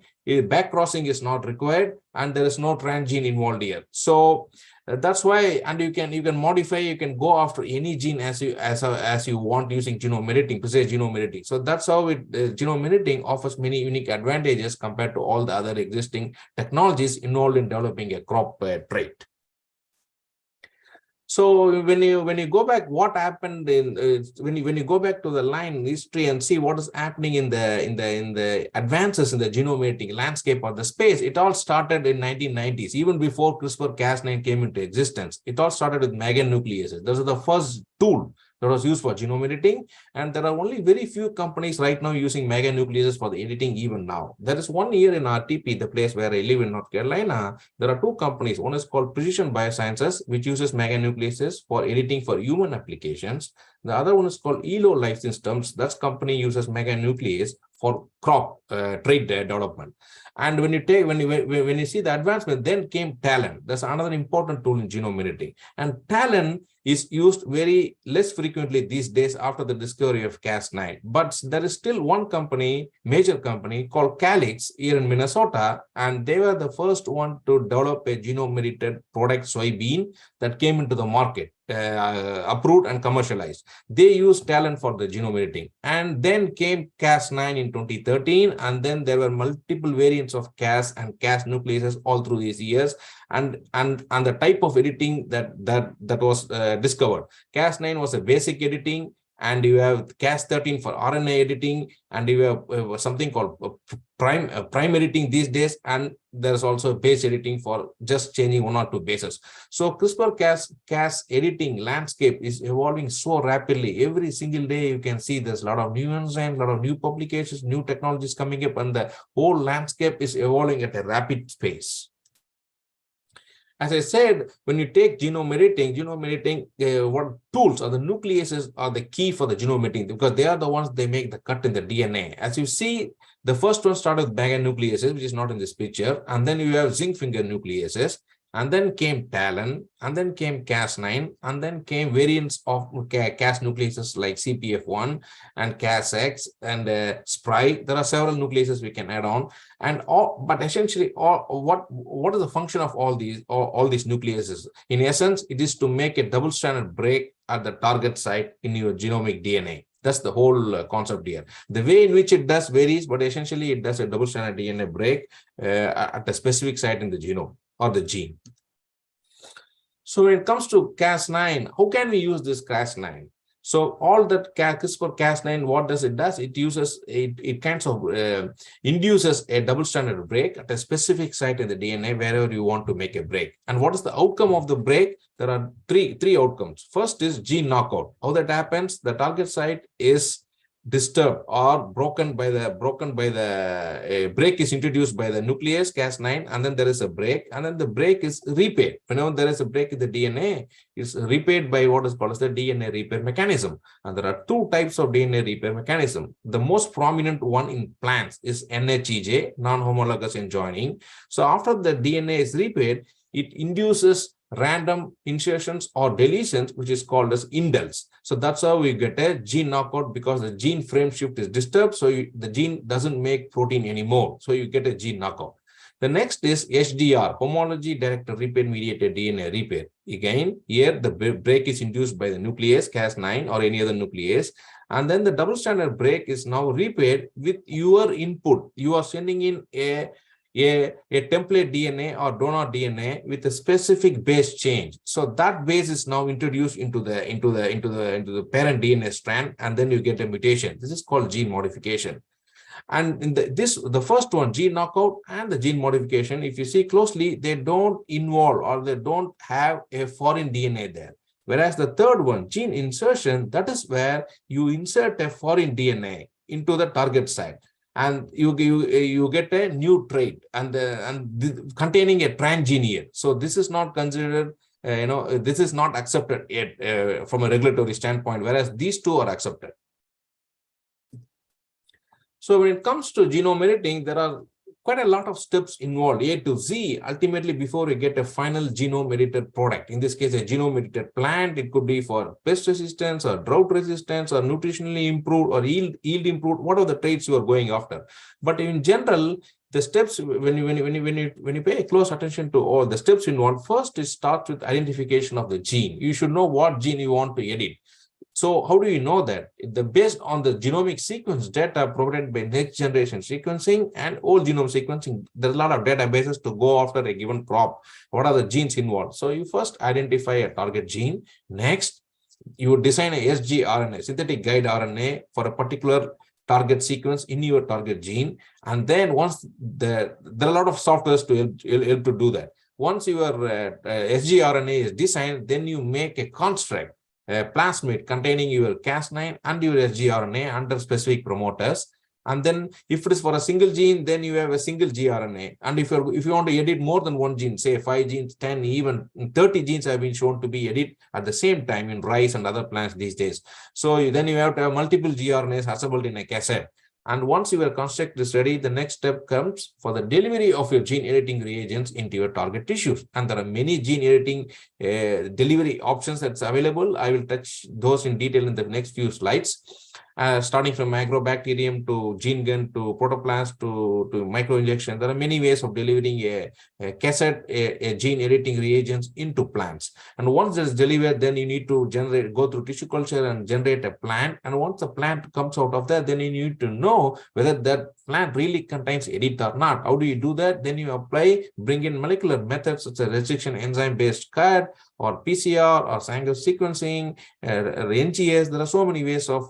back crossing is not required, and there is no transgene involved here. So that's why, and you can modify, you can go after any gene as you want using genome editing, precise genome editing. So that's how genome editing offers many unique advantages compared to all the other existing technologies involved in developing a crop trait. So when you go back, what happened when you go back to the line history and see what is happening in the advances in the genome editing landscape or the space, it all started in 1990s, even before CRISPR-Cas9 came into existence. It all started with meganucleases. Those are the first tool that was used for genome editing, and there are only very few companies right now using meganucleases for the editing even now. There is one here in RTP, the place where I live in North Carolina. There are two companies. One is called Precision Biosciences, which uses meganucleases for editing for human applications. The other one is called ELO Life Systems. That company uses meganuclease for crop trait development. And when you see the advancement, then came TALEN. That's another important tool in genome editing. And TALEN is used very less frequently these days after the discovery of Cas9. But there is still one company, major company called Calyx here in Minnesota, and they were the first one to develop a genome edited product, soybean, that came into the market, approved and commercialized. They used TALEN for the genome editing. And then came Cas9 in 2013, and then there were multiple variants of Cas and Cas nucleases all through these years. And the type of editing that was discovered. Cas9 was a basic editing, and you have Cas13 for RNA editing, and you have something called prime editing these days, and there's also base editing for just changing one or two bases. So CRISPR-Cas editing landscape is evolving so rapidly. Every single day you can see there's a lot of new enzymes, a lot of new publications, new technologies coming up, and the whole landscape is evolving at a rapid pace. As I said, when you take genome editing, what tools or the nucleases are the key for the genome editing, because they are the ones they make the cut in the DNA. As you see, the first one started with meganucleases, which is not in this picture, and then you have zinc finger nucleases, and then came TALEN, and then came Cas9, and then came variants of Cas nucleases like CPF1 and Cas-X and SPRI. There are several nucleases we can add on, but essentially, what is the function of all these nucleases? In essence, it is to make a double-stranded break at the target site in your genomic DNA. That's the whole concept here. The way in which it does varies, but essentially it does a double-stranded DNA break at a specific site in the genome or the gene. So when it comes to Cas9, how can we use this Cas9? So all that CRISPR-Cas9, what does it does? It uses it kind of induces a double-stranded break at a specific site in the DNA wherever you want to make a break. And what is the outcome of the break? There are three outcomes. First is gene knockout. How that happens? The target site is disturbed or broken by the break is introduced by the nuclease Cas9, and then there is a break, and then the break is repaired. Whenever there is a break in the DNA, it's repaired by what is called as the DNA repair mechanism. And there are two types of DNA repair mechanism. The most prominent one in plants is NHEJ, non-homologous enjoining. So after the DNA is repaired, it induces random insertions or deletions, which is called as indels. So that's how we get a gene knockout, because the gene frame shift is disturbed. So the gene doesn't make protein anymore. So you get a gene knockout. The next is HDR, homology directed repair mediated DNA repair. Again, here the break is induced by the nuclease Cas9 or any other nuclease. And then the double-stranded break is now repaired with your input. You are sending in a template DNA or donor DNA with a specific base change. So that base is now introduced into the parent DNA strand, and then you get a mutation. This is called gene modification. And in the first one, gene knockout and the gene modification, if you see closely, they don't involve or they don't have a foreign DNA there. Whereas the third one, gene insertion, that is where you insert a foreign DNA into the target site, and you get a new trait containing a transgene. So this is not considered, this is not accepted yet from a regulatory standpoint, whereas these two are accepted. So when it comes to genome editing, there are quite a lot of steps involved, A to Z, ultimately before we get a final genome edited product. In this case, a genome edited plant, it could be for pest resistance or drought resistance or nutritionally improved or yield improved, what are the traits you are going after. But in general, the steps, when you pay close attention to all the steps involved, first it starts with identification of the gene. You should know what gene you want to edit. So how do you know that? Based on the genomic sequence data provided by next generation sequencing and old genome sequencing, there's a lot of databases to go after a given crop. What are the genes involved? So you first identify a target gene. Next, you design a sgRNA, synthetic guide RNA, for a particular target sequence in your target gene. And then once there are a lot of softwares to help to do that. Once your sgRNA is designed, then you make a construct, a plasmid containing your Cas9 and your sgRNA under specific promoters. And then if it is for a single gene, then you have a single gRNA. And if you want to edit more than one gene, say 5 genes, 10, even 30 genes have been shown to be edited at the same time in rice and other plants these days. So then you have to have multiple gRNAs assembled in a cassette. And once your construct is ready, the next step comes for the delivery of your gene editing reagents into your target tissues. And there are many gene editing delivery options that's available. I will touch those in detail in the next few slides. Starting from agrobacterium to gene gun to protoplast to microinjection. There are many ways of delivering a cassette, a gene editing reagents into plants. And once it's delivered, then you need to go through tissue culture and generate a plant. And once the plant comes out of that, then you need to know whether that plant really contains edit or not. How do you do that? Then you bring in molecular methods such as restriction enzyme-based cut or PCR or Sanger sequencing, NGS. There are so many ways of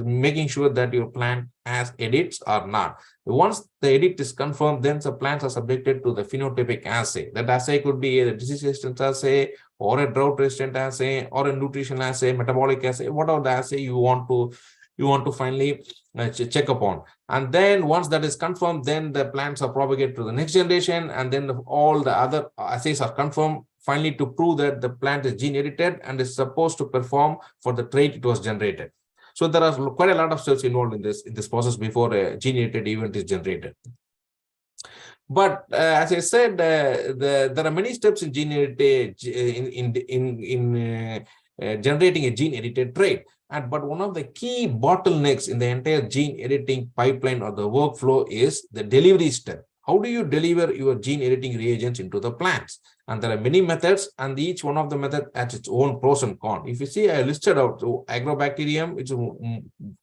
making sure that your plant has edits or not. Once the edit is confirmed, then the plants are subjected to the phenotypic assay. That assay could be a disease resistance assay or a drought resistant assay or a nutrition assay, metabolic assay, whatever the assay you want to finally check upon. And then once that is confirmed, then the plants are propagated to the next generation, and then all the other assays are confirmed finally to prove that the plant is gene edited and is supposed to perform for the trait it was generated. So there are quite a lot of steps involved in this process before a gene edited event is generated. But as I said, there are many steps in gene edited generating a gene edited trait. But one of the key bottlenecks in the entire gene editing pipeline or the workflow is the delivery step. How do you deliver your gene editing reagents into the plants? And there are many methods, and each one of the methods has its own pros and cons. If you see, I listed out agrobacterium, which is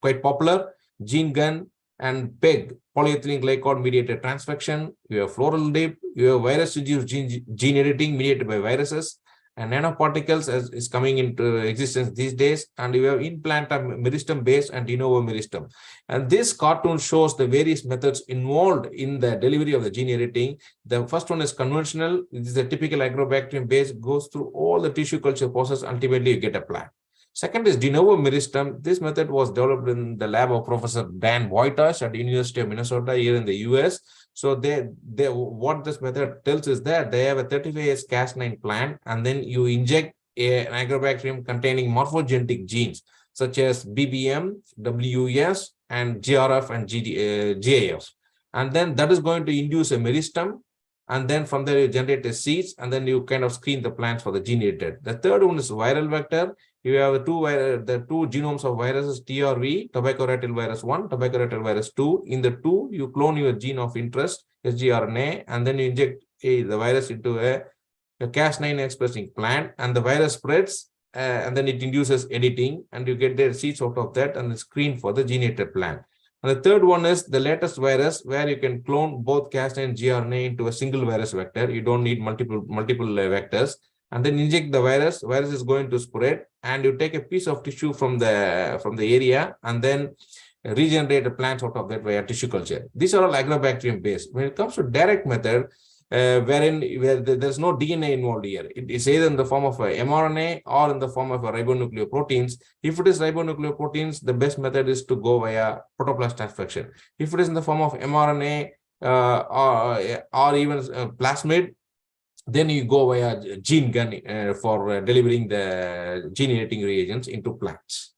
quite popular, gene gun, and PEG, polyethylene glycol mediated transfection. You have floral dip, you have virus-induced gene editing mediated by viruses, and nanoparticles is coming into existence these days, and you have implanted meristem based and de novo meristem. And this cartoon shows the various methods involved in the delivery of the gene editing. The first one is conventional. This is a typical agrobacterium base, goes through all the tissue culture process, ultimately you get a plant. Second is de novo meristem. This method was developed in the lab of Professor Dan Wojtash at the University of Minnesota here in the US. So what this method tells is that they have a 35S Cas9 plant, and then you inject an agrobacterium containing morphogenetic genes such as BBM, WS, and GRF and GAF. And then that is going to induce a meristem. And then from there you generate the seeds, and then you kind of screen the plants for the gene edited. The third one is viral vector. You have the two genomes of viruses, TRV, tobacco rattle virus 1, tobacco rattle virus 2. In the 2, you clone your gene of interest, sgRNA, and then you inject the virus into a Cas9 expressing plant, and the virus spreads, and then it induces editing, and you get the seeds out of that and screen for the gene edited plant. And the third one is the latest virus, where you can clone both Cas9 and gRNA into a single virus vector. You don't need multiple vectors. And then inject the virus is going to spread, and you take a piece of tissue from the area and then regenerate the plants out of that via tissue culture. These are all agrobacterium based. When it comes to direct method, where there's no DNA involved here. It is either in the form of a mRNA or in the form of a ribonucleoproteins. If it is ribonucleoproteins, the best method is to go via protoplast transfection. If it is in the form of mRNA or even plasmid, then you go via gene gun for delivering the gene editing reagents into plants.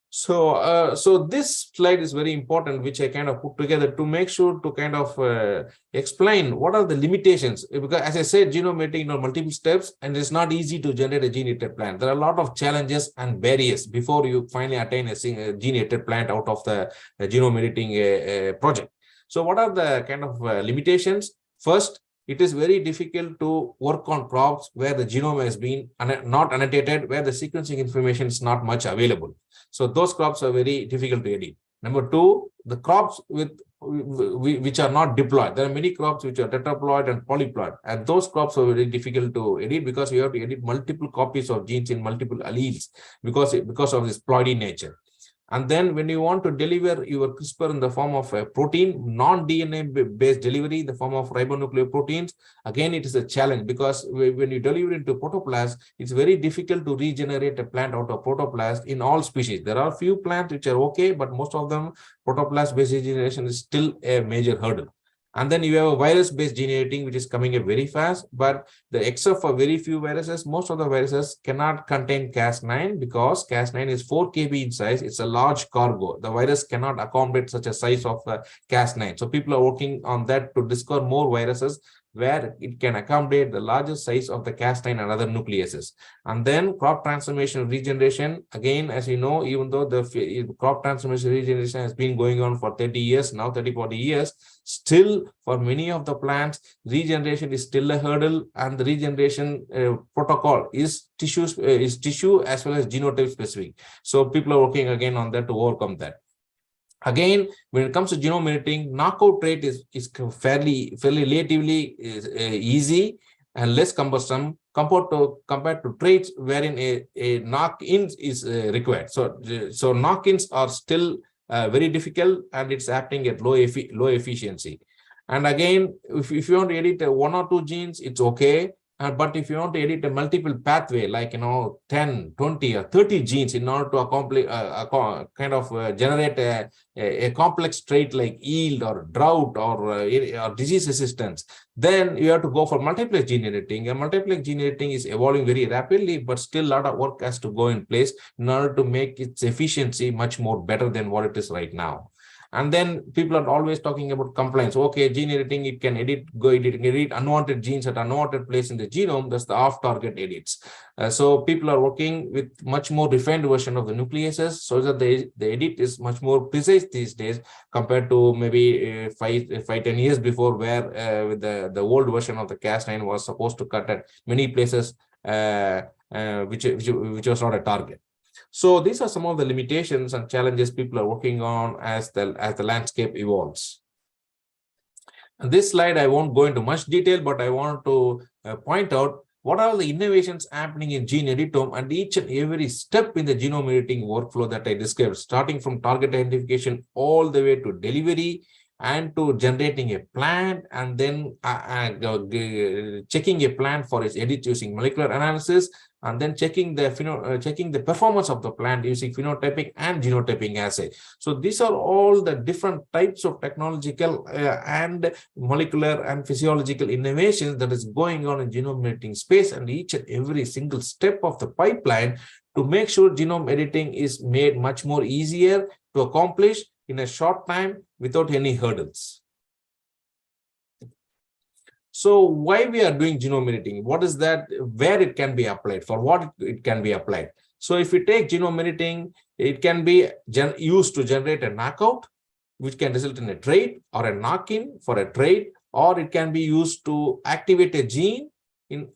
So, so this slide is very important, which I kind of put together to make sure to kind of explain what are the limitations. Because as I said, genome editing multiple steps, and it's not easy to generate a gene edited plant. There are a lot of challenges and barriers before you finally attain a gene edited plant out of the genome editing project. So what are the kind of limitations? First, it is very difficult to work on crops where the genome has been not annotated, where the sequencing information is not much available. So those crops are very difficult to edit. Number two, the crops which are not diploid. There are many crops which are tetraploid and polyploid, and those crops are very difficult to edit because you have to edit multiple copies of genes in multiple alleles because of this ploidy nature. And then when you want to deliver your CRISPR in the form of a protein, non-DNA based delivery in the form of ribonucleoproteins, again, it is a challenge because when you deliver into protoplast, it's very difficult to regenerate a plant out of protoplast in all species. There are few plants which are okay, but most of them, protoplast based regeneration is still a major hurdle. And then you have a virus-based gene editing, which is coming up very fast. But except for very few viruses, most of the viruses cannot contain Cas9 because Cas9 is 4 kb in size. It's a large cargo. The virus cannot accommodate such a size of Cas9. So people are working on that to discover more viruses where it can accommodate the largest size of the Cas9 and other nucleases. And then crop transformation regeneration, again, as you know, even though the crop transformation regeneration has been going on for 30 years, now 30, 40 years, still for many of the plants, regeneration is still a hurdle, and the regeneration protocol is tissue as well as genotype specific. So people are working again on that to overcome that. Again, when it comes to genome editing, knockout rate is fairly relatively easy and less cumbersome compared to traits wherein a knock-in is required. So knock-ins are still very difficult, and it's happening at low efficiency. And again, if you want to edit 1 or 2 genes, it's okay. But if you want to edit a multiple pathway, like 10, 20, or 30 genes in order to accomplish generate a complex trait like yield or drought or disease resistance, then you have to go for multiplex gene editing. And multiplex gene editing is evolving very rapidly, but still a lot of work has to go in place in order to make its efficiency much more better than what it is right now. And then people are always talking about compliance. Okay, gene editing, it can edit unwanted genes at unwanted place in the genome. That's the off-target edits. So people are working with much more refined version of the nucleases so that the edit is much more precise these days compared to maybe 5-10 years before, where with the old version of the Cas9 was supposed to cut at many places which was not a target. So these are some of the limitations and challenges people are working on as the landscape evolves. And this slide, I won't go into much detail, but I want to point out what are the innovations happening in gene editome and each and every step in the genome editing workflow that I described, starting from target identification all the way to delivery and to generating a plant, and then checking a plant for its edit using molecular analysis, and then checking the performance of the plant using phenotypic and genotyping assay. So these are all the different types of technological and molecular and physiological innovations that is going on in genome editing space, and each and every single step of the pipeline to make sure genome editing is made much more easier to accomplish in a short time without any hurdles. So why we are doing genome editing? What is that? Where it can be applied? For what it can be applied? So if we take genome editing, it can be used to generate a knockout, which can result in a trait, or a knock-in for a trait, or it can be used to activate a gene,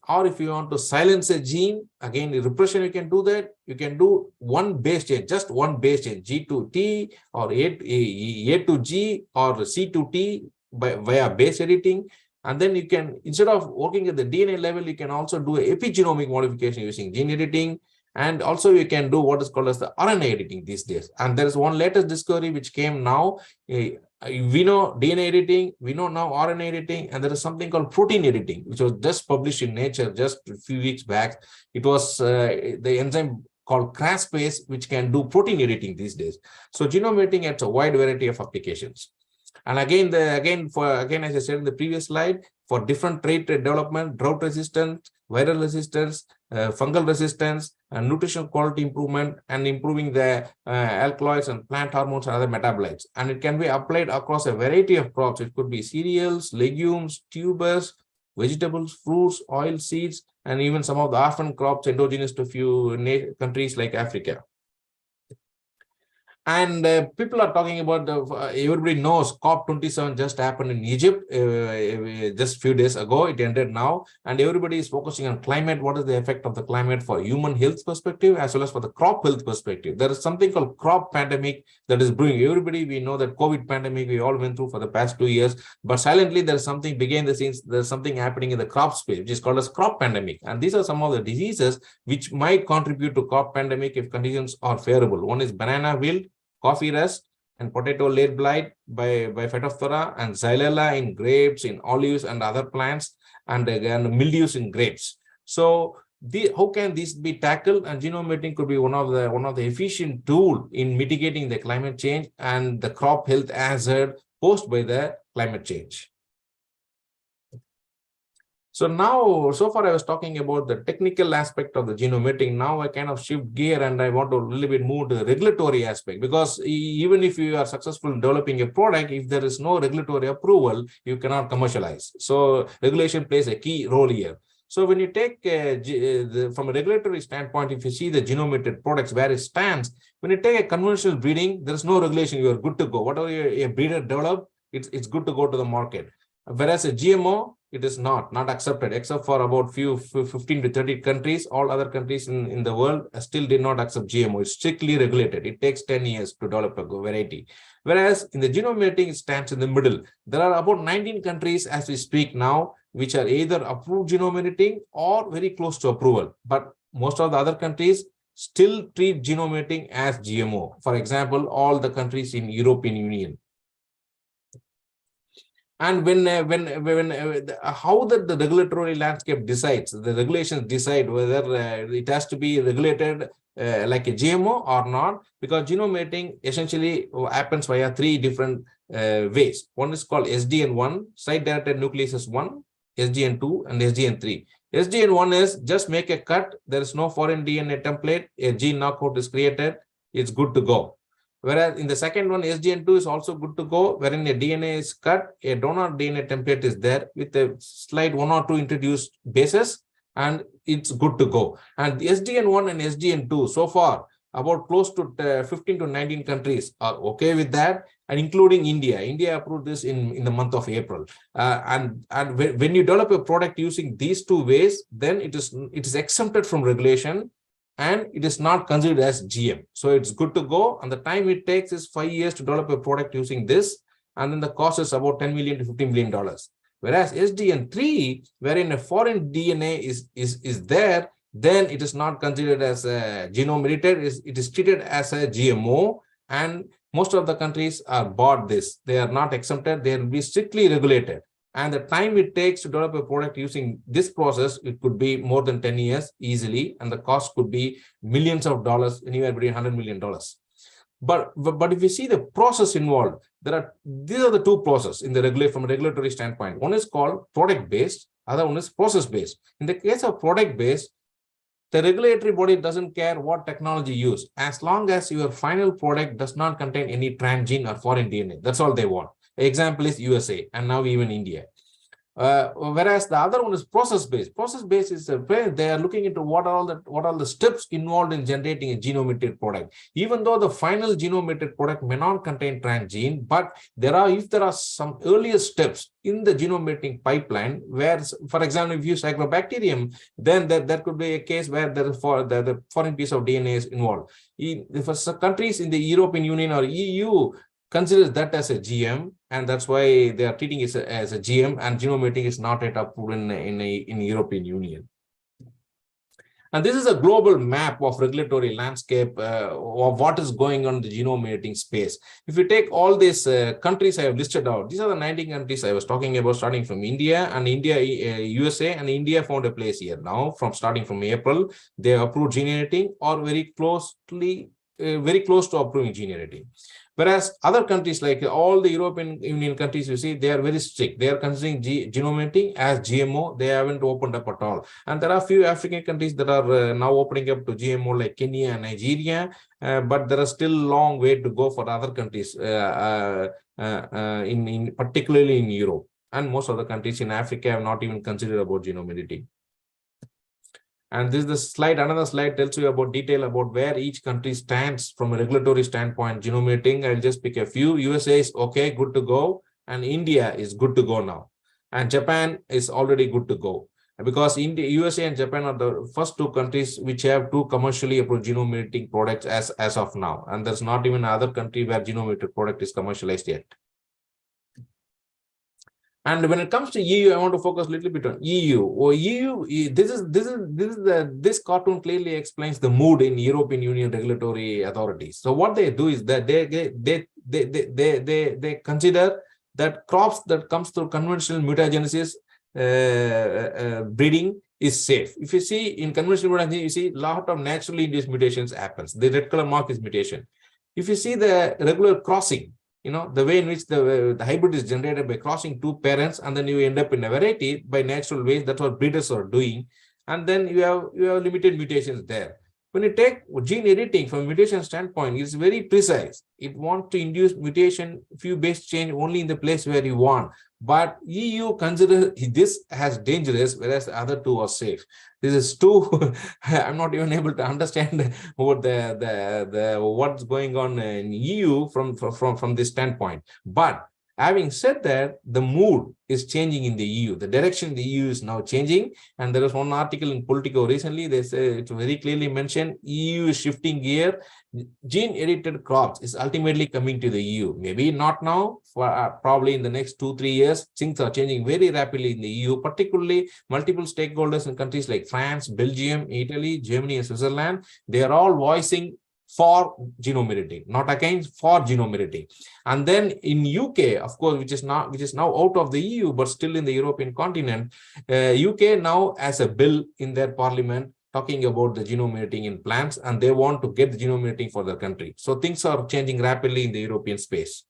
or if you want to silence a gene, again, in repression, you can do that. You can do one base change, just one base change, G to T, or A to G, or C to T via base editing. And then you can, instead of working at the DNA level, you can also do epigenomic modification using gene editing. And also you can do what is called as the RNA editing these days. And there is one latest discovery which came now. We know DNA editing, we know now RNA editing, and there is something called protein editing, which was just published in Nature just a few weeks back. It was the enzyme called caspase, which can do protein editing these days. So genome editing has a wide variety of applications. And again, as I said in the previous slide, for different trait development, drought resistance, viral resistance, fungal resistance, and nutritional quality improvement, and improving the alkaloids and plant hormones and other metabolites. And it can be applied across a variety of crops. It could be cereals, legumes, tubers, vegetables, fruits, oil seeds, and even some of the orphan crops endogenous to few countries like Africa. And people are talking about, everybody knows COP27 just happened in Egypt just a few days ago. It ended now. And everybody is focusing on climate. What is the effect of the climate for human health perspective as well as for the crop health perspective? There is something called crop pandemic that is brewing. Everybody, we know that COVID pandemic we all went through for the past 2 years. But silently, there is something behind the scenes. There's something happening in the crop space, which is called as crop pandemic. And these are some of the diseases which might contribute to crop pandemic if conditions are favorable. One is banana wilt, coffee rust, and potato leaf blight by Phytophthora, and xylella in grapes, in olives and other plants, and again mildews in grapes. So how can this be tackled? And genome editing could be one of the efficient tool in mitigating the climate change and the crop health hazard posed by the climate change. So now, so far I was talking about the technical aspect of the genome editing. Now I kind of shift gear and I want to a little bit move to the regulatory aspect, because even if you are successful in developing a product, if there is no regulatory approval, you cannot commercialize. So regulation plays a key role here. So when you take from a regulatory standpoint, if you see the genome edited products where it stands, when you take a conventional breeding, there is no regulation. You are good to go. Whatever a breeder develop, it's good to go to the market. Whereas a GMO, it is not accepted, except for about 15 to 30 countries. All other countries in the world still did not accept GMO. It's strictly regulated. It takes 10 years to develop a variety. Whereas in the genome editing, it stands in the middle. There are about 19 countries as we speak now, which are either approved genome editing or very close to approval. But most of the other countries still treat genome editing as GMO. For example, all the countries in European Union. And how the regulatory landscape decides, the regulations decide whether it has to be regulated like a GMO or not, because genome editing essentially happens via 3 different ways. One is called SDN1, site-directed nucleases 1, SDN2, and SDN3. SDN1 is just make a cut, there is no foreign DNA template, a gene knockout is created, it's good to go. Whereas in the second one, SDN2 is also good to go, wherein a DNA is cut, a donor DNA template is there with a slight 1 or 2 introduced bases, and it's good to go. And the SDN1 and SDN2, so far, about close to 15 to 19 countries are okay with that, and including India. India approved this in the month of April. And when you develop a product using these 2 ways, then it is exempted from regulation, and it is not considered as GM. So it's good to go. And the time it takes is 5 years to develop a product using this. And then the cost is about $10 million to $15 million. Whereas SDN3, wherein a foreign DNA is there, then it is not considered as a genome edited. It is treated as a GMO. And most of the countries are bought this. They are not exempted. They will be strictly regulated. And the time it takes to develop a product using this process, it could be more than 10 years easily. And the cost could be millions of dollars, anywhere between $100 million. But if you see the process involved, these are the 2 processes in the from a regulatory standpoint. One is called product-based, other one is process-based. In the case of product-based, the regulatory body doesn't care what technology you use, as long as your final product does not contain any transgene or foreign DNA. That's all they want. Example is USA, and now even India. Whereas the other one is process-based. Process-based is they are looking into what are all the steps involved in generating a genome-edited product. Even though the final genome-edited product may not contain transgene, but if there are some earlier steps in the genome editing pipeline, where, for example, if you use agrobacterium, then there could be a case where the foreign piece of DNA is involved. For countries in the European Union or EU, considers that as a GM, and that's why they are treating it as a GM, and genome editing is not yet approved in European Union. And this is a global map of regulatory landscape of what is going on in the genome editing space. If you take all these countries I have listed out, these are the 19 countries I was talking about, starting from India, and USA, and India found a place here now. From starting from April, they approved gene editing, or very close to approving gene editing. Whereas other countries, like all the European Union countries, you see, they are very strict. They are considering genome editing as GMO. They haven't opened up at all. And there are a few African countries that are now opening up to GMO, like Kenya and Nigeria. But there is still a long way to go for other countries, particularly in Europe. And most of the countries in Africa have not even considered about genome editing. And this is the slide. Another slide tells you about detail about where each country stands from a regulatory standpoint. Genome editing, I'll just pick a few. USA is okay, good to go. And India is good to go now. And Japan is already good to go. Because India, USA and Japan are the first two countries which have two commercially approved genome editing products as of now. And there's not even another country where genome editing product is commercialized yet. And when it comes to EU, I want to focus a little bit on EU. This cartoon clearly explains the mood in European Union regulatory authorities. So what they do is that they consider that crops that comes through conventional mutagenesis breeding is safe. If you see in conventional mutagenesis, you see a lot of naturally induced mutations happens. The red color mark is mutation. If you see the regular crossing, the way in which the hybrid is generated by crossing two parents, and then you end up in a variety by natural ways. That's what breeders are doing. And then you have limited mutations there. When you take gene editing from a mutation standpoint, it's very precise. It wants to induce mutation, few base change only in the place where you want. But EU considers this as dangerous, whereas the other two are safe. This is too, I'm not even able to understand what what's going on in EU from this standpoint. But having said that, the mood is changing in the EU. The direction in the EU is now changing. And there was one article in Politico recently, they say it very clearly mentioned EU is shifting gear. Gene edited crops is ultimately coming to the EU. Maybe not now, for probably in the next 2-3 years. Things are changing very rapidly in the EU, particularly multiple stakeholders in countries like France, Belgium, Italy, Germany, and Switzerland. They are all voicing for genome editing, not against, for genome editing. And then in UK, of course, which is now out of the EU, but still in the European continent, UK now has a bill in their parliament talking about the genome editing in plants, and they want to get the genome editing for their country. So things are changing rapidly in the European space.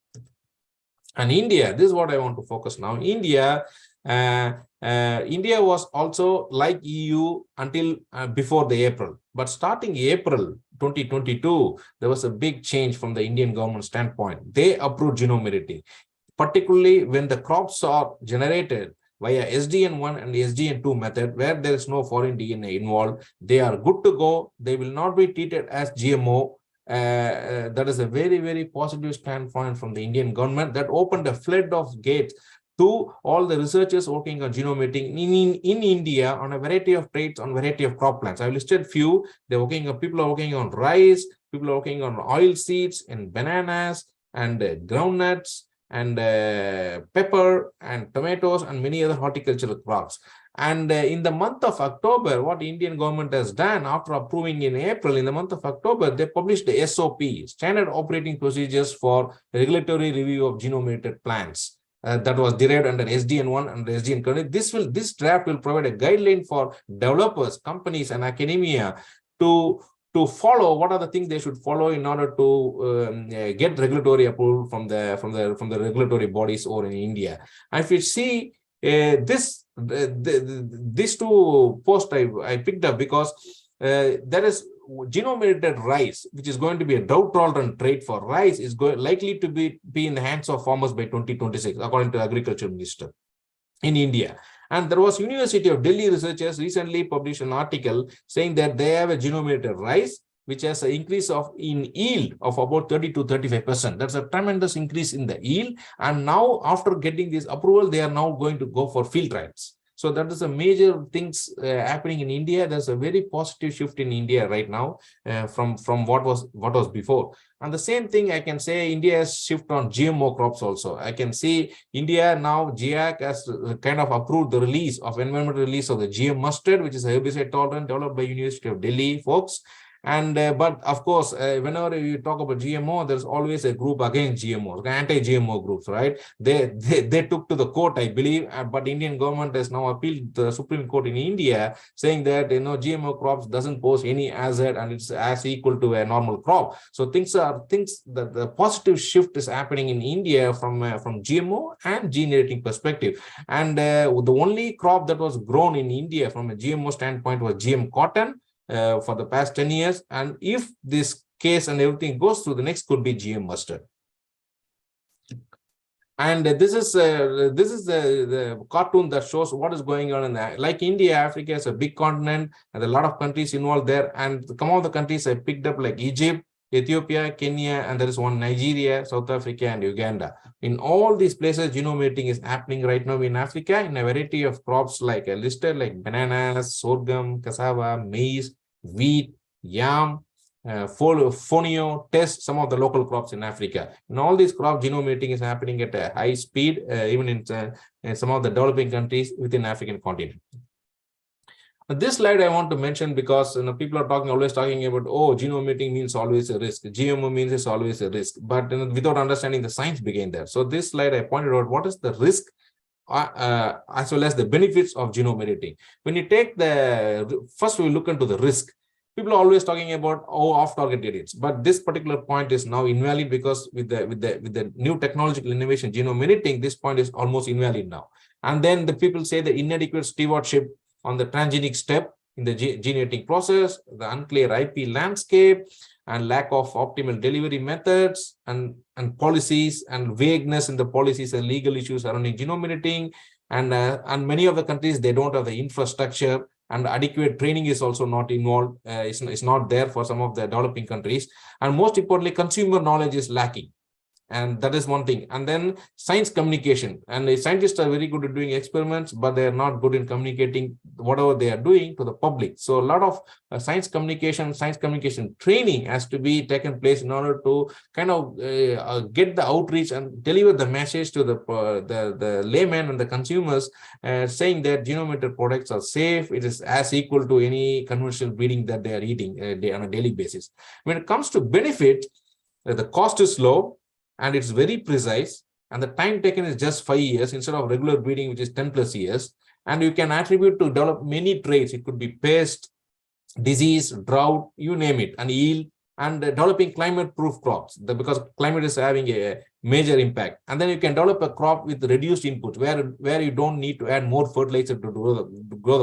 And India, this is what I want to focus now. India was also like EU until before the April, but starting April 2022, there was a big change from the Indian government standpoint. They approved genome editing, particularly when the crops are generated via SDN1 and SDN2 method, where there is no foreign DNA involved. They are good to go. They will not be treated as GMO. That is a very, very positive standpoint from the Indian government that opened a flood of gates to all the researchers working on genome editing in India on a variety of traits, on variety of crop plants. I've listed few. People are working on rice, people are working on oil seeds and bananas and groundnuts and pepper and tomatoes and many other horticultural crops. And in the month of October, what the Indian government has done after approving in April, in the month of October, they published the SOP, Standard Operating Procedures for Regulatory Review of Genome Edited Plants. That was derived under SDN1 and SDN. This draft will provide a guideline for developers, companies, and academia to follow. What are the things they should follow in order to get regulatory approval from the regulatory bodies over in India? And if you see these two posts I picked up because there is genome edited rice, which is going to be a drought-tolerant trait for rice, is likely to be in the hands of farmers by 2026, according to the Agriculture Minister in India. And there was University of Delhi researchers recently published an article saying that they have a genome edited rice, which has an increase in yield of about 30 to 35%. That's a tremendous increase in the yield. And now, after getting this approval, they are now going to go for field trials. So that is a major things happening in India. There's a very positive shift in India right now from what was before. And the same thing I can say India has shift on GMO crops also. I can see India now, GIAC has kind of approved the release of environmental release of the GM mustard, which is herbicide tolerant, developed by University of Delhi folks. And but of course, whenever you talk about GMO, there's always a group against GMOs, anti-GMO groups, right? They took to the court, I believe, but Indian government has now appealed to the Supreme Court in India, saying that GMO crops doesn't pose any hazard and it's as equal to a normal crop. So things that the positive shift is happening in India from GMO and gene editing perspective. And the only crop that was grown in India from a GMO standpoint was GM cotton. For the past 10 years, and if this case and everything goes through, the next could be GM mustard. And this is the cartoon that shows what is going on in that. Like India, Africa is a big continent, and a lot of countries involved there. And some of the countries I picked up, like Egypt, Ethiopia, Kenya, and there is one Nigeria, South Africa, and Uganda. In all these places, genome editing is happening right now in Africa in a variety of crops like listed, like bananas, sorghum, cassava, maize, wheat, yam, fonio, test, some of the local crops in Africa. In all these crops, genome editing is happening at a high speed, even in some of the developing countries within African continent. This slide I want to mention because people are always talking about, oh, genome editing means always a risk. GMO means it's always a risk, but without understanding the science behind that. So this slide I pointed out what is the risk as well as the benefits of genome editing. When you take first we look into the risk. People are always talking about off-target edits, but this particular point is now invalid because with the new technological innovation, genome editing, this point is almost invalid now. And then the people say the inadequate stewardship on the transgenic step in the gene editing process, the unclear IP landscape, and lack of optimal delivery methods and policies and vagueness in the policies and legal issues surrounding genome editing. And many of the countries, they don't have the infrastructure, and adequate training is also not involved. It's not there for some of the developing countries. And most importantly, consumer knowledge is lacking. And that is one thing. And then science communication. And the scientists are very good at doing experiments, but they are not good in communicating whatever they are doing to the public. So a lot of science communication training has to be taken place in order to kind of get the outreach and deliver the message to the layman and the consumers, saying that genome-edited products are safe. It is as equal to any conventional breeding that they are eating on a daily basis. When it comes to benefit, the cost is low, and it's very precise, and the time taken is just 5 years instead of regular breeding, which is 10+ years. And you can attribute to develop many traits. It could be pest, disease, drought, you name it, and yield, and developing climate-proof crops because climate is having a major impact. And then you can develop a crop with reduced input where you don't need to add more fertilizer to grow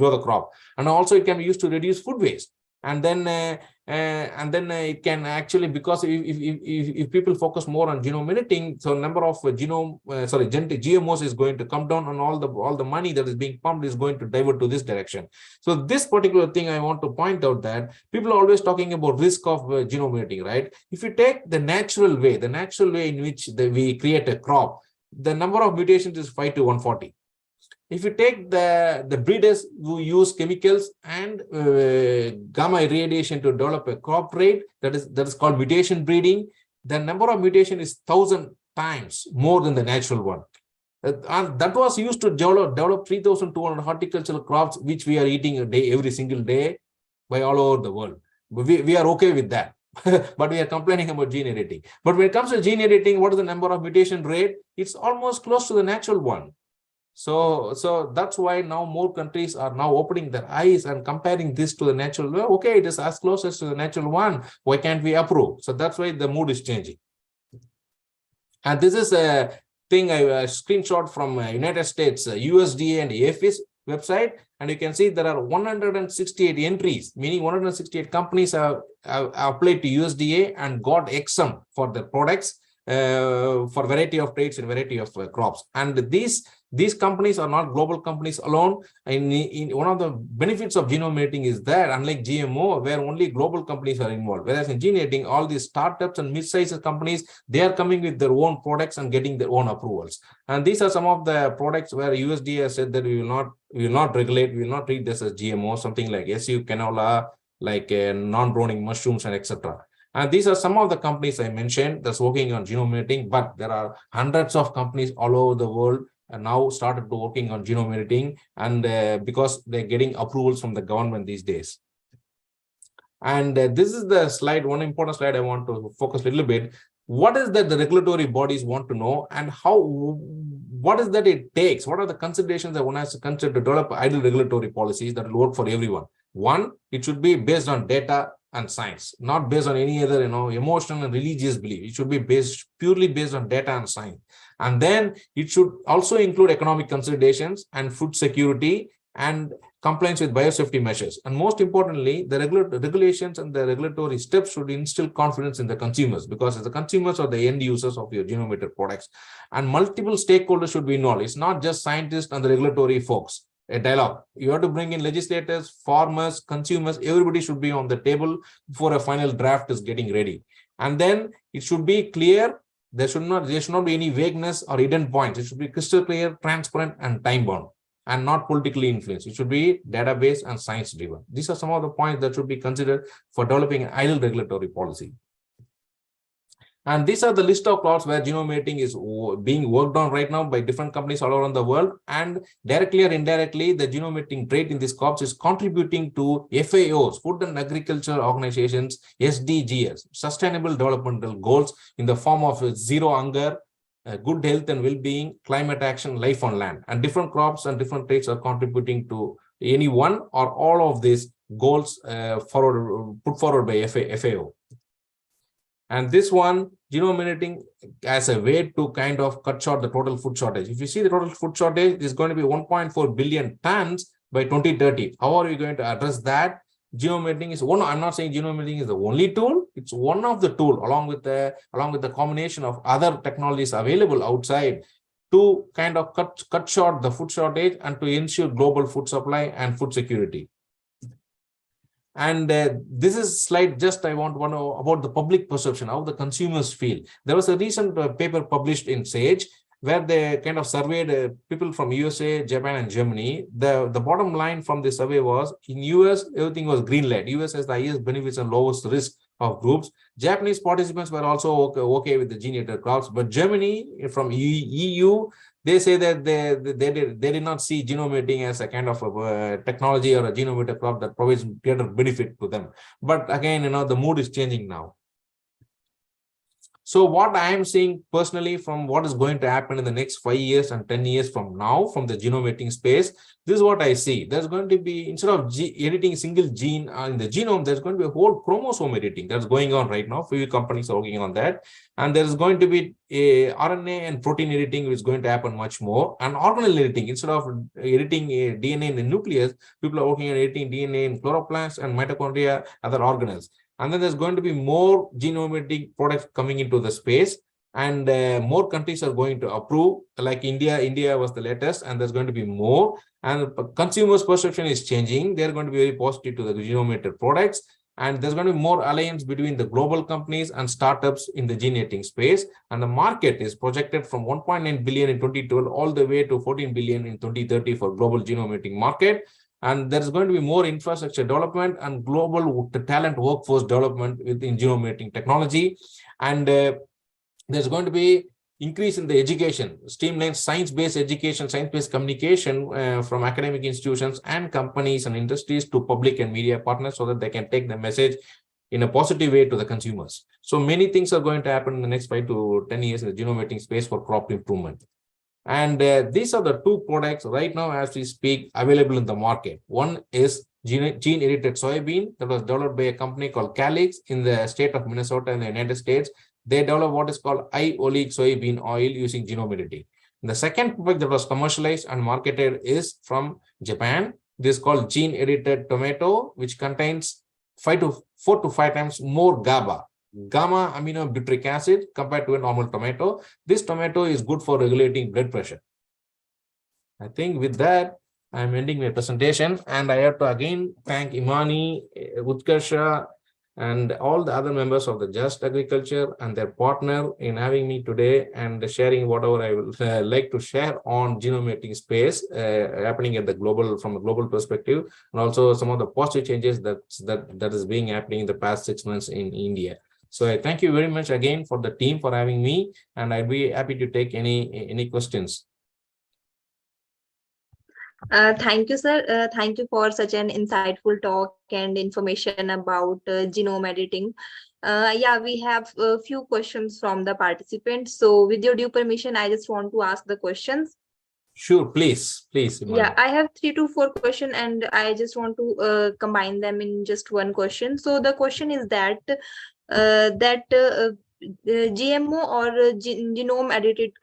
the crop. And also it can be used to reduce food waste. And then it can actually, because if people focus more on genome editing, so number of genetic GMOs is going to come down, and all the money that is being pumped is going to divert to this direction. So this particular thing I want to point out that people are always talking about risk of genome editing, right? If you take the natural way in which we create a crop, the number of mutations is 5 to 140. If you take the breeders who use chemicals and gamma irradiation to develop a crop trait, that is called mutation breeding, the number of mutation is 1,000 times more than the natural one. And that was used to develop 3,200 horticultural crops, which we are eating every single day by all over the world. We are okay with that. But we are complaining about gene editing. But when it comes to gene editing, what is the number of mutation rate? It's almost close to the natural one. So that's why now more countries are now opening their eyes and comparing this to the natural. Well, okay, it is as close as to the natural one. Why can't we approve? So that's why the mood is changing. And this is a thing I screenshot from United States USDA and APHIS website, and you can see there are 168 entries, meaning 168 companies have applied to USDA and got exempt for their products. for variety of traits and variety of crops. And these companies are not global companies alone. In one of the benefits of genome editing is that, unlike GMO, where only global companies are involved, whereas in gene editing, all these startups and mid-sized companies, they are coming with their own products and getting their own approvals. And these are some of the products where USDA has said that we will not regulate, we will not treat this as GMO, something like SU canola, like non-browning mushrooms, and etc. And these are some of the companies I mentioned that's working on genome editing, but there are hundreds of companies all over the world and now started to working on genome editing, and because they're getting approvals from the government these days. And this is the slide, one important slide I want to focus a little bit. What is that the regulatory bodies want to know, and what is that it takes? What are the considerations that one has to consider to develop ideal regulatory policies that will work for everyone? One, it should be based on data and science, not based on any other, emotional and religious belief. It should be purely based on data and science. And then it should also include economic considerations and food security and compliance with biosafety measures. And most importantly, the regulations and the regulatory steps should instill confidence in the consumers, because the consumers are the end users of your genome edited products. And multiple stakeholders should be involved. It's not just scientists and the regulatory folks. A dialogue. You have to bring in legislators, farmers, consumers, everybody should be on the table before a final draft is getting ready. And then it should be clear. There should not be any vagueness or hidden points. It should be crystal clear, transparent, and time-bound, and not politically influenced. It should be database and science-driven. These are some of the points that should be considered for developing an ideal regulatory policy. And these are the list of crops where genome editing is being worked on right now by different companies all around the world. And directly or indirectly, the genome editing trait in these crops is contributing to FAOs, Food and Agriculture Organizations, SDGs, Sustainable Developmental Goals, in the form of zero hunger, good health and well-being, climate action, life on land. And different crops and different traits are contributing to any one or all of these goals put forward by FAO. And this one, genome editing as a way to kind of cut short the total food shortage. If you see the total food shortage is going to be 1.4 billion tons by 2030. How are we going to address that? Genome editing is one. I'm not saying genome editing is the only tool. It's one of the tool, along with the combination of other technologies available outside, to kind of cut short the food shortage and to ensure global food supply and food security. And this is slide just I want to know about the public perception, how the consumers feel. There was a recent paper published in Sage where they kind of surveyed people from USA, Japan, and Germany. The bottom line from the survey was, in US, everything was green light. US has the highest benefits and lowest risk of groups. Japanese participants were also okay with the gene edited crops, but Germany from EU, they say that they did not see genome editing as a kind of a technology or a genome edited crop that provides greater benefit to them. But again, the mood is changing now. So what I am seeing personally from what is going to happen in the next 5 years and 10 years from now, from the genome editing space, this is what I see. There's going to be, instead of editing a single gene in the genome, there's going to be a whole chromosome editing that's going on right now. Few companies are working on that. And there's going to be a RNA and protein editing, which is going to happen much more. And organelle editing, instead of editing a DNA in the nucleus, people are working on editing DNA in chloroplasts and mitochondria, other organelles. And then there's going to be more genome editing products coming into the space, and more countries are going to approve, like India was the latest, and there's going to be more. And consumers' perception is changing. They're going to be very positive to the genome edited products. And there's going to be more alliance between the global companies and startups in the gene editing space. And the market is projected from 1.9 billion in 2012 all the way to 14 billion in 2030 for global genome editing market. And there's going to be more infrastructure development and global talent workforce development within genome editing technology. And there's going to be increase in the education, streamlined science-based education, science-based communication from academic institutions and companies and industries to public and media partners, so that they can take the message in a positive way to the consumers. So many things are going to happen in the next 5 to 10 years in the genome editing space for crop improvement. And these are the two products right now as we speak available in the market. One is gene-edited soybean that was developed by a company called Calix in the state of Minnesota in the United States. They developed what is called high oleic soybean oil using genome editing. The second product that was commercialized and marketed is from Japan. This is called gene-edited tomato, which contains 4 to 5 times more GABA. gamma aminobutyric acid compared to a normal tomato. This tomato is good for regulating blood pressure. I think with that, I'm ending my presentation, and I have to again thank Imani, Utkarsha, and all the other members of the Just Agriculture and their partner in having me today and sharing whatever I would like to share on genome editing space happening at the global, from a global perspective, and also some of the positive changes that is being happening in the past 6 months in India. So I thank you very much again for the team for having me, and I'd be happy to take any questions. Thank you, sir. Thank you for such an insightful talk and information about genome editing. Yeah, we have a few questions from the participants. So with your due permission, I just want to ask the questions. Sure, please. Imani. Yeah, I have 3 to 4 questions, and I just want to combine them in just one question. So the question is that GMO or genome edited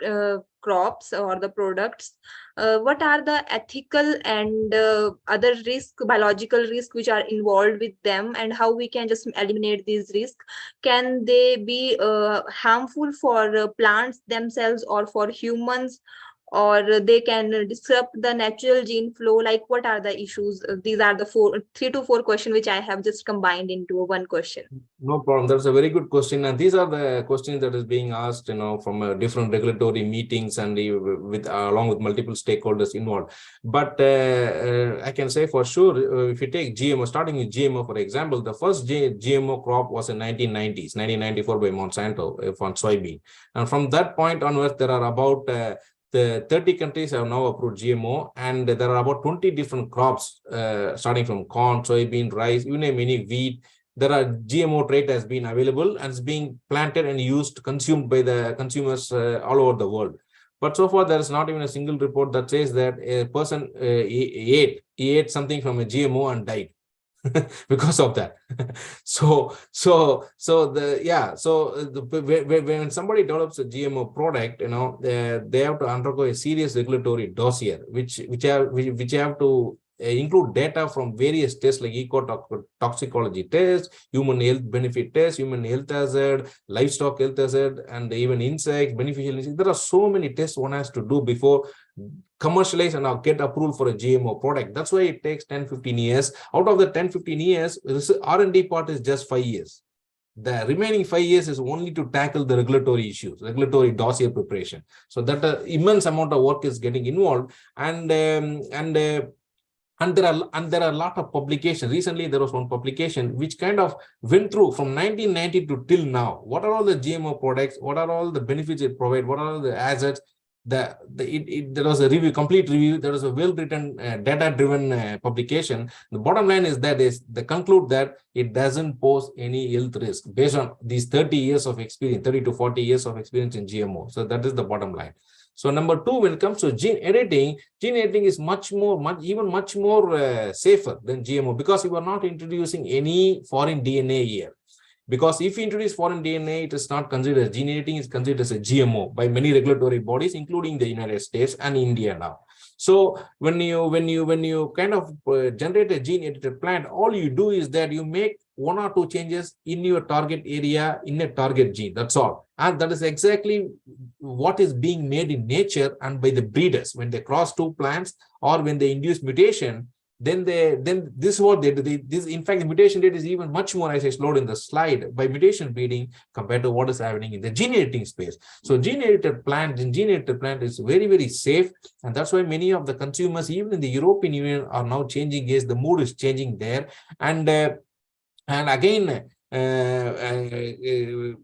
crops or the products, what are the ethical and other biological risks which are involved with them, and how we can just eliminate these risks? Can they be harmful for plants themselves or for humans, or they can disrupt the natural gene flow? Like, what are the issues? These are the 3 to 4 questions which I have just combined into one question. No problem. That's a very good question, and these are the questions that is being asked, from different regulatory meetings and along with multiple stakeholders involved. But I can say for sure, if you take GMO, starting with GMO, for example, the first GMO crop was in 1994 by Monsanto for soybean, and from that point onwards, there are about the 30 countries have now approved GMO, and there are about 20 different crops, starting from corn, soybean, rice, you name any, wheat. There are GMO trait has been available and is being planted and consumed by the consumers all over the world. But so far, there is not even a single report that says that a person ate something from a GMO and died because of that. When somebody develops a GMO product, they have to undergo a serious regulatory dossier, which have to include data from various tests like eco-toxicology tests, human health benefit tests, human health hazard, livestock health hazard, and even insects, beneficial insects. There are so many tests one has to do before commercialize and get approval for a GMO product. That's why it takes 10-15 years. Out of the 10-15 years, R&D part is just 5 years. The remaining 5 years is only to tackle the regulatory issues, regulatory dossier preparation. So that immense amount of work is getting involved, and there are a lot of publications. Recently, there was one publication which kind of went through from 1990 to till now. What are all the GMO products? What are all the benefits it provides? What are all the assets? There was a complete review. There was a well-written, data-driven publication. The bottom line is that they conclude that it doesn't pose any health risk based on these 30 years of experience, 30 to 40 years of experience in GMO. So that is the bottom line. So number 2, when it comes to gene editing is much more safer than GMO, because you are not introducing any foreign DNA here. Because if you introduce foreign DNA, it is not considered as gene editing, is considered as a GMO by many regulatory bodies, including the United States and India now. So when you kind of generate a gene edited plant, all you do is that you make 1 or 2 changes in your target area in a target gene. That's all. And that is exactly what is being made in nature and by the breeders when they cross 2 plants or when they induce mutation. Then this is what they do. In fact, the mutation rate is even much more, as I showed in the slide, by mutation breeding compared to what is happening in the gene editing space. So gene edited plant is very, very safe, and that's why many of the consumers, even in the European Union, are now changing. Yes, the mood is changing there, and again.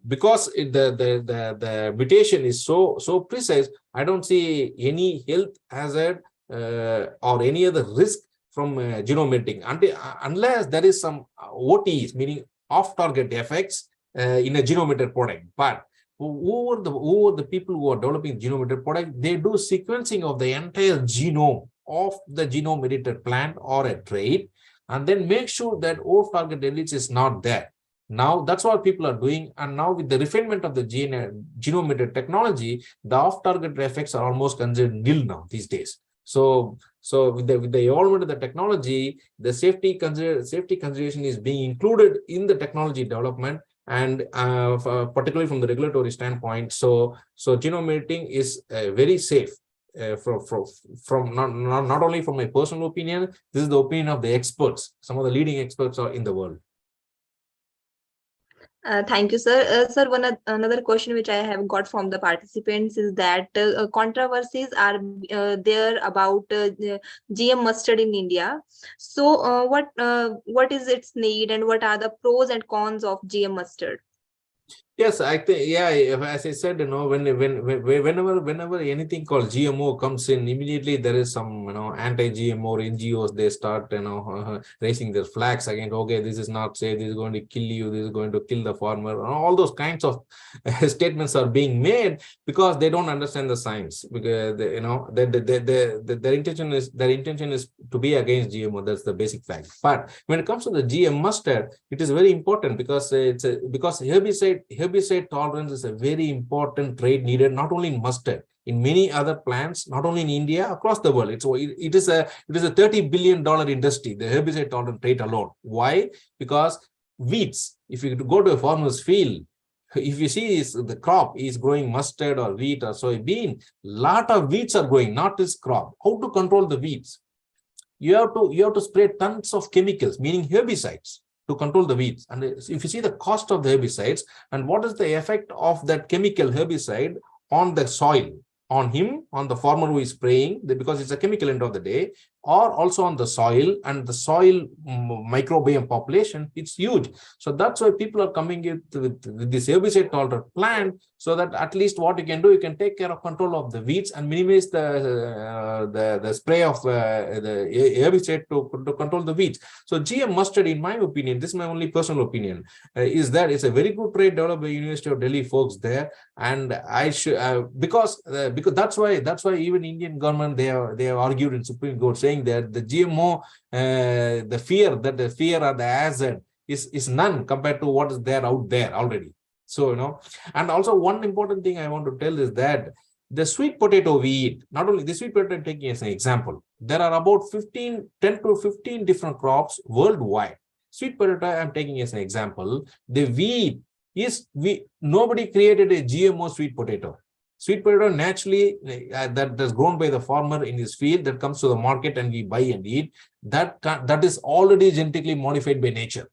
Because the mutation is so precise, I don't see any health hazard or any other risk from genome editing unless there is some OTs, meaning off-target effects in a genome edited product. But over the people who are developing genome edited product, they do sequencing of the entire genome of the genome edited plant or a trait, and then make sure that off-target deletes is not there. Now that's what people are doing, and now with the refinement of the genome edited technology, the off-target effects are almost considered nil now these days. So with the evolvement of the technology, the safety consideration is being included in the technology development, and particularly from the regulatory standpoint. So genome editing is very safe. From not only from my personal opinion, this is the opinion of the experts. Some of the leading experts are in the world. Thank you, sir. Sir, another question which I have got from the participants is that controversies are there about GM mustard in India. So, what is its need, and what are the pros and cons of GM mustard? Yes, I think, yeah, as I said, whenever anything called GMO comes in, immediately there is some, anti-GMO NGOs, they start, raising their flags against, okay, this is not safe, this is going to kill you, this is going to kill the farmer. All those kinds of statements are being made because they don't understand the science. Because, their intention is to be against GMO. That's the basic fact. But when it comes to the GM mustard, it is very important because because herbicide tolerance is a very important trait needed not only in mustard, in many other plants, not only in India, across the world. It is a $30 billion industry, the herbicide tolerant trait alone. Why? Because weeds, if you go to a farmer's field, if you see the crop is growing mustard or wheat or soybean, lot of weeds are growing, not this crop. How to control the weeds? You have to spray tons of chemicals, meaning herbicides, to control the weeds. And if you see the cost of the herbicides and what is the effect of that chemical herbicide on the soil, on the farmer who is spraying, because it's a chemical end of the day, or also on the soil and the soil microbiome population, it's huge. So that's why people are coming with this herbicide tolerant plant, so that at least what you can do, you can take care of control of the weeds and minimize the spray of the herbicide to control the weeds. So GM mustard, in my opinion, this is my only personal opinion, is that it's a very good trait developed by University of Delhi folks there, and I should because that's why even Indian government, they have argued in Supreme Court saying that the GMO, the fear or the hazard is none compared to what is there out there already. So, and also one important thing I want to tell is that the sweet potato we eat, not only the sweet potato, taking as an example, there are about 10 to 15 different crops worldwide. Sweet potato, I'm taking as an example, the wheat nobody created a GMO sweet potato. Sweet potato naturally that is grown by the farmer in his field, that comes to the market and we buy and eat, that is already genetically modified by nature.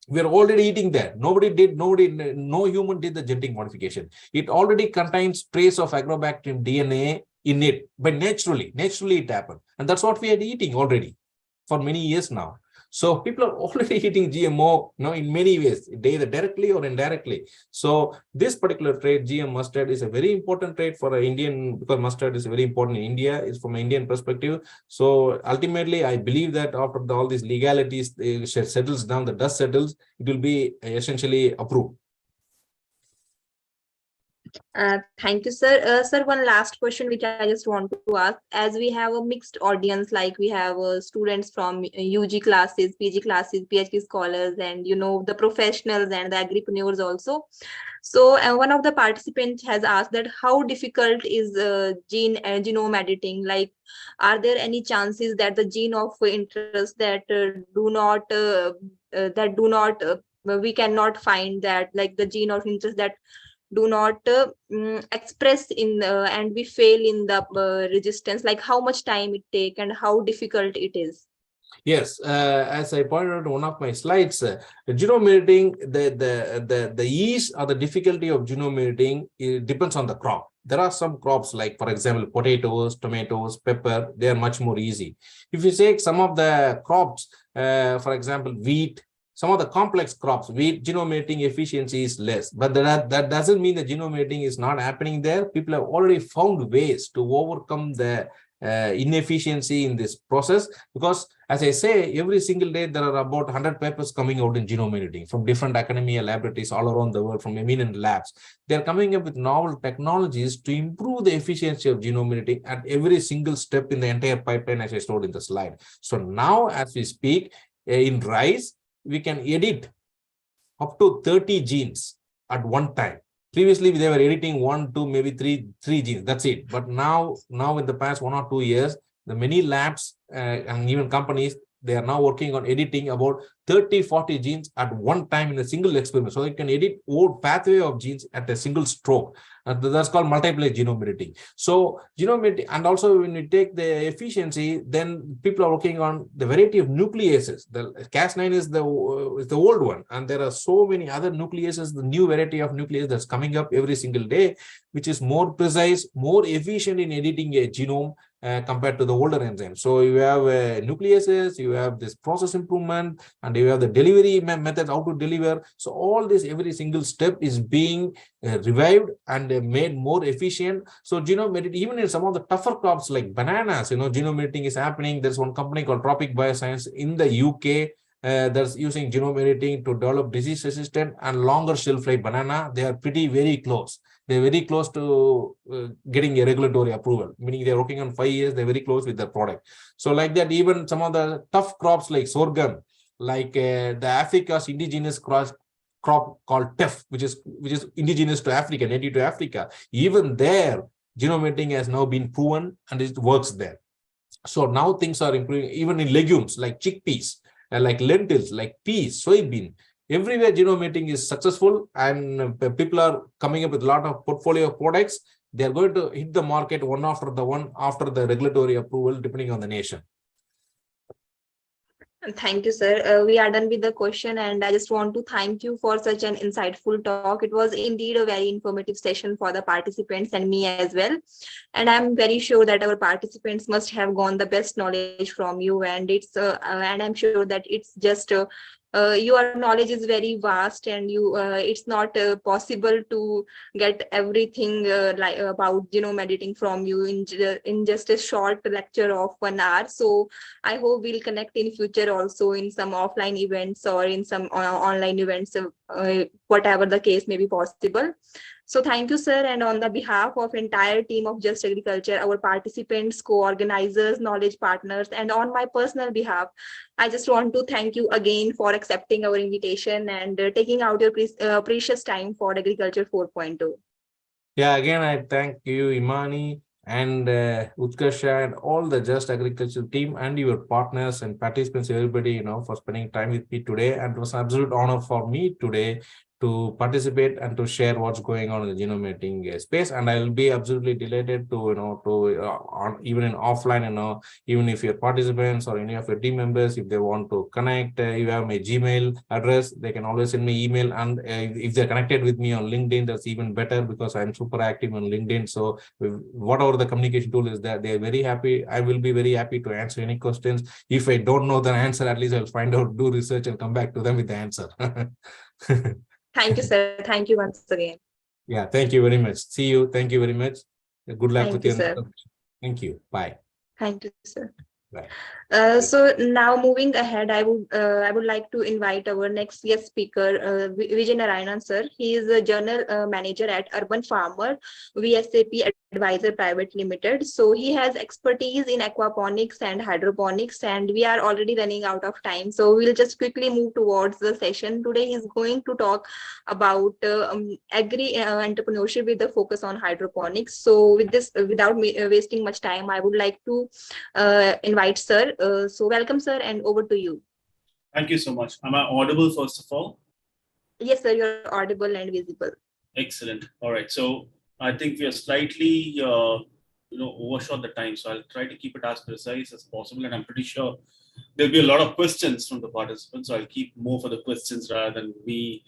We are already eating that. No human did the genetic modification. It already contains trace of agrobacterium DNA in it, but naturally it happened. And that's what we are eating already for many years now. So people are already eating GMO, in many ways, either directly or indirectly. So this particular trait, GM mustard, is a very important trait for an Indian, because mustard is very important in India, is from an Indian perspective. So ultimately, I believe that after all these legalities settles down, the dust settles, it will be essentially approved. Thank you, sir. Sir, one last question which I just want to ask. As we have a mixed audience, like we have students from UG classes, PG classes, PhD scholars, and the professionals and the agripreneurs also. So one of the participants has asked that how difficult is genome editing? Like, are there any chances that the gene of interest that we cannot find, that like the gene of interest that do not express in and we fail in the resistance, like how much time it take and how difficult it is? Yes, as I pointed out in one of my slides, genome editing, the ease or the difficulty of genome editing, it depends on the crop. There are some crops like, for example, potatoes, tomatoes, pepper, they are much more easy. If you take some of the crops, for example, wheat, some of the complex crops, wheat, genome editing efficiency is less, but that doesn't mean the genome editing is not happening there. People have already found ways to overcome the inefficiency in this process, because as I say, every single day there are about 100 papers coming out in genome editing from different academia laboratories all around the world, from eminent labs. They're coming up with novel technologies to improve the efficiency of genome editing at every single step in the entire pipeline, as I showed in the slide. So now, as we speak, in rice, we can edit up to 30 genes at one time. Previously, they were editing 1, 2, maybe three genes. That's it. But now in the past 1 or 2 years, the many labs and even companies, they are now working on editing about 30, 40 genes at one time in a single experiment. So it can edit whole pathway of genes at a single stroke. That's called multiplex genome editing. So genome editing, and also when you take the efficiency, then people are working on the variety of nucleases. The Cas9 is the old one, and there are so many other nucleases, the new variety of nuclease that's coming up every single day, which is more precise, more efficient in editing a genome compared to the older enzymes. So you have nucleases, you have this process improvement, and you have the delivery methods, how to deliver. So all this, every single step is being revived and made more efficient. So genome editing, even in some of the tougher crops like bananas, genome editing is happening. There's one company called Tropic Bioscience in the UK that's using genome editing to develop disease resistant and longer shelf life banana. They are very close. They're very close to getting a regulatory approval, meaning they're working on 5 years. They're very close with their product. So like that, even some of the tough crops like sorghum, like the Africa's indigenous crop called teff, which is indigenous to Africa, native to Africa. Even there, genome editing has now been proven and it works there. So now things are improving, even in legumes like chickpeas, like lentils, like peas, soybean. Everywhere genome editing is successful, and people are coming up with a lot of portfolio of products. They are going to hit the market one after the regulatory approval, depending on the nation. Thank you, sir. We are done with the question, and I just want to thank you for such an insightful talk. It was indeed a very informative session for the participants and me as well. And I'm very sure that our participants must have gone the best knowledge from you. And and I'm sure that it's just your knowledge is very vast, and it's not possible to get everything like about genome editing from you in just a short lecture of 1 hour. So I hope we'll connect in future also in some offline events or in some online events, whatever the case may be possible. So thank you, sir. And on the behalf of entire team of Just Agriculture, our participants, co-organizers, knowledge partners, and on my personal behalf, I just want to thank you again for accepting our invitation and taking out your precious time for Agriculture 4.0. Yeah, again, I thank you, Imani, and Utkarsha, and all the Just Agriculture team, and your partners and participants, everybody, for spending time with me today. And it was an absolute honor for me today to participate and to share what's going on in the genome editing space. And I'll be absolutely delighted to, even in offline, even if your participants or any of your team members, if they want to connect, you have my Gmail address, they can always send me email. And if they're connected with me on LinkedIn, that's even better, because I'm super active on LinkedIn. So whatever the communication tool is there, they're very happy. I will be very happy to answer any questions. If I don't know the answer, at least I'll find out, do research, and come back to them with the answer. Thank you, sir. Thank you once again. Yeah, thank you very much. See you. Thank you very much. Good luck with your sir. Thank you. Bye. Thank you, sir. Bye. So now moving ahead, I would like to invite our next guest speaker, Vijay Narayanan sir. He is a general manager at Urban Farmer VSAP Advisor Private Limited. So he has expertise in aquaponics and hydroponics, and we are already running out of time. So we'll just quickly move towards the session. Today he's going to talk about agri entrepreneurship with the focus on hydroponics. So with this, without wasting much time, I would like to invite sir. So welcome, sir, and over to you. Thank you so much. Am I audible, first of all? Yes, sir, you're audible and visible. Excellent. All right. So I think we are slightly, overshot the time. So I'll try to keep it as precise as possible. And I'm pretty sure there'll be a lot of questions from the participants. So I'll keep more for the questions rather than me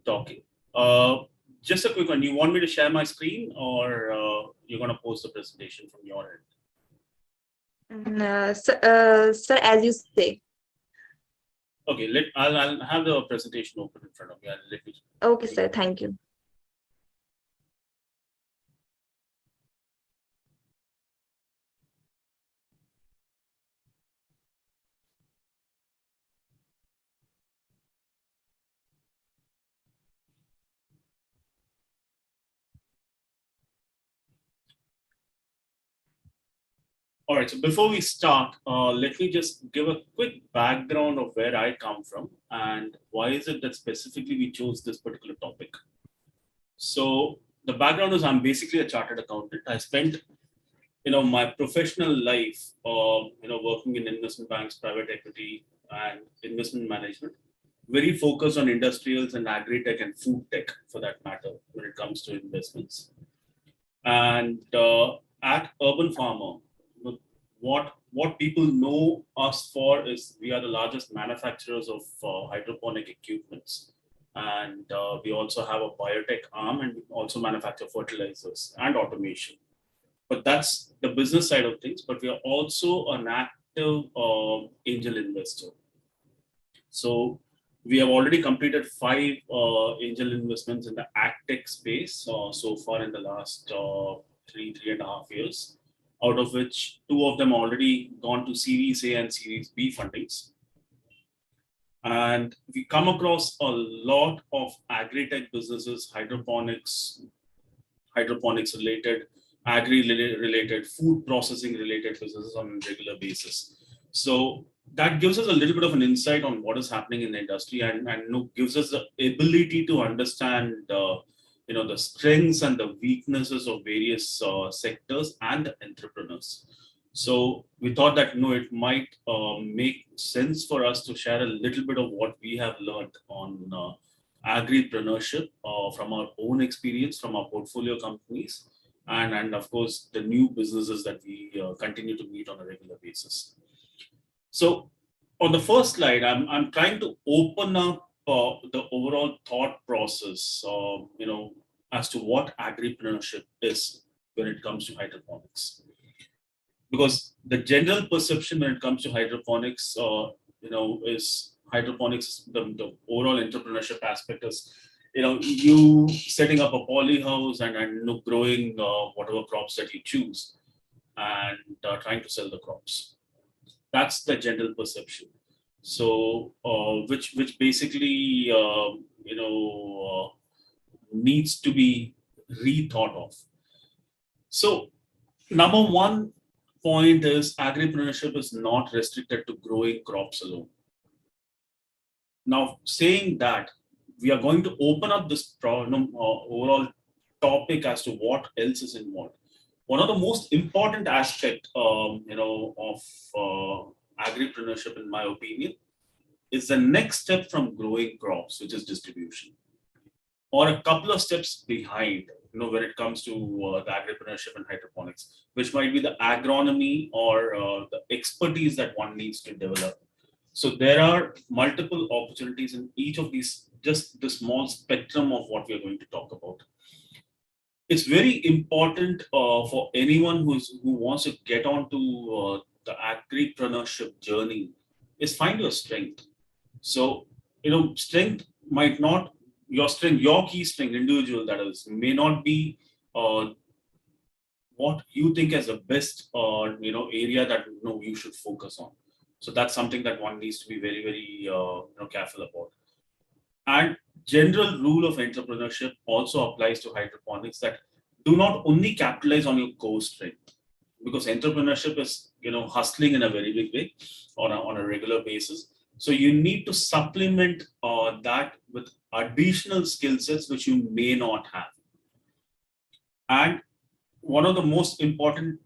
talking. Just a quick one. You want me to share my screen, or you're going to post the presentation from your end? Sir, as you say. Okay, I'll have the presentation open in front of me. Okay, sir. Thank you. All right, so before we start, let me just give a quick background of where I come from and why is it that specifically we chose this particular topic. So the background is I'm basically a chartered accountant. I spent, my professional life, working in investment banks, private equity, and investment management, very focused on industrials and agri-tech and food tech for that matter when it comes to investments. And at Urban Farmer, what people know us for is we are the largest manufacturers of hydroponic equipments. And we also have a biotech arm, and we also manufacture fertilizers and automation. But that's the business side of things. But we are also an active angel investor. So we have already completed 5 angel investments in the AgTech space so far in the last 3.5 years, out of which 2 of them already gone to Series A and Series B fundings. And we come across a lot of agri-tech businesses, hydroponics related, agri-related, food processing related businesses on a regular basis. So that gives us a little bit of an insight on what is happening in the industry, and gives us the ability to understand the strengths and the weaknesses of various sectors and entrepreneurs. So we thought that it might make sense for us to share a little bit of what we have learned on agripreneurship from our own experience, from our portfolio companies, and of course the new businesses that we continue to meet on a regular basis. So on the first slide, I'm trying to open up the overall thought process, as to what agripreneurship is when it comes to hydroponics. Because the general perception when it comes to hydroponics, is hydroponics, the overall entrepreneurship aspect is, you setting up a poly house and growing whatever crops that you choose and trying to sell the crops. That's the general perception. So, which basically, needs to be rethought of. So, number one point is agripreneurship is not restricted to growing crops alone. Now, saying that, we are going to open up this overall topic as to what else is involved. One of the most important aspects, of agripreneurship, in my opinion, is the next step from growing crops, which is distribution, or a couple of steps behind, when it comes to the agripreneurship and hydroponics, which might be the agronomy or the expertise that one needs to develop. So there are multiple opportunities in each of these, just the small spectrum of what we are going to talk about. It's very important for anyone who wants to get onto the agripreneurship journey is find your strength. So, strength might not, your key strength, individual that is, may not be what you think as the best, area that you should focus on. So that's something that one needs to be very, very careful about. And general rule of entrepreneurship also applies to hydroponics, that do not only capitalize on your core strength, because entrepreneurship is, hustling in a very big way on a regular basis. So you need to supplement that with additional skill sets which you may not have. And one of the most important,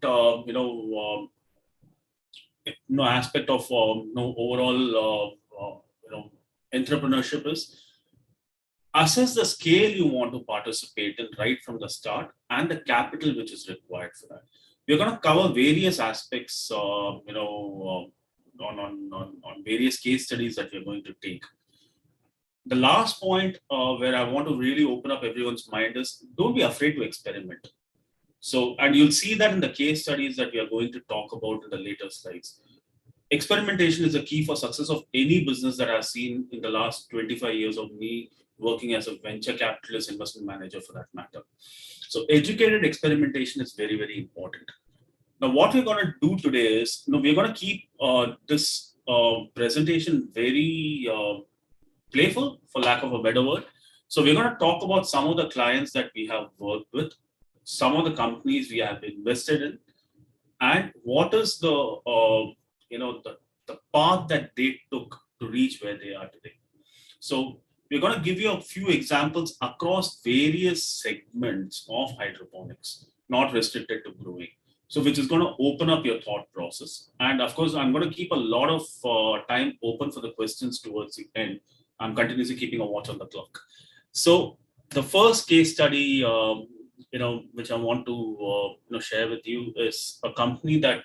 aspect of overall, entrepreneurship is assess the scale you want to participate in right from the start and the capital which is required for that. We're going to cover various aspects, on various case studies that we're going to take. The last point where I want to really open up everyone's mind is don't be afraid to experiment. So, and you'll see that in the case studies that we are going to talk about in the later slides. Experimentation is a key for success of any business that I've seen in the last 25 years of me working as a venture capitalist investment manager for that matter. So educated experimentation is very, very important. Now, what we're going to do today is, we're going to keep this presentation very playful, for lack of a better word. So we're going to talk about some of the clients that we have worked with, some of the companies we have invested in, and what is the the path that they took to reach where they are today. So we're going to give you a few examples across various segments of hydroponics, not restricted to growing. So which is going to open up your thought process. And of course, I'm going to keep a lot of time open for the questions towards the end. I'm continuously keeping a watch on the clock. So the first case study, which I want to share with you is a company that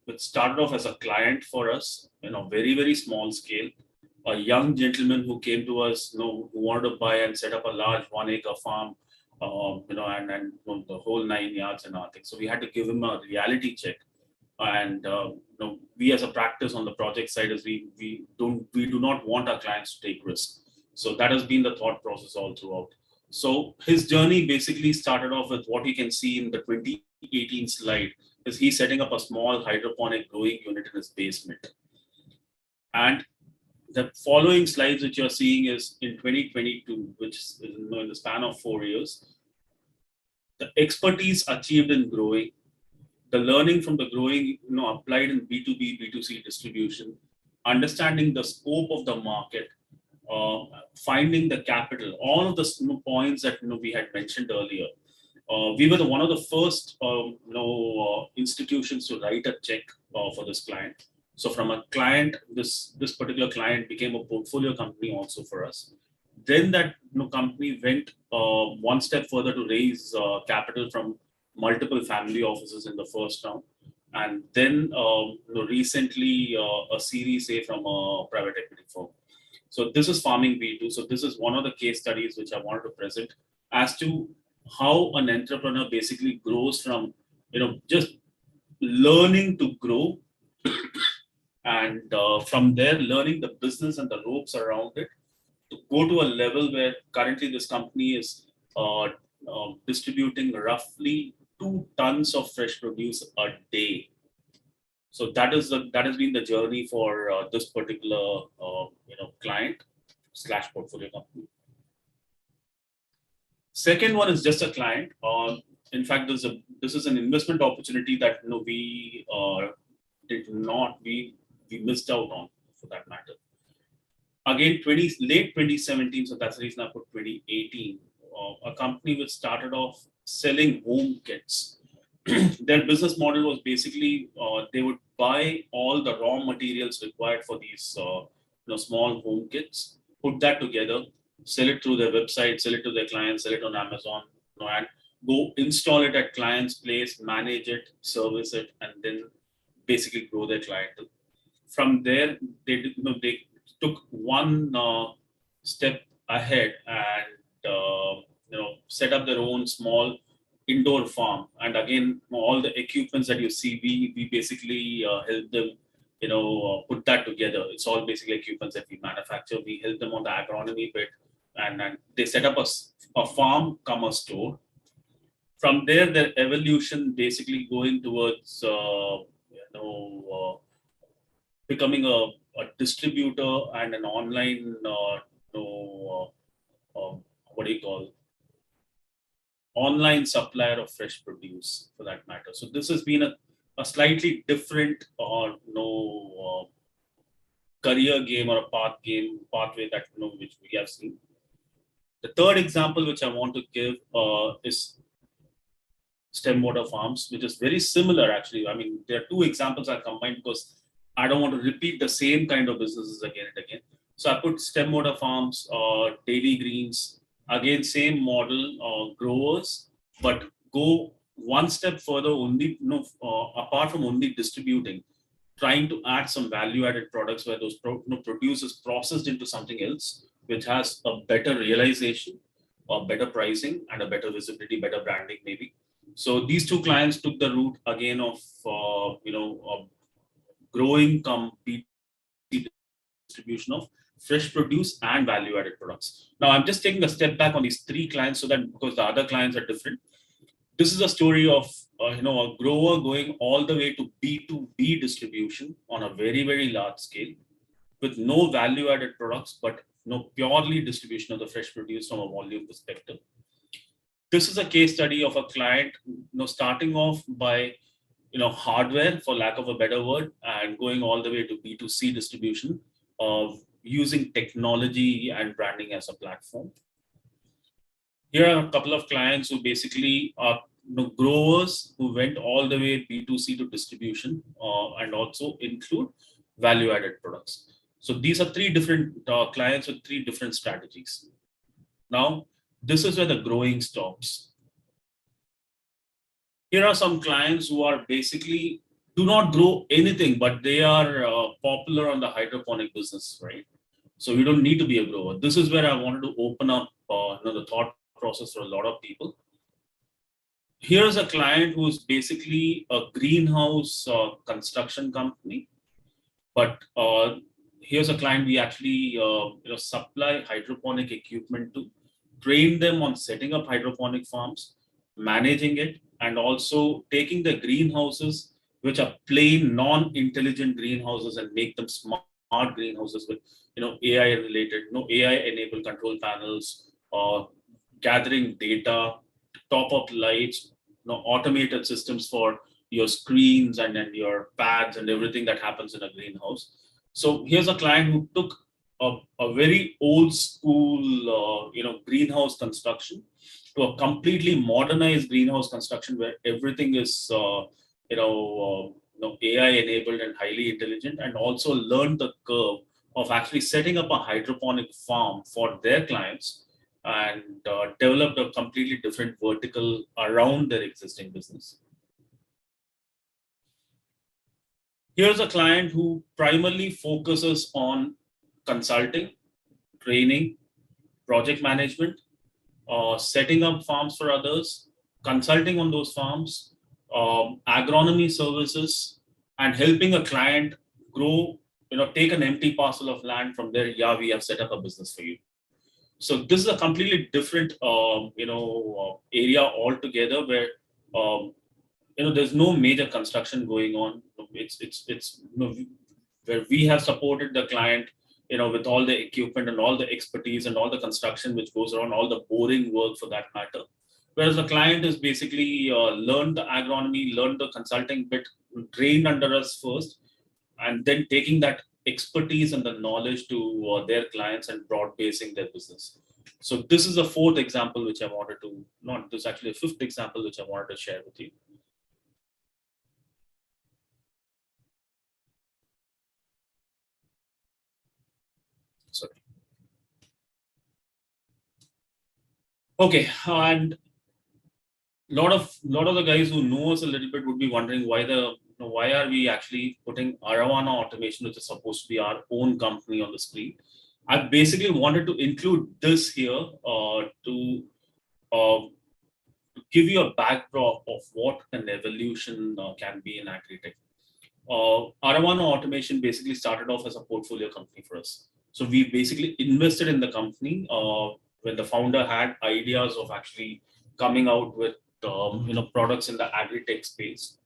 which started off as a client for us, very, very small scale. A young gentleman who came to us, who wanted to buy and set up a large 1-acre farm, and the whole 9 yards and all things. So we had to give him a reality check. And we as a practice on the project side is we do not want our clients to take risks. So that has been the thought process all throughout. So his journey basically started off with what you can see in the 2018 slide, is he's setting up a small hydroponic growing unit in his basement. And the following slides which you're seeing is in 2022, which is in the span of 4 years. The expertise achieved in growing, the learning from the growing, applied in B2B, B2C distribution, understanding the scope of the market, finding the capital, all of the points that we had mentioned earlier. We were one of the first institutions to write a check for this client. So from a client, this particular client became a portfolio company also for us. Then that company went one step further to raise capital from multiple family offices in the first round. And then recently a Series A from a private equity firm. So this is Farming B2. So this is one of the case studies which I wanted to present as to how an entrepreneur basically grows from, just learning to grow and from there learning the business and the ropes around it to go to a level where currently this company is distributing roughly 2 tons of fresh produce a day. So that has been the journey for this particular client / portfolio company. Second one is just a client. In fact, this is an investment opportunity that we missed out on, for that matter. Again, late 2017, so that's the reason I put 2018. A company which started off selling home kits. Their business model was basically they would buy all the raw materials required for these small home kits, put that together, sell it through their website, sell it to their clients, sell it on Amazon, and go install it at client's place, manage it, service it, and then basically grow their clientele. From there, they took one step ahead and set up their own small indoor farm. And again, all the equipments that you see, we basically help them, put that together. It's all basically equipments that we manufacture. We help them on the agronomy bit, and they set up a farm come a store. From there, their evolution basically going towards becoming a distributor and an online online supplier of fresh produce, for that matter. So this has been a slightly different career game or a pathway that which we have seen. The third example which I want to give is stem water farms, which is very similar actually. I mean, there are 2 examples I combined because I don't want to repeat the same kind of businesses again and again. So I put stem water farms, daily greens, again, same model, growers, but go one step further, only apart from only distributing, trying to add some value-added products where those produce is processed into something else, which has a better realization, or better pricing, and a better visibility, better branding maybe. So these 2 clients took the route again of growing distribution of fresh produce and value-added products. Now I'm just taking a step back on these 3 clients so that because the other clients are different. This is a story of a grower going all the way to B2B distribution on a very, very large scale with no value-added products, but purely distribution of the fresh produce from a volume perspective. This is a case study of a client starting off by hardware, for lack of a better word, and going all the way to B2C distribution of using technology and branding as a platform. Here are a couple of clients who basically are growers who went all the way B2C to distribution and also include value-added products. So these are three different clients with three different strategies. Now, this is where the growing stops. Here are some clients who are basically do not grow anything, but they are popular on the hydroponic business, right? So you don't need to be a grower. This is where I wanted to open up the thought process for a lot of people. Here's a client who's basically a greenhouse construction company, but here's a client we actually supply hydroponic equipment to, train them on setting up hydroponic farms, managing it, and also taking the greenhouses, which are plain non-intelligent greenhouses, and make them smart greenhouses with AI related, AI enabled control panels, gathering data, top up lights, automated systems for your screens and then your pads and everything that happens in a greenhouse. So here's a client who took a very old school, greenhouse construction to a completely modernized greenhouse construction where everything is, AI enabled and highly intelligent, and also learned the curve of actually setting up a hydroponic farm for their clients, and developed a completely different vertical around their existing business. Here's a client who primarily focuses on consulting, training, project management, setting up farms for others, consulting on those farms, agronomy services, and helping a client grow, take an empty parcel of land from there. Yeah, we have set up a business for you. So this is a completely different, area altogether where, there's no major construction going on. It's where we have supported the client, with all the equipment and all the expertise and all the construction which goes around, all the boring work for that matter. Whereas the client is basically learned the agronomy, learned the consulting bit, trained under us first, and then taking that expertise and the knowledge to their clients and broad-basing their business. So this is a fourth example which I wanted to, not this, actually a fifth example which I wanted to share with you. Sorry. Okay, and lot of the guys who know us a little bit would be wondering why why are we actually putting Aravana Automation, which is supposed to be our own company, on the screen. I basically wanted to include this here to give you a backdrop of what an evolution can be in agri-tech. Aravana Automation basically started off as a portfolio company for us. So we basically invested in the company when the founder had ideas of actually coming out with products in the agri-tech space.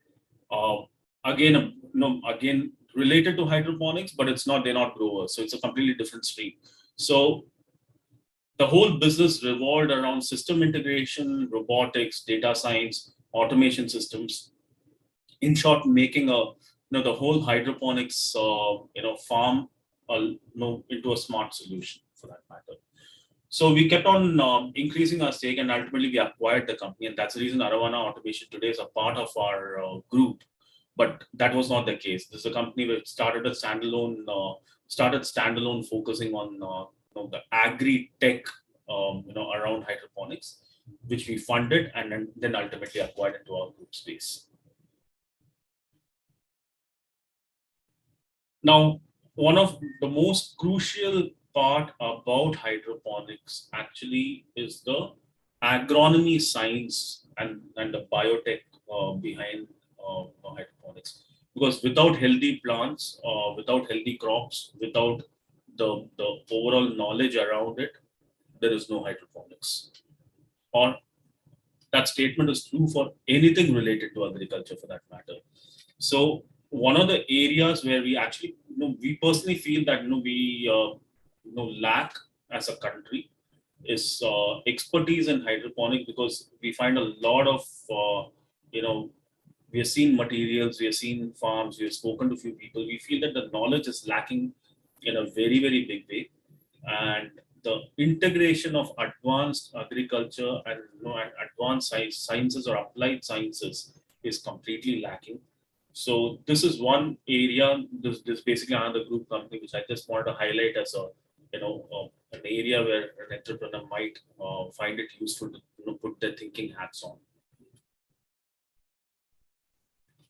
Again related to hydroponics, but they're not growers, so it's a completely different stream. So the whole business revolved around system integration, robotics, data science, automation systems. In short, making the whole hydroponics farm into a smart solution for that matter. So we kept on increasing our stake, and ultimately we acquired the company, and that's the reason Aravana Automation today is a part of our group. But that was not the case. This is a company which started standalone, focusing on the agri-tech, around hydroponics, which we funded and then ultimately acquired into our group space. Now, one of the most crucial part about hydroponics actually is the agronomy science and the biotech behind hydroponics. Because without healthy plants, without healthy crops, without the overall knowledge around it, there is no hydroponics. Or that statement is true for anything related to agriculture for that matter. So one of the areas where we actually, we personally feel that we lack as a country is expertise in hydroponic, because we find a lot of we have seen materials, we have seen farms, we have spoken to a few people. We feel that the knowledge is lacking in a very, very big way. And the integration of advanced agriculture and, and advanced sciences or applied sciences is completely lacking. So this is one area. This basically another group company which I just wanted to highlight as a an area where an entrepreneur might find it useful to put their thinking hats on.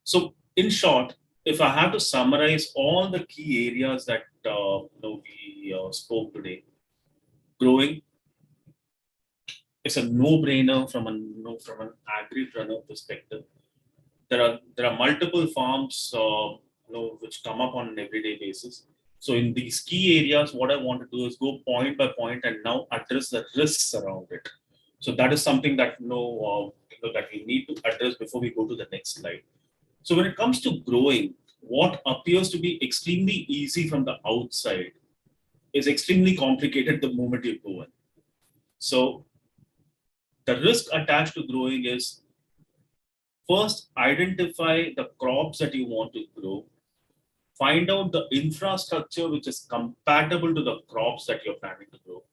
So in short, if I have to summarize all the key areas that we spoke today, growing is a no-brainer from an agripreneur perspective. There are multiple farms which come up on an everyday basis. So in these key areas, what I want to do is go point by point and now address the risks around it. So that is something that that we need to address before we go to the next slide. So when it comes to growing, what appears to be extremely easy from the outside is extremely complicated the moment you go in. So the risk attached to growing is, first, identify the crops that you want to grow. Find out the infrastructure which is compatible to the crops that you're planning to grow.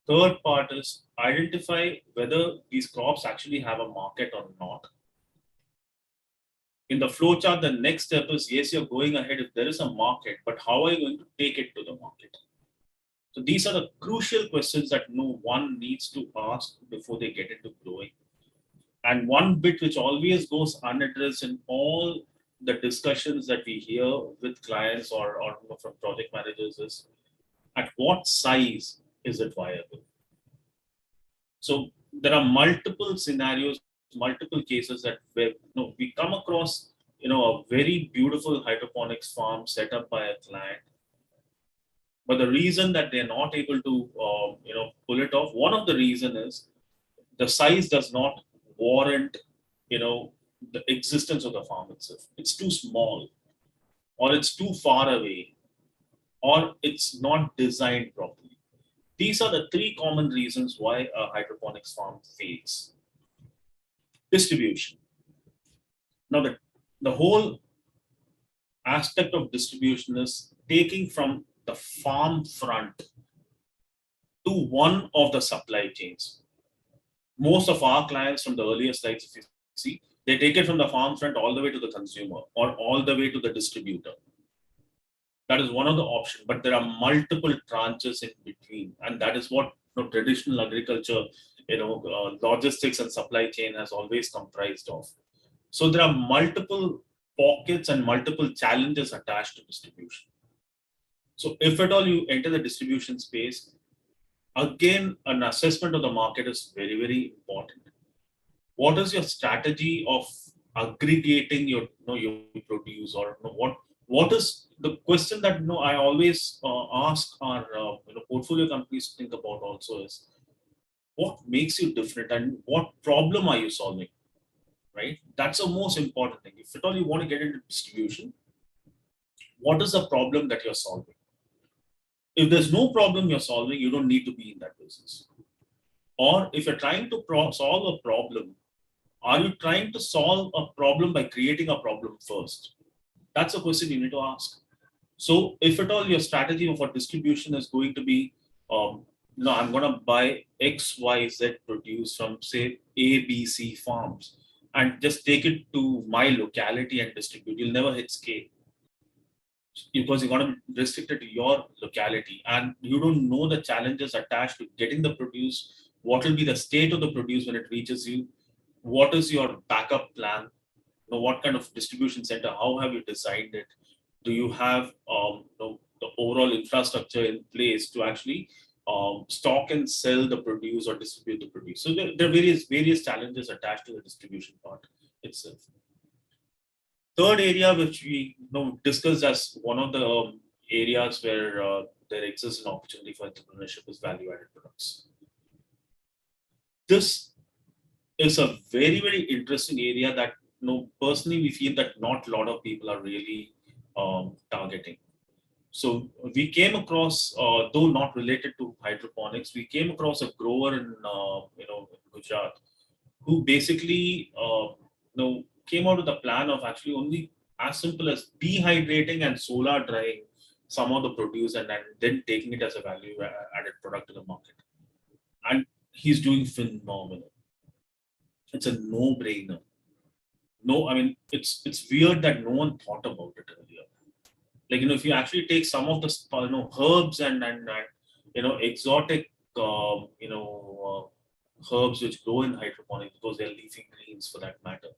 Third part is identify whether these crops actually have a market or not. In the flowchart, the next step is, yes, you're going ahead if there is a market, but how are you going to take it to the market? So these are the crucial questions that one needs to ask before they get into growing. And one bit which always goes unaddressed in all the discussions that we hear with clients or from project managers is, at what size is it viable? So there are multiple scenarios, multiple cases that where we come across a very beautiful hydroponics farm set up by a client, but the reason that they're not able to pull it off, one of the reason is the size does not warrant the existence of the farm itself. It's too small, or it's too far away, or it's not designed properly. These are the three common reasons why a hydroponics farm fails. Distribution. Now the whole aspect of distribution is taking from the farm front to one of the supply chains. Most of our clients from the earlier slides, if you see, they take it from the farm front all the way to the consumer or all the way to the distributor. That is one of the options, but there are multiple tranches in between, and that is what traditional agriculture, logistics and supply chain has always comprised of. So there are multiple pockets and multiple challenges attached to distribution. So if at all you enter the distribution space, again, an assessment of the market is very, very important. What is your strategy of aggregating your produce, or what is the question that I always ask our portfolio companies to think about also is, what makes you different and what problem are you solving, right? That's the most important thing. If at all you want to get into distribution, what is the problem that you're solving? If there's no problem you're solving, you don't need to be in that business. Or if you're trying to solve a problem, are you trying to solve a problem by creating a problem first? That's a question you need to ask. So if at all your strategy for distribution is going to be, I'm going to buy X, Y, Z produce from, say, A, B, C farms and just take it to my locality and distribute, you'll never hit scale, because you're going to be restricted to your locality and you don't know the challenges attached to getting the produce. What will be the state of the produce when it reaches you? What is your backup plan? What kind of distribution center? How have you designed it? Do you have the overall infrastructure in place to actually stock and sell the produce or distribute the produce? So there are various challenges attached to the distribution part itself. Third area, which we discussed as one of the areas where there exists an opportunity for entrepreneurship, is value-added products. This is a very, very interesting area that personally we feel that not a lot of people are really targeting. So we came across, though not related to hydroponics, we came across a grower in Gujarat who basically came out with a plan of actually only as simple as dehydrating and solar drying some of the produce and then taking it as a value added product to the market. And he's doing phenomenal. It's a no-brainer. No, I mean, it's weird that no one thought about it earlier. Like, if you actually take some of the, herbs and exotic, herbs which grow in hydroponics, because they're leafy greens for that matter.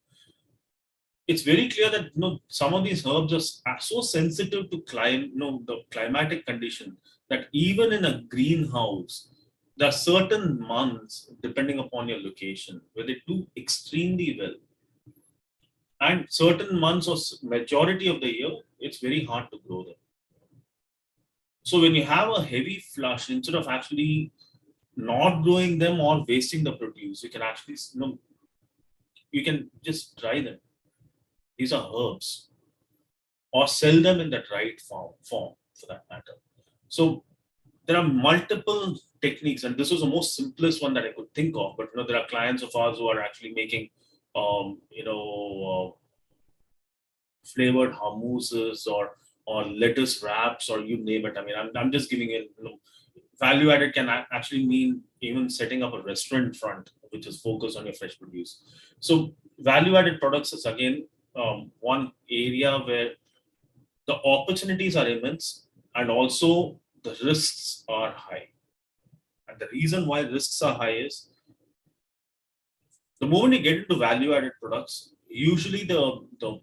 It's very clear that some of these herbs are so sensitive to the climatic condition that even in a greenhouse, there are certain months, depending upon your location, where they do extremely well. And certain months or majority of the year, it's very hard to grow them. So when you have a heavy flush, instead of actually not growing them or wasting the produce, you can actually, you can just dry them. These are herbs, or sell them in the right form for that matter. So there are multiple techniques, and this was the most simplest one that I could think of. But there are clients of ours who are actually making, flavored hummuses or lettuce wraps, or you name it. I mean, I'm just giving it. Value added can actually mean even setting up a restaurant front, which is focused on your fresh produce. So value added products is again one area where the opportunities are immense and also the risks are high. And the reason why risks are high is the moment you get into value added products, usually the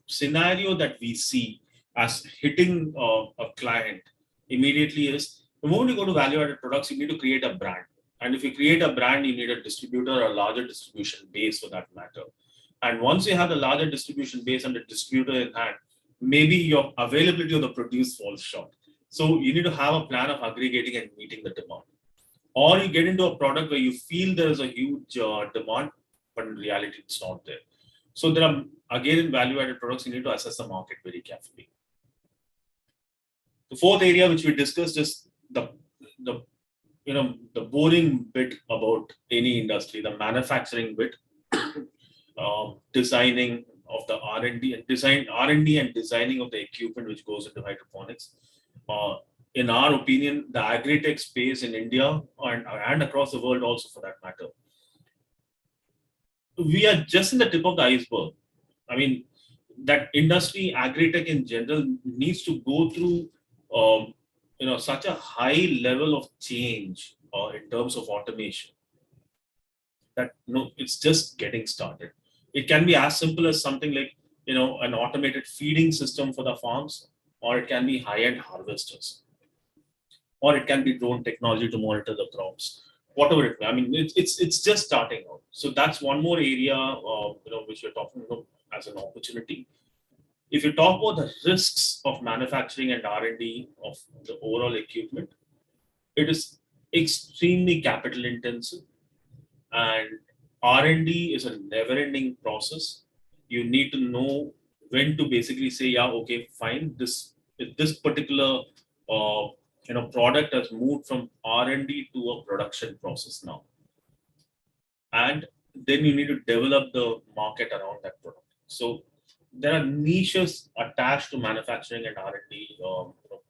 scenario that we see as hitting a client immediately is the moment you go to value added products, you need to create a brand. And if you create a brand, you need a distributor or a larger distribution base for that matter. And once you have the larger distribution base and the distributor in hand, maybe your availability of the produce falls short. So you need to have a plan of aggregating and meeting the demand. Or you get into a product where you feel there is a huge demand, but in reality, it's not there. So there are, again, in value-added products, you need to assess the market very carefully. The fourth area which we discussed is the boring bit about any industry, the manufacturing bit, designing of the R&D and designing of the equipment which goes into hydroponics. In our opinion, the agri-tech space in India and across the world also for that matter, we are just in the tip of the iceberg. I mean, that industry, agri-tech in general, needs to go through such a high level of change in terms of automation that it's just getting started. It can be as simple as something like an automated feeding system for the farms, or it can be high-end harvesters, or it can be drone technology to monitor the crops. Whatever it may. I mean, it's just starting out. So that's one more area which we're talking about as an opportunity. If you talk about the risks of manufacturing and R&D of the overall equipment, it is extremely capital intensive, and R&D is a never-ending process. You need to know when to basically say, yeah, okay, fine. This particular product has moved from R&D to a production process now, and then you need to develop the market around that product. So there are niches attached to manufacturing and R&D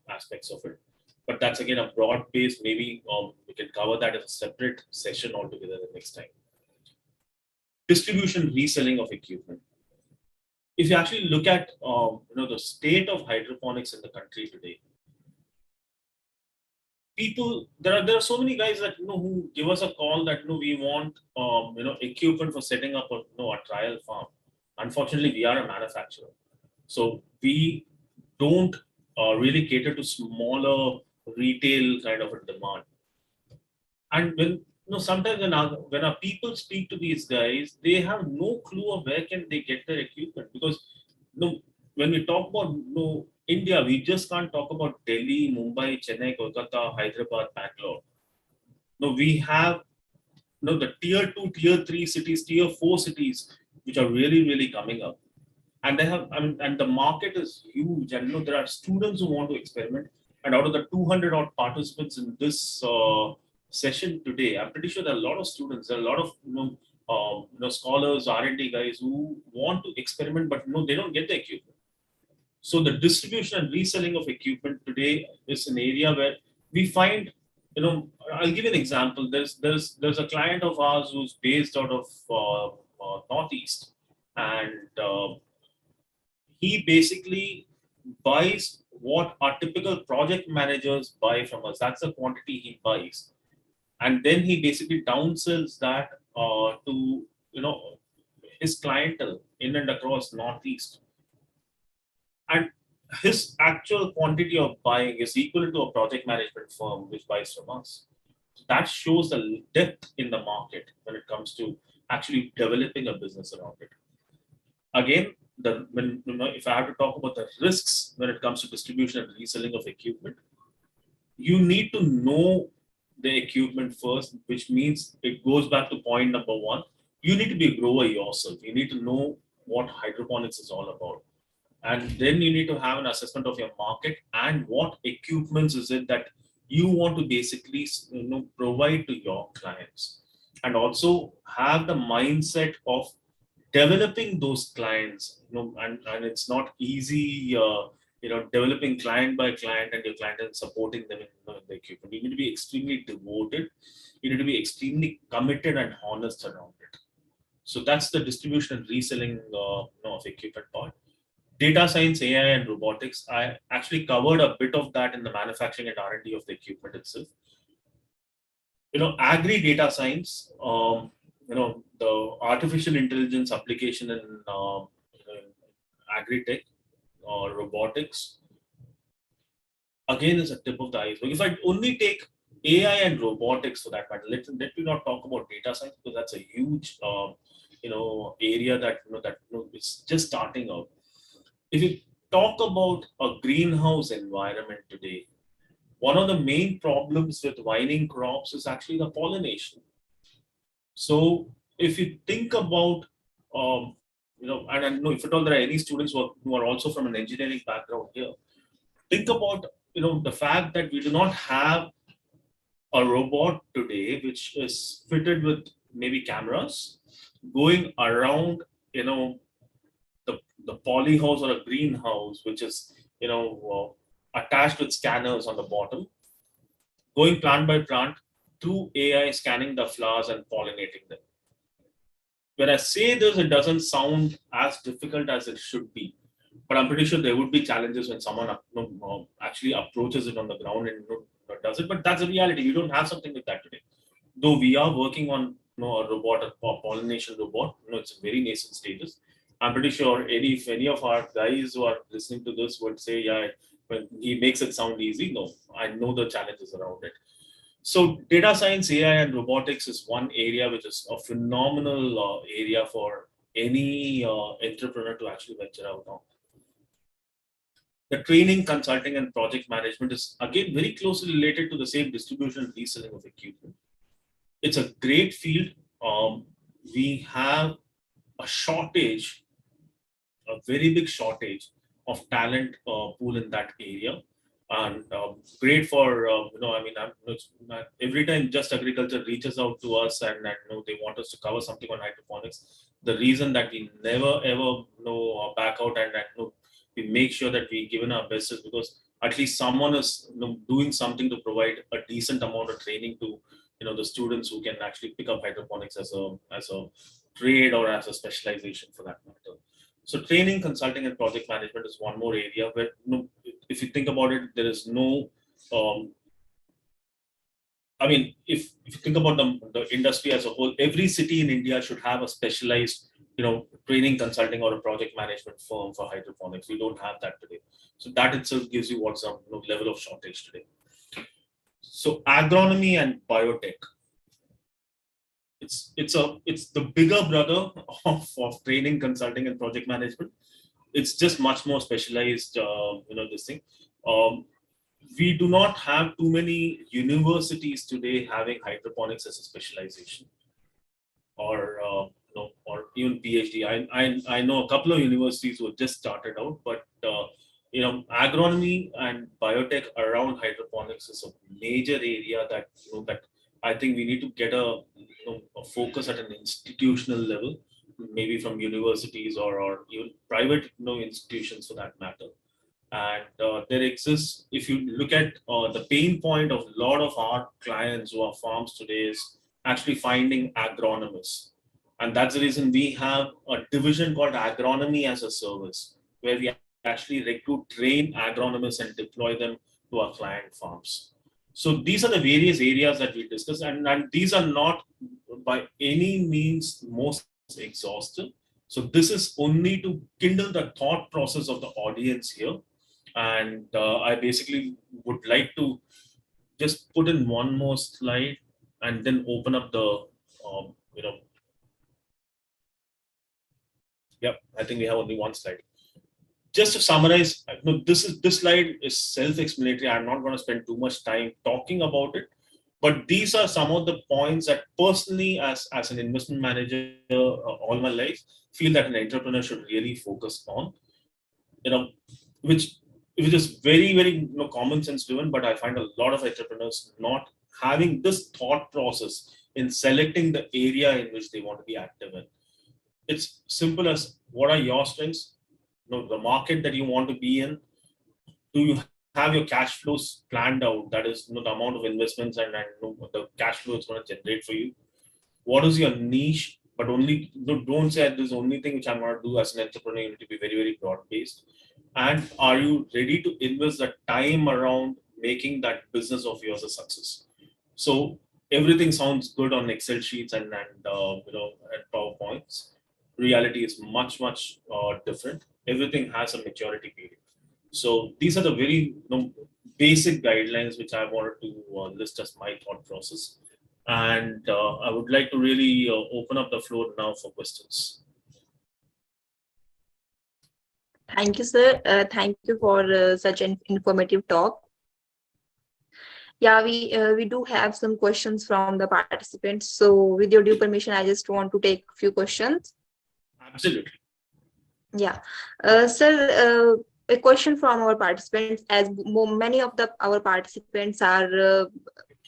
aspects of it, but that's again a broad base. Maybe we can cover that as a separate session altogether the next time. Distribution, reselling of equipment. If you actually look at the state of hydroponics in the country today, there are so many guys that who give us a call that we want equipment for setting up a trial farm. Unfortunately, we are a manufacturer, so we don't really cater to smaller retail kind of a demand. And when sometimes when our people speak to these guys, they have no clue of where can they get their equipment, because when we talk about India, we just can't talk about Delhi, Mumbai, Chennai, Kolkata, Hyderabad, Bangalore. No, we have the tier 2, tier 3 cities, tier 4 cities, which are really, really coming up. And they have, and the market is huge. And there are students who want to experiment. And out of the 200 odd participants in this session today, I'm pretty sure there are a lot of students, there are a lot of scholars, R&D guys who want to experiment, but they don't get the equipment. So the distribution and reselling of equipment today is an area where we find, I'll give you an example. There's a client of ours who's based out of Northeast, and he basically buys what our typical project managers buy from us. That's the quantity he buys, and then he basically downsells that to his clientele in and across Northeast. And his actual quantity of buying is equal to a project management firm which buys from us. So that shows the depth in the market when it comes to actually developing a business around it. Again, if I have to talk about the risks when it comes to distribution and reselling of equipment, you need to know the equipment first, which means it goes back to point number one. You need to be a grower yourself. You need to know what hydroponics is all about. And then you need to have an assessment of your market and what equipments is it that you want to basically provide to your clients, and also have the mindset of developing those clients. And it's not easy, developing client by client and your client and supporting them in the equipment. You need to be extremely devoted. You need to be extremely committed and honest around it. So that's the distribution and reselling of equipment part. Data science, AI, and robotics. I actually covered a bit of that in the manufacturing and R&D of the equipment itself. Agri data science, the artificial intelligence application in agri-tech or robotics, again, is a tip of the iceberg. If I only take AI and robotics for that matter, let me not talk about data science, because that's a huge area that it's just starting out. If you talk about a greenhouse environment today, one of the main problems with vining crops is actually the pollination. So if you think about, and I know if at all there are any students who are also from an engineering background here, think about, the fact that we do not have a robot today which is fitted with maybe cameras going around, the polyhouse or a greenhouse, which is, attached with scanners on the bottom, going plant by plant through AI, scanning the flowers and pollinating them. When I say this, it doesn't sound as difficult as it should be, but I'm pretty sure there would be challenges when someone actually approaches it on the ground and does it. But that's a reality. We don't have something like that today. Though we are working on a robot, a pollination robot, it's in very nascent stages. I'm pretty sure if any of our guys who are listening to this would say, yeah, when he makes it sound easy. No, I know the challenges around it. So data science, AI, and robotics is one area which is a phenomenal area for any entrepreneur to actually venture out on. The training, consulting, and project management is again very closely related to the same distribution and reselling of equipment. It's a great field. We have a shortage, a very big shortage of talent pool in that area, and great for every time Just Agriculture reaches out to us and they want us to cover something on hydroponics. The reason that we never ever back out and we make sure that we given our best is because at least someone is doing something to provide a decent amount of training to the students who can actually pick up hydroponics as a trade or as a specialization for that matter. So training, consulting, and project management is one more area where, if you think about it, there is no, if you think about the industry as a whole, every city in India should have a specialized, training, consulting, or a project management firm for hydroponics. We don't have that today. So that itself gives you what's a level of shortage today. So agronomy and biotech. It's the bigger brother of training, consulting, and project management. It's just much more specialized, this thing. We do not have too many universities today having hydroponics as a specialization, or even PhD. I know a couple of universities who have just started out, but agronomy and biotech around hydroponics is a major area that that I think we need to get a focus at an institutional level, maybe from universities or even private institutions for that matter. And there exists, if you look at the pain point of a lot of our clients who are farms today, is actually finding agronomists. And that's the reason we have a division called Agronomy as a Service, where we actually recruit, train agronomists and deploy them to our client farms. So these are the various areas that we discuss, and these are not by any means most exhaustive. So this is only to kindle the thought process of the audience here. And I basically would like to just put in one more slide and then open up the, Yep, I think we have only one slide. Just to summarize, this slide is self-explanatory. I'm not going to spend too much time talking about it, but these are some of the points that personally, as an investment manager all my life, feel that an entrepreneur should really focus on, which is very, very common sense driven, but I find a lot of entrepreneurs not having this thought process in selecting the area in which they want to be active in. It's simple as, what are your strengths? The market that you want to be in. Do you have your cash flows planned out? That is, the amount of investments and the cash flow it's going to generate for you. What is your niche? But only don't say this is the only thing which I'm going to do as an entrepreneur. You need to be very, very broad based. And are you ready to invest the time around making that business of yours a success? So everything sounds good on Excel sheets and PowerPoints. Reality is much different. Everything has a maturity period. So these are the very basic guidelines which I wanted to list as my thought process. And I would like to really open up the floor now for questions. Thank you, sir. Thank you for such an informative talk. Yeah, we do have some questions from the participants. So with your due permission, I just want to take a few questions. Absolutely. Yeah. Sir, a question from our participants, as many of our participants are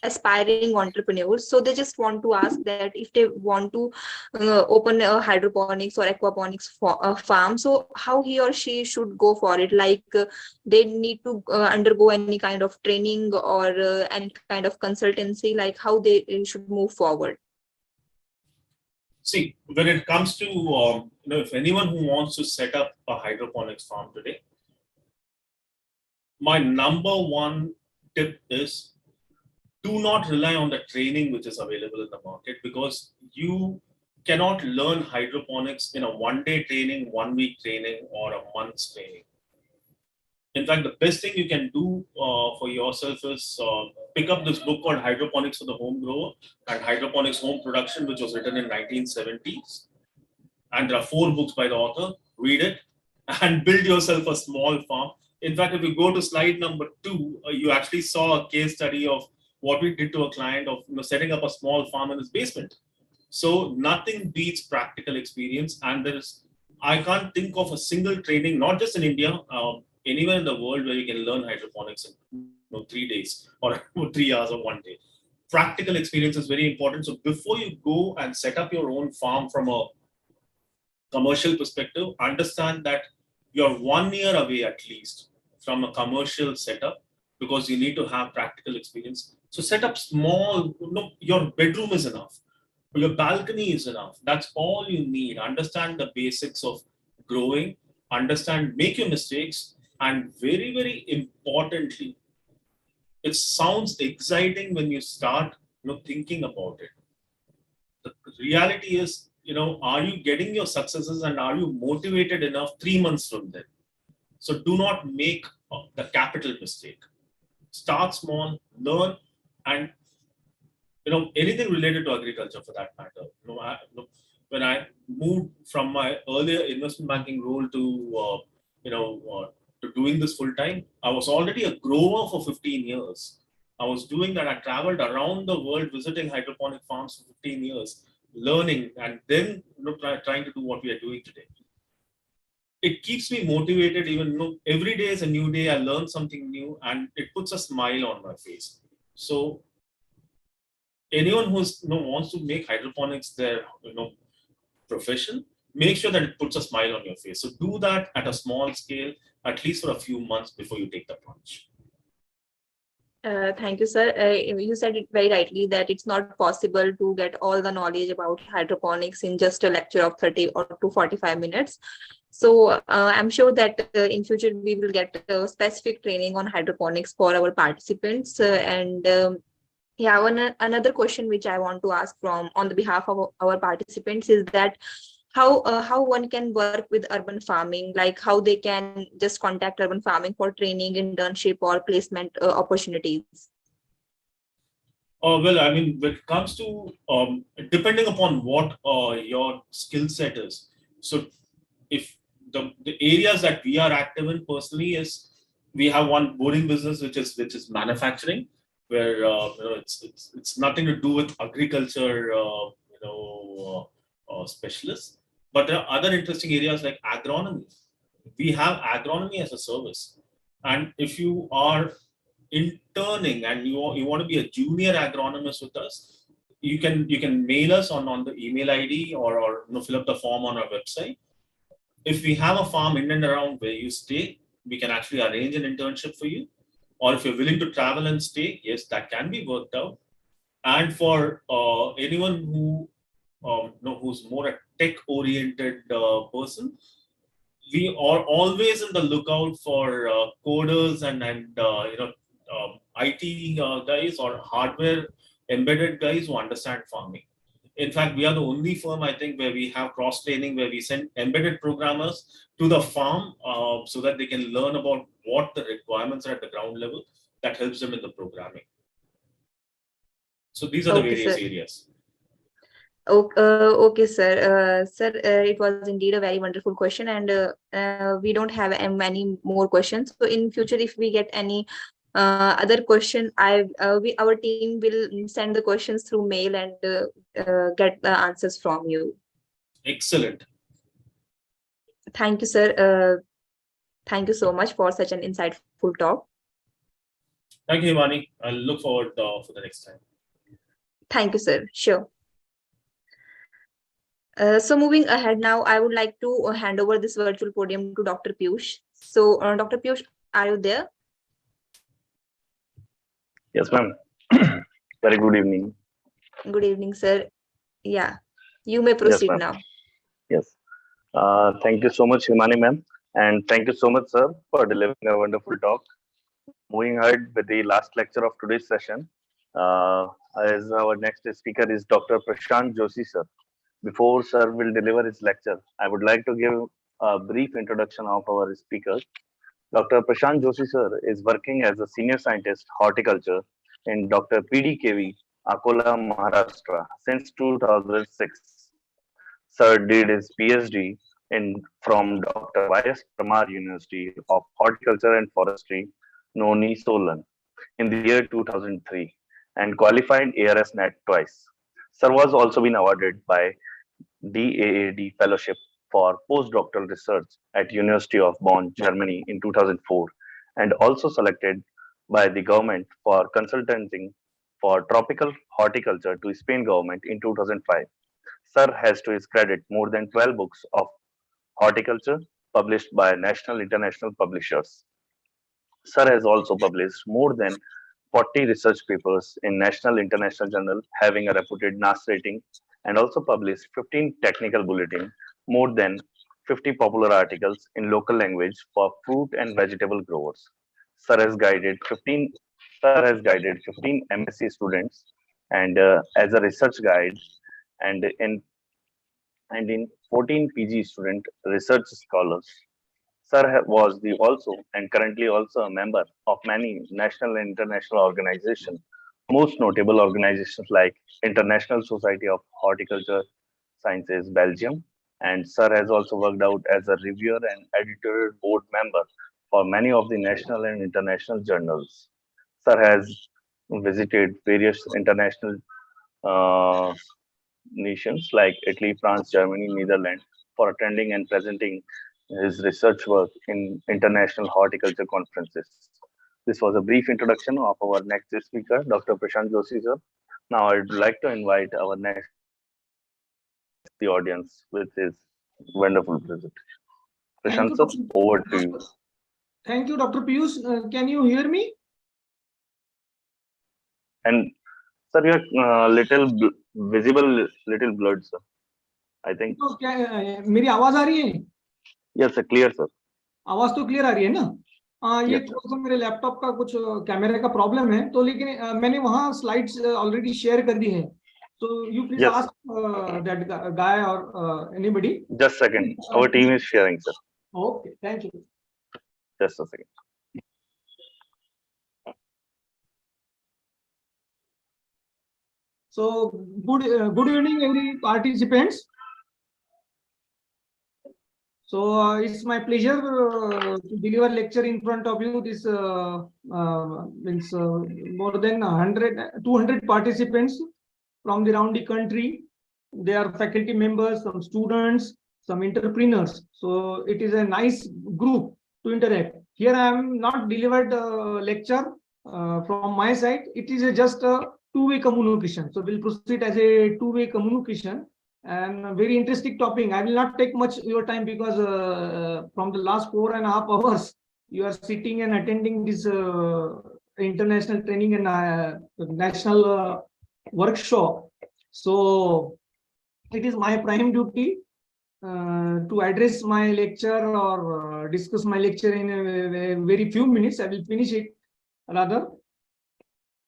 aspiring entrepreneurs. So they just want to ask that if they want to open a hydroponics or aquaponics farm, so how he or she should go for it? Like they need to undergo any kind of training or any kind of consultancy, like how they should move forward? See, when it comes to, if anyone who wants to set up a hydroponics farm today, my number one tip is, do not rely on the training which is available in the market, because you cannot learn hydroponics in a one-day training, 1 week training, or a month's training. In fact, the best thing you can do for yourself is pick up this book called Hydroponics for the Home Grower and Hydroponics Home Production, which was written in 1970s. And there are 4 books by the author. Read it and build yourself a small farm. In fact, if you go to slide number 2, you actually saw a case study of what we did to a client of setting up a small farm in his basement. So nothing beats practical experience. And I can't think of a single training, not just in India, anywhere in the world where you can learn hydroponics in 3 days or 3 hours or 1 day. Practical experience is very important. So before you go and set up your own farm from a commercial perspective, understand that you're 1 year away at least from a commercial setup, because you need to have practical experience. So set up small, your bedroom is enough. Your balcony is enough. That's all you need. Understand the basics of growing, make your mistakes, and very, very importantly, it sounds exciting when you start thinking about it. The reality is, are you getting your successes and are you motivated enough 3 months from then? So do not make the capital mistake. Start small, learn, and anything related to agriculture for that matter. When I moved from my earlier investment banking role to to doing this full time, I was already a grower for 15 years. I was doing that. I traveled around the world visiting hydroponic farms for 15 years, learning, and then trying to do what we are doing today. It keeps me motivated. Even every day is a new day. I learn something new, and it puts a smile on my face. So anyone who wants to make hydroponics their profession, make sure that it puts a smile on your face. So do that at a small scale, at least for a few months before you take the plunge. Thank you, sir. You said it very rightly that it's not possible to get all the knowledge about hydroponics in just a lecture of 30 or to 45 minutes. So I'm sure that in future we will get specific training on hydroponics for our participants. Another question which I want to ask from on the behalf of our participants is that how one can work with urban farming, like how they can just contact urban farming for training, internship, or placement opportunities. Well, I mean, when it comes to depending upon what your skill set is. So if the areas that we are active in personally is, we have one boring business which is manufacturing, where it's nothing to do with agriculture specialists. But there are other interesting areas like agronomy. We have agronomy as a service. And if you are interning and you want to be a junior agronomist with us, you can mail us on the email ID or fill up the form on our website. If we have a farm in and around where you stay, we can actually arrange an internship for you. Or if you're willing to travel and stay, yes, that can be worked out. And for anyone who's more a tech-oriented person, we are always in the lookout for coders and IT guys or hardware embedded guys who understand farming. In fact, we are the only firm, I think, where we have cross-training, where we send embedded programmers to the farm so that they can learn about what the requirements are at the ground level. That helps them in the programming. So these are the various areas. Okay, sir. It was indeed a very wonderful question, and we don't have many more questions. So in future, if we get any other question, our team will send the questions through mail and get the answers from you. Excellent. Thank you, sir. Thank you so much for such an insightful talk. Thank you, Himani. I'll look forward for the next time. Thank you, sir. Sure. So moving ahead now, I would like to hand over this virtual podium to Dr. Piyush. So Dr. Piyush, are you there? Yes, ma'am. Very good evening. Good evening, sir. Yeah, you may proceed now. Yes. Thank you so much, Himani ma'am. And thank you so much, sir, for delivering a wonderful talk. Moving ahead with the last lecture of today's session, as our next speaker is Dr. Prashant Joshi, sir. Before sir will deliver his lecture, I would like to give a brief introduction of our speaker. Dr. Prashant Joshi, sir, is working as a senior scientist horticulture in Dr. PDKV, Akola, Maharashtra since 2006. Sir did his PhD from Dr. Y.S. Parmar University of Horticulture and Forestry, Noni, Solan, in the year 2003 and qualified ARS NET twice. Sir was also been awarded by DAAD Fellowship for postdoctoral research at University of Bonn, Germany in 2004 and also selected by the government for consulting for tropical horticulture to Spain government in 2005. Sir has to his credit more than 12 books of horticulture published by national international publishers. Sir has also published more than 40 research papers in national international journal having a reputed NAS rating and also published 15 technical bulletin, more than 50 popular articles in local language for fruit and vegetable growers. Sir has guided 15 MSc students and as a research guide and in 14 PG student research scholars. Sir was also and currently also a member of many national and international organizations, most notable organizations like International Society of Horticulture Sciences Belgium, and Sir has also worked out as a reviewer and editorial board member for many of the national and international journals. Sir has visited various international nations like Italy, France, Germany, Netherlands for attending and presenting his research work in international horticulture conferences. This was a brief introduction of our next speaker, Dr. Prashant Joshi, sir. Now I'd like to invite our next the audience with his Wonderful presentation. Thank Prashant you, sir, over to you. Thank you, Dr. Piyush. Can you hear me? And sir, you're visible, little blurred, sir. I think. तो क्या मेरी आवाज आ रही है? Yes, sir, clear, sir. आवाज तो clear आ रही है ना? ये Yes, थोड़ा सा मेरे लैपटॉप का कुछ कैमरे का प्रॉब्लम है, तो लेकिन मैंने वहाँ स्लाइड्स ऑलरेडी शेयर कर दी है. So you please Yes. ask that guy or anybody. Just a second. Our team is sharing, sir. Okay, thank you. Just a second. So good evening, every participants. So it's my pleasure to deliver lecture in front of you. This means more than 200 participants from around the country. They are faculty members, some students, some entrepreneurs. So it is a nice group to interact. Here I am not delivered a lecture from my side. It is just a two-way communication. So we'll proceed as a two-way communication. And a very interesting topic. I will not take much your time because from the last 4.5 hours, you are sitting and attending this international training and national workshop. So it is my prime duty to address my lecture or discuss my lecture in a very few minutes. I will finish it rather.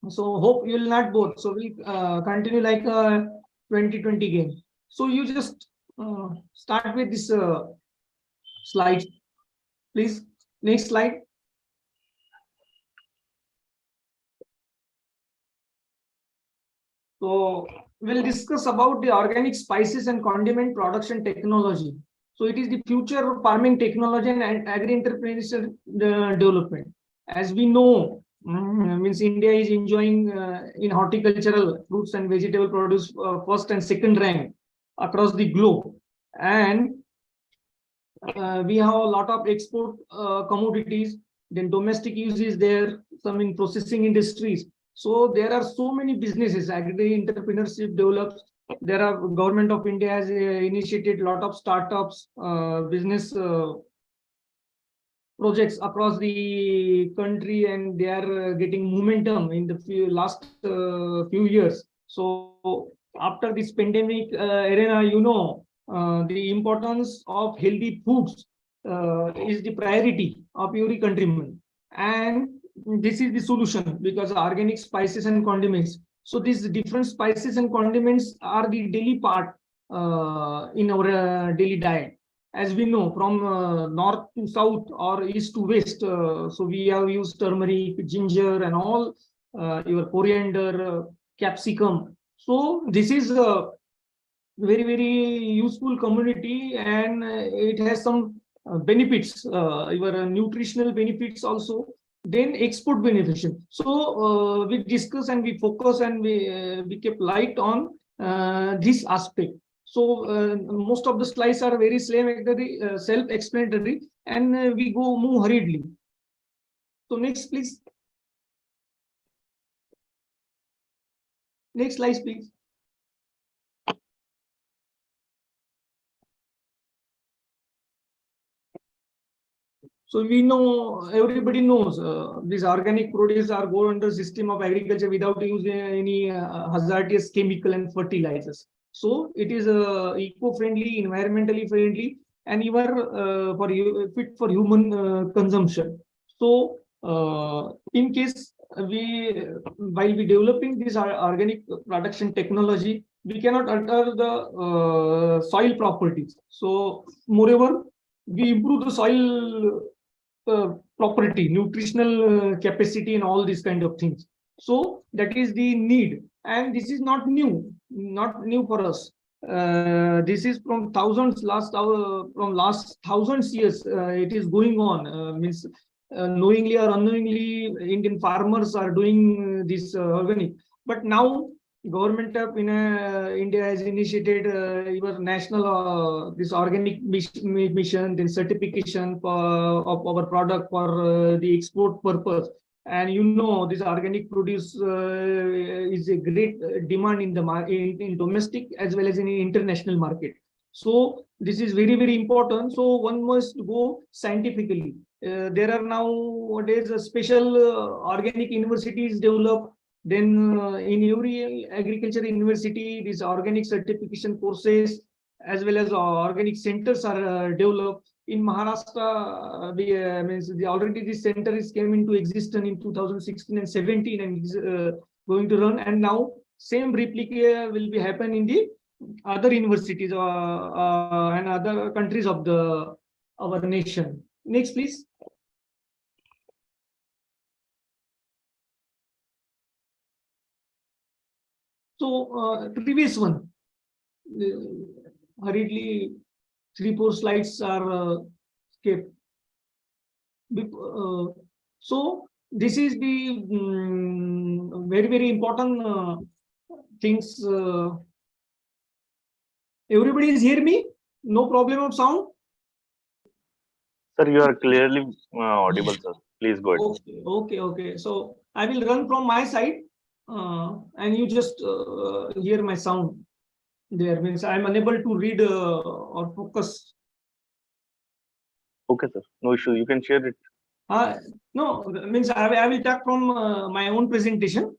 So hope you will not both. So we'll continue like a 2020 game. So you just start with this slide, please. Next slide. So we'll discuss about the organic spices and condiment production technology. So it is the future of farming technology and agri-entrepreneurial development. As we know, means India is enjoying in horticultural fruits and vegetable produce first and second rank across the globe, and we have a lot of export commodities. Then domestic use is there, some in processing industries. So there are so many businesses, agri entrepreneurship develops. There are government of India has initiated a lot of startups, business projects across the country, and they are getting momentum in the last few years. So after this pandemic arena, you know, the importance of healthy foods is the priority of every countryman, and this is the solution because organic spices and condiments. So these different spices and condiments are the daily part in our daily diet. As we know, from north to south or east to west, so we have used turmeric, ginger, and all your coriander, capsicum. So this is a very, very useful community, and it has some benefits, your nutritional benefits also, then export benefits. So we discuss and we focus and we keep light on this aspect. So most of the slides are very self-explanatory, and we move hurriedly. So next, please. Next slide, please. So we know, everybody knows these organic produce are go under system of agriculture without using any hazardous chemical and fertilizers. So it is eco-friendly, environmentally friendly, and even fit for human consumption. So in case while we developing this organic production technology, we cannot alter the soil properties. So moreover, we improve the soil property, nutritional capacity, and all these kind of things. So that is the need, and this is not new for us. This is from last thousands years. It is going on. Means knowingly or unknowingly, Indian farmers are doing this organic. But now, government of India has initiated your national this organic mission, then certification of our product for the export purpose. And you know, this organic produce is a great demand in the in domestic as well as in the international market. So this is very, very important. So one must go scientifically. There are nowadays special organic universities developed. Then in every agriculture university, these organic certification courses as well as organic centers are developed. In Maharashtra, already this center is came into existence in 2016 and 17 and is going to run. And now same replica will be happen in the other universities and other countries of our nation. Next, please. So previous one, hurriedly 3-4 slides are skipped. So this is the very, very important things. Everybody is hear me? No problem of sound? Sir, you are clearly audible, sir. Please go ahead. Okay. So I will run from my side and you just hear my sound. There means I am unable to read or focus. Okay, sir. No issue. You can share it. No, means I will talk from my own presentation.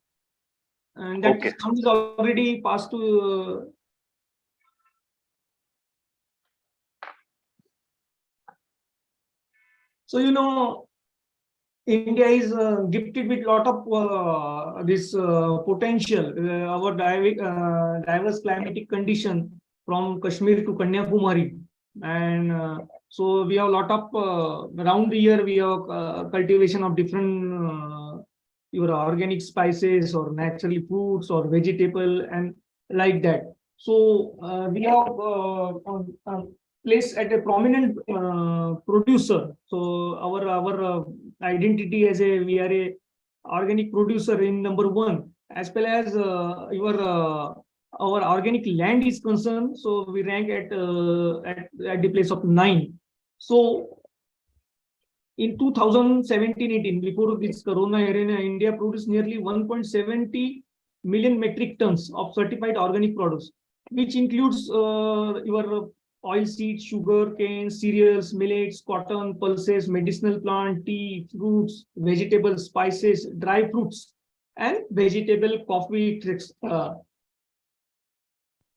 And that sound is already passed to so India is gifted with lot of this potential. Our diverse climatic condition from Kashmir to Kanyakumari, and so we have a lot of around the year we have cultivation of different your organic spices or natural fruits or vegetable and like that. So we have placed at a prominent producer. So our identity as we are a organic producer in #1, as well as our organic land is concerned. So we rank at the place of 9. So in 2017-18, before this Corona era, India produced nearly 1.70 million metric tons of certified organic products, which includes your oilseed, sugar cane, cereals, millets, cotton, pulses, medicinal plant, tea, fruits, vegetables, spices, dry fruits, and vegetable coffee tricks.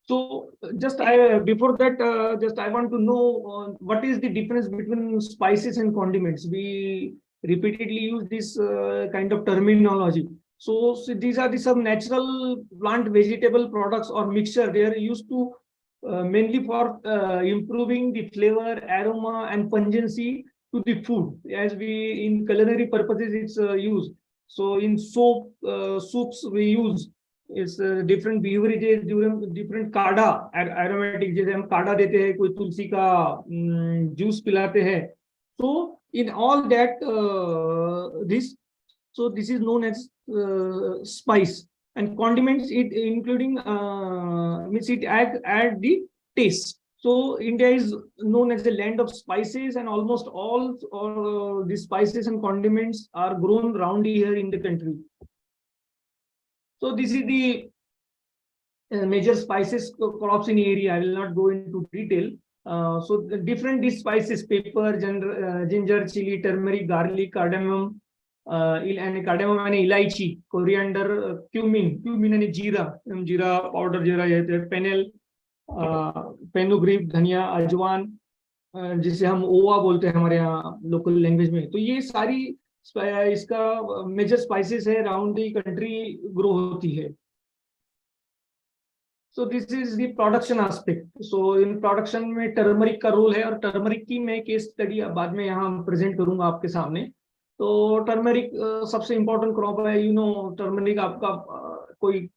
So just before that, just I want to know what is the difference between spices and condiments. We repeatedly use this kind of terminology. So these are some natural plant vegetable products or mixture. They are used to mainly for improving the flavor, aroma, and pungency to the food. As we in culinary purposes, it's used. So in soap, soups we use. It's different beverages, different काढ़ा aromatic जैसे हम काढ़ा देते हैं, कोई तुलसी का juice पिलाते हैं. So in all that this is known as spice, and condiments it including means it add the taste. So India is known as the land of spices, and almost all the spices and condiments are grown around here in the country. So this is the major spices crops in area. I will not go into detail. So the different these spices: pepper, ginger, chili, turmeric, garlic, cardamom, and cardamom and elaichi, coriander, cumin and jeera powder, fennel, fenugreek, धनिया, अजवान, जिसे हम ओवा बोलते हैं हमारे यहाँ local language में. तो ये सारी इसका मेजर स्पाइसेस है, अराउंड द कंट्री ग्रो होती है. So this is the production aspect. So in production में टर्मरिक का रोल है, और टर्मरिक की मैं केस स्टडी बाद में यहाँ प्रेजेंट करूंगा आपके सामने. तो टर्मरिक सबसे इम्पोर्टेंट क्रॉप है. टर्मरिक आपका कोई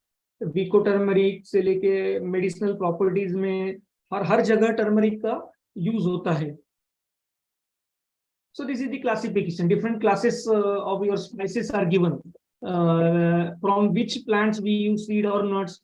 विको टर्मरिक से लेके मेडिसिनल प्रॉपर्टीज में हर जगह टर्मरिक का यूज होता है. So this is the classification. Different classes of your spices are given. From which plants we use seed or nuts.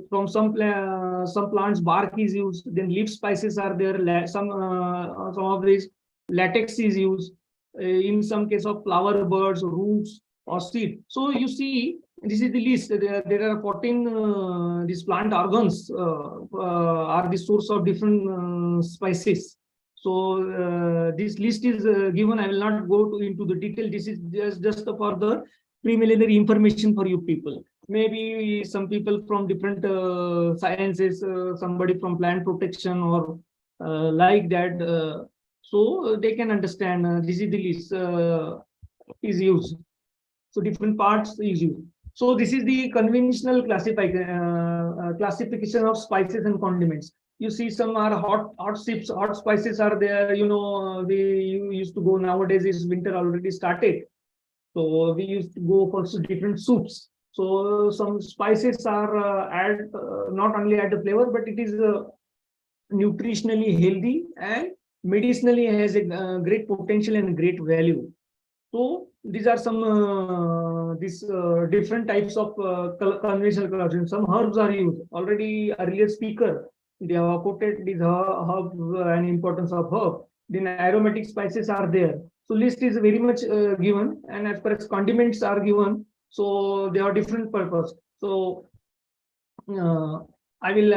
From some plants bark is used. Then leaf spices are there. Some of these latex is used. In some case of flower buds, roots, or seed. So you see this is the list. There are 14 these plant organs are the source of different spices. So this list is given. I will not go into the detail. This is just for the preliminary information for you people. Maybe some people from different sciences, somebody from plant protection or like that. So they can understand this is the list is used. So different parts is used. So this is the conventional classification of spices and condiments. You see, some are hot spices are there. You know, we used to go nowadays. Is winter already started, so we used to go for different soups. So some spices are add not only add the flavor, but it is nutritionally healthy and medicinally has a great potential and great value. So these are some different types of conventional collection. Some herbs are used. Already earlier speaker, they have quoted these herbs and importance of herb. Then aromatic spices are there. So list is very much given, and as far as condiments are given, so they are different purpose. So I will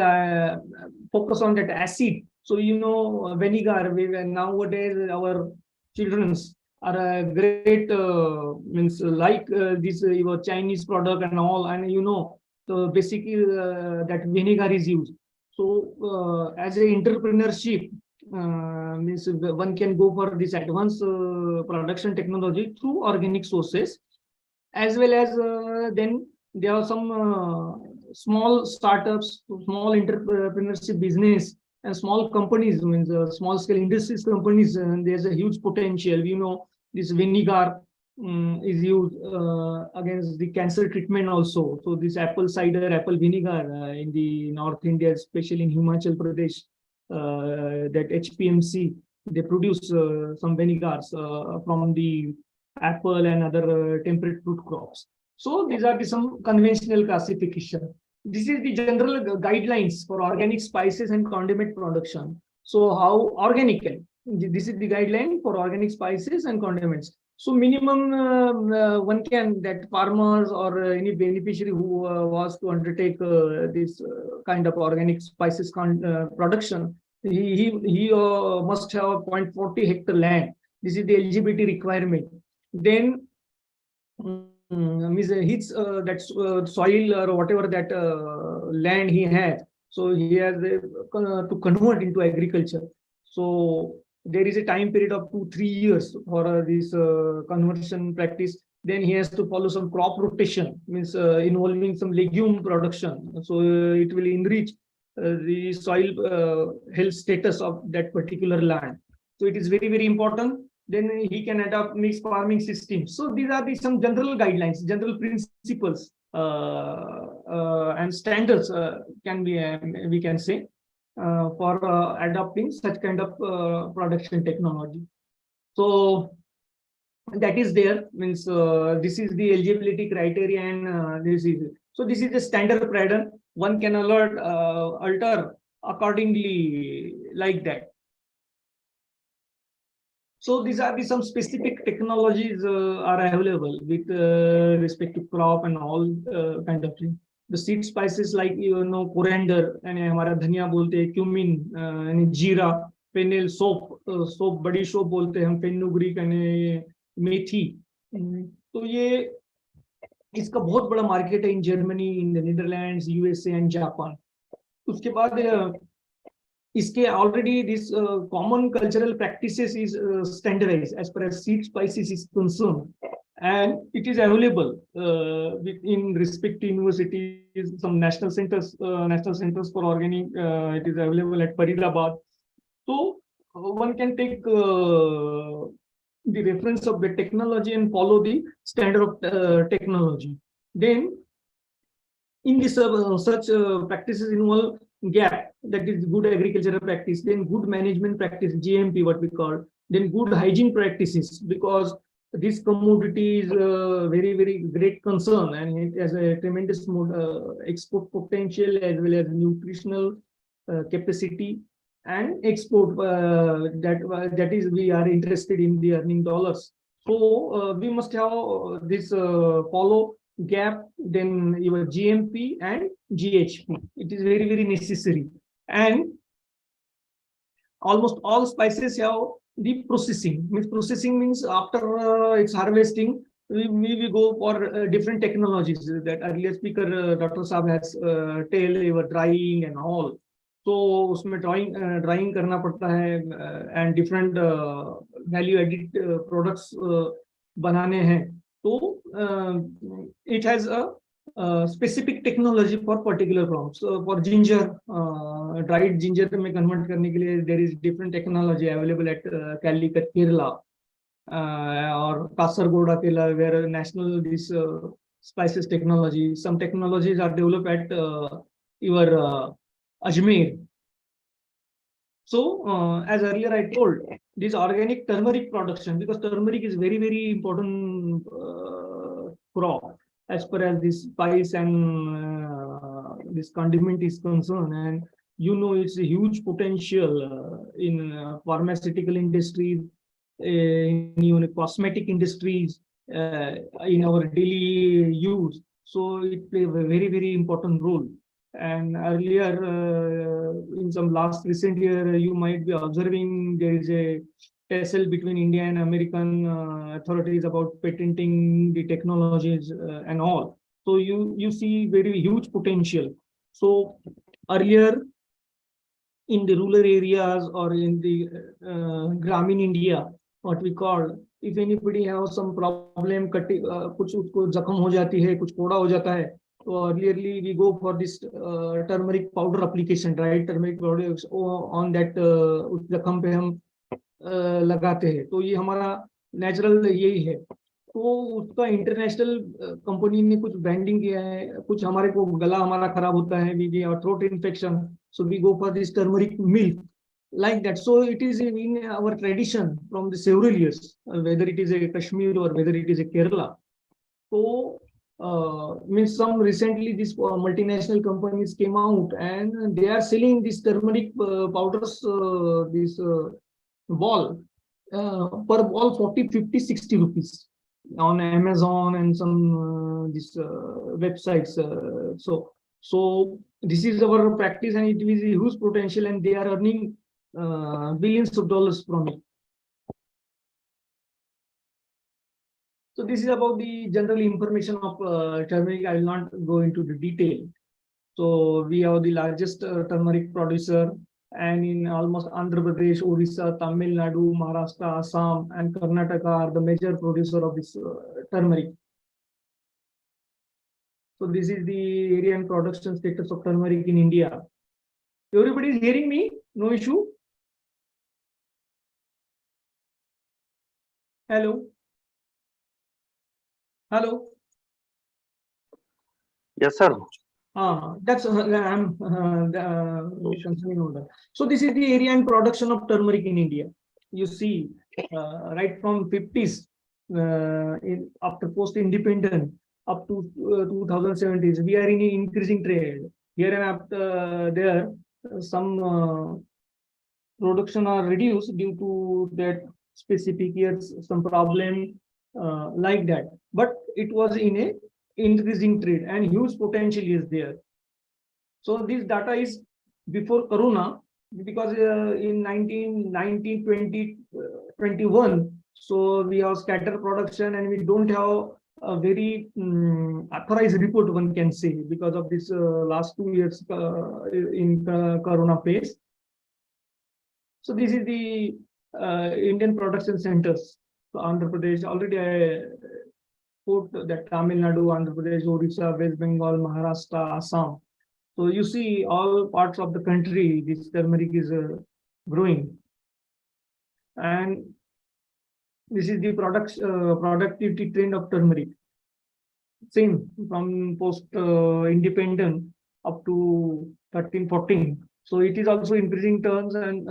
focus on that acid. So you know, vinegar. Nowadays our children's are a great means like this your Chinese product and all, and you know, so basically that vinegar is used. So as a entrepreneurship means one can go for this advanced production technology through organic sources, as well as then there are some small startups, small entrepreneurship business and small companies, means small scale industries companies. There's a huge potential. You know, this vinegar is used against the cancer treatment also. So this apple cider, apple vinegar in the North India, especially in Himachal Pradesh, that HPMC, they produce some vinegars from the apple and other temperate fruit crops. So these are some conventional classification. This is the general guidelines for organic spices and condiment production. So how organically? This is the guideline for organic spices and condiments. So minimum one can, that farmers or any beneficiary who was to undertake this kind of organic spices production, he must have 0.40 hectare land. This is the eligibility requirement. Then his that soil or whatever that land he has, so he has to convert into agriculture. So there is a time period of 2-3 years for this conversion practice. Then he has to follow some crop rotation, means involving some legume production. So it will enrich the soil health status of that particular land. So it is very, very important. Then he can adopt mixed farming systems. So these are some general guidelines, general principles and standards can be we can say for adopting such kind of production technology. So that is there, means this is the eligibility criteria, and this is so this is the standard pattern. One can alter accordingly like that. So these are some specific technologies are available with respect to crop and all kind of thing. The seed spices like, you know, coriander and हमारा धनिया बोलते हैं, cumin and जीरा, fennel, soap, बड़ी soap बोलते हैं हम, fenugreek and मेथी. तो ये इसका बहुत बड़ा मार्केट है in Germany, in the Netherlands, USA and Japan. उसके बाद इसके already this common cultural practices is standardized as far as seed spices is concerned, and it is available in respective universities, some national centers for organic. It is available at Faridabad. So one can take the reference of the technology and follow the standard of technology. Then in this such practices involve gap, that is good agricultural practice, then good management practice, GMP what we call, then good hygiene practices, because this commodity is very, very great concern, and it has a tremendous export potential as well as nutritional capacity and export that is we are interested in the earning dollars. So we must have this follow gap, then your GMP and GHP. It is very, very necessary. And almost all spices have the processing. Processing means after its harvesting, we go for different technologies that earlier speaker Dr. Saab has tell your drying and all. So उसमें drying करना पड़ता है and different value added products बनाने हैं. So it has a specific technology for particular crops. For ginger, dried ginger में convert करने के लिए there is different technology available at Calicut, Kerala, or Kasargoda, Kerala, where national this spices technology. Some technologies are developed at your Ajmer. So as earlier I told, this organic turmeric production, because turmeric is very, very important crop as far as this spice and this condiment is concerned, and you know it's a huge potential in pharmaceutical industries, in cosmetic industries, in our daily use. So it plays a very, very important role. And earlier, in some last recent year, you might be observing there is a tussle between India and American authorities about patenting the technologies and all. So you see very huge potential. So earlier in the rural areas or in the Gramin India, what we call, if anybody has some problem, कुछ उसको जख्म हो जाती है, कुछ कोड़ा हो जाता है, so earlierly we go for this turmeric powder application, right? Turmeric powder on that उस जख्म पे हम लगाते हैं. तो ये हमारा नेचुरल यही है. तो उसका इंटरनेशनल कंपनी ने कुछ ब्रांडिंग किया है. कुछ हमारे को गला हमारा खराब होता है, we get throat infection, so we go for this turmeric milk, like that. So it is in our tradition from the several years, whether it is a Kashmir or whether it is a Kerala. So means some recently these multinational companies came out and they are selling these turmeric powders, this ball per ball 40, 50, 60 rupees on Amazon and some these websites. So this is our practice, and it is a huge potential, and they are earning billions of dollars from it. So this is about the general information of turmeric. I will not go into the detail. So we are the largest turmeric producer, and in almost Andhra Pradesh, Orissa, Tamil Nadu, Maharashtra, Assam, and Karnataka are the major producer of this turmeric. So this is the area and production status of turmeric in India. Everybody is hearing me? No issue? Hello? Hello? Yes, sir. That's I'm concerning on that. So this is the area and production of turmeric in India. You see, right from 50s, after post-independence up to 2070s, we are in an increasing trade. Here and after there, some production are reduced due to that specific years, some problem like that. But it was in a increasing trade and huge potential is there. So this data is before Corona, because in 1990, 20, 21, so we have scatter production and we don't have a very authorized report, one can say, because of this last 2 years in Corona phase. So this is the Indian production centers. So Andhra Pradesh, already I put that Tamil Nadu, Andhra Pradesh, Orissa, West Bengal, Maharashtra, Assam. So you see all parts of the country, this turmeric is growing. And this is the productivity trend of turmeric. Same from post-independent up to 13, 14. So it is also increasing tons, and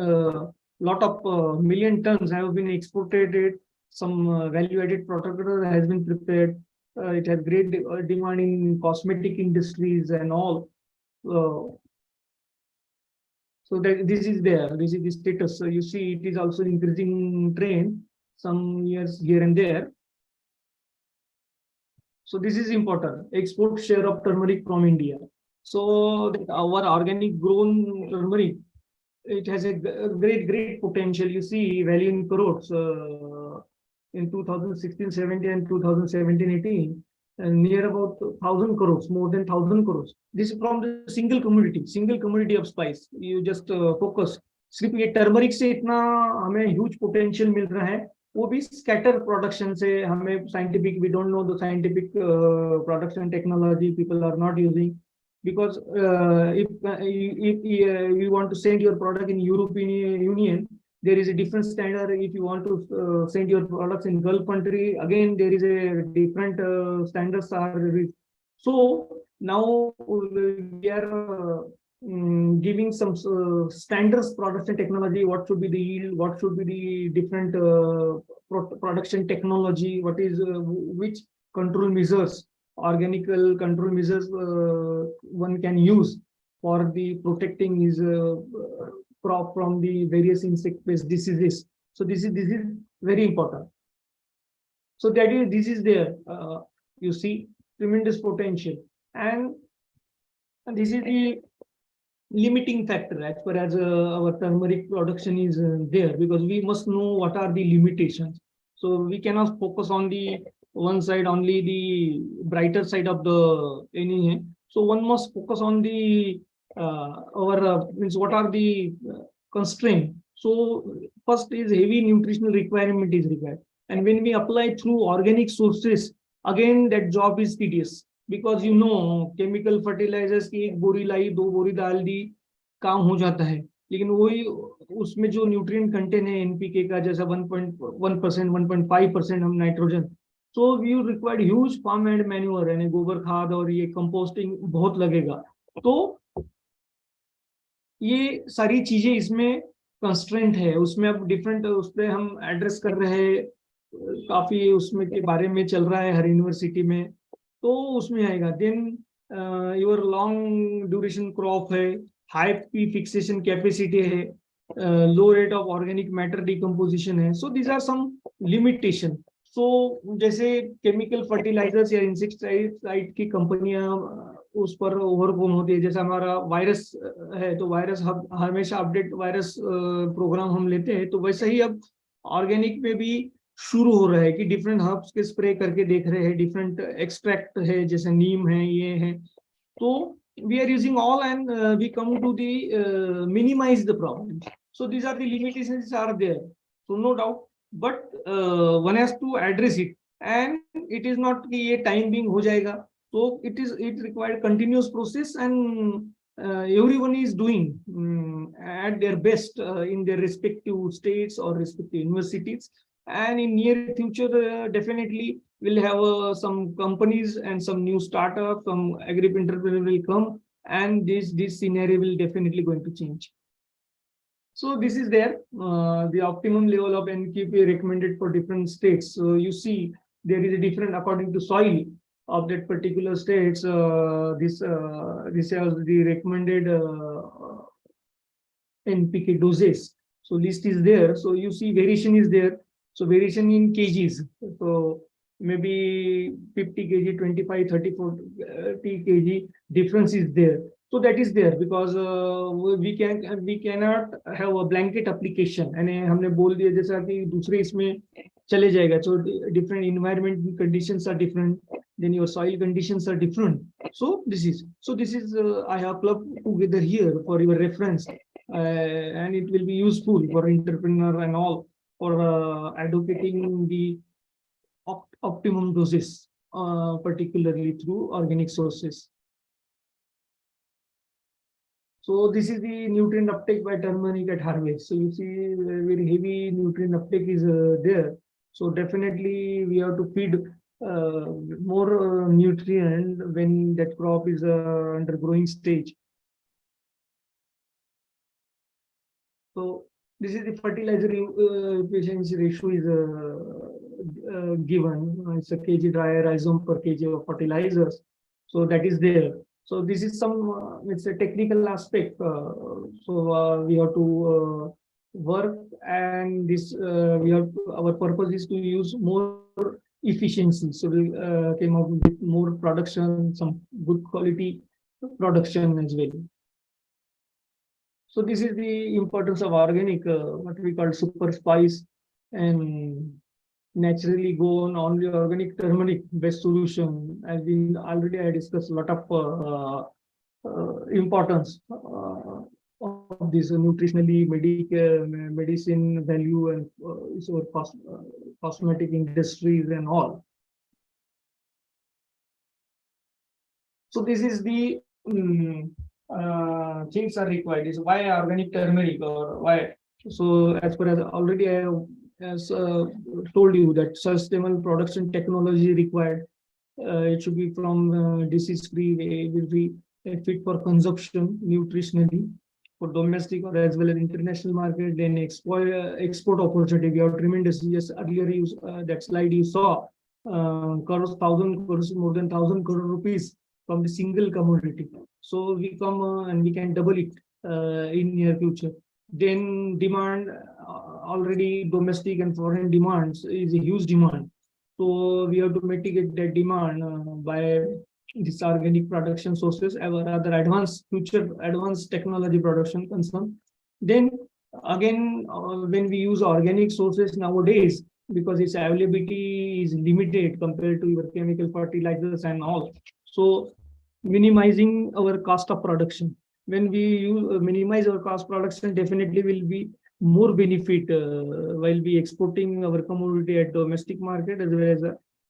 lot of million tons have been exported. Some value-added product has been prepared. It has great demand in cosmetic industries and all. So that this is there. This is the status. So you see, it is also increasing trend. Some years here and there. So this is important. Export share of turmeric from India. So our organic grown turmeric, it has a great potential. You see value in crores in 2016-17 and 2017-18, and near about 1,000 crores, more than 1,000 crores. This is from the single commodity of spice. You just focus. सिर्फ ये turmeric से इतना हमें huge potential मिल रहा है, वो भी scatter production से हमें scientific, we don't know the scientific production technology people are not using, because if you want to send your product in European Union, there is a different standard. If you want to send your products in Gulf country, again there is a different standards are. So now we are giving some standards production technology. What should be the yield? What should be the different production technology? What is which control measures, organic control measures one can use for the protecting his crop from the various insect-based diseases. So this is very important. So this is there. You see tremendous potential, and this is the limiting factor as far as our turmeric production is there, because we must know what are the limitations. So we cannot focus on the one side only, the brighter side of the any. So one must focus on the means what are the constraints. So first is heavy nutritional requirement is required, and when we apply through organic sources, again that job is tedious, because you know chemical fertilizers की एक बोरी लाई, दो बोरी डाल दी, काम हो जाता है, लेकिन वही उसमें जो न्यूट्रिएंट कंटेंट है एनपीके का जैसा 1.1%, 1.5% हम nitrogen, so you required huge farm and manure, यानी गोबर खाद और ये कंपोस्टिंग बहुत लगेगा. तो ये सारी चीजें इसमें कंस्ट्रेंट है, उसमें अब डिफरेंट उस पर हम एड्रेस कर रहे हैं, काफी उसमें के बारे में चल रहा है हर यूनिवर्सिटी में, तो उसमें आएगा. Then your long duration crop है, हाई पी फिक्सेशन कैपेसिटी है, low rate of organic matter decomposition है. So these are some limitation. So जैसे केमिकल फर्टिलाइजर्स या इंसेक्टिसाइड की कंपनियां उस पर ओवरकम होती है, जैसे हमारा वायरस है तो वायरस हमेशा अपडेट वायरस प्रोग्राम हम लेते हैं, तो वैसे ही अब ऑर्गेनिक में भी शुरू हो रहा है कि डिफरेंट हर्ब्स के स्प्रे करके देख रहे हैं, डिफरेंट एक्सट्रैक्ट है जैसे नीम है, ये है. तो we are using all, and we come to the minimize the problem. So these are the limitations are there, so no doubt, but one has to address it, and it is not कि ये time being हो जाएगा. So it required continuous process, and everyone is doing at their best in their respective states or respective universities. And in near future, definitely we'll have some companies and some new startups, some agri-entrepreneur will come, and this scenario will definitely going to change. So this is there, the optimum level of NQP recommended for different states. So you see there is a different according to soil of that particular states. This has the recommended NPK doses. So list is there. So you see variation is there. So variation in kgs. So maybe 50 kg, 25, 30, 40 kg difference is there. So that is there because we cannot have a blanket application. And हमने बोल दिया जैसा कि दूसरे इसमें चले जाएगा. So different environment conditions are different. Then your soil conditions are different. So this is I have clubbed together here for your reference, and it will be useful for entrepreneur and all for advocating the optimum doses, particularly through organic sources. So this is the nutrient uptake by turmeric at harvest. So you see very heavy nutrient uptake is there. So definitely we have to feed more nutrient when that crop is under growing stage. So this is the fertilizer efficiency ratio is given. It's a kg dry rhizome per kg of fertilizers. So that is there. So this is some it's a technical aspect. So we have to work, and this we have our purpose is to use more efficiency. So we came up with more production, some good quality production as well. So this is the importance of organic, what we call super spice, and naturally go on only organic turmeric best solution. As we already I discussed a lot of importance of this nutritionally medicine value and so cosmetic industries and all. So this is the things are required. Is why organic turmeric or why? So as far as already I have told you that sustainable production technology required. It should be from disease-free. It will be fit for consumption nutritionally for domestic or as well as international market. Then export opportunity. We have tremendous. Yes, earlier you that slide you saw crores, 1,000 crores, more than 1,000 crore rupees from the single commodity. So we come and we can double it in near future. Then demand already domestic and foreign demands is a huge demand. So we have to mitigate that demand by this organic production sources, or other advanced future advanced technology production concern. Then again, when we use organic sources nowadays, because its availability is limited compared to your chemical fertilizers and all. So minimizing our cost of production. When we minimize our cost production, definitely will be more benefit while we exporting our commodity at domestic market as well as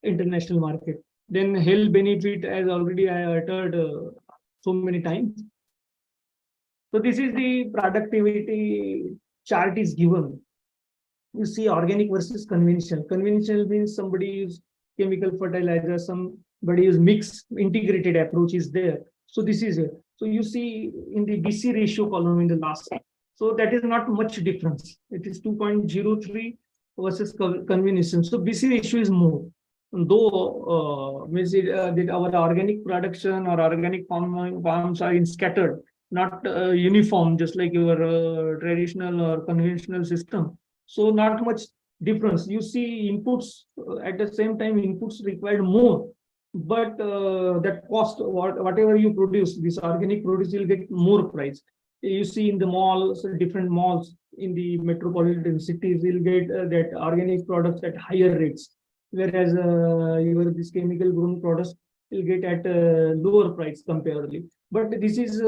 international market. Then health benefit, as already I uttered so many times. So this is the productivity chart is given. You see organic versus conventional. Conventional means somebody use chemical fertilizer, somebody use mixed integrated approach is there. So this is it. So you see in the BC ratio column in the last. So that is not much difference. It is 2.03 versus conventional. So BC ratio is more. Though means that our organic production or organic farms are in scattered, not uniform, just like your traditional or conventional system. So not much difference. You see inputs at the same time, inputs required more, but that cost, whatever you produce, this organic produce will get more price. You see in the malls, different malls in the metropolitan cities will get that organic products at higher rates, whereas your this chemical grown products will get at lower price comparatively. But this is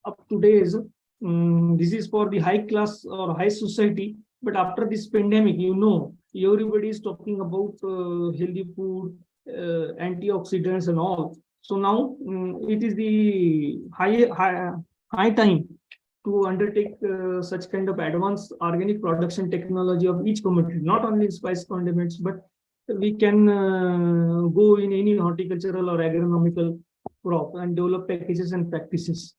up to days. This is for the high class or high society. But after this pandemic, you know, everybody is talking about healthy food, antioxidants and all. So now it is the high time to undertake such kind of advanced organic production technology of each commodity, not only spice condiments, but we can go in any horticultural or agronomical crop and develop packages and practices.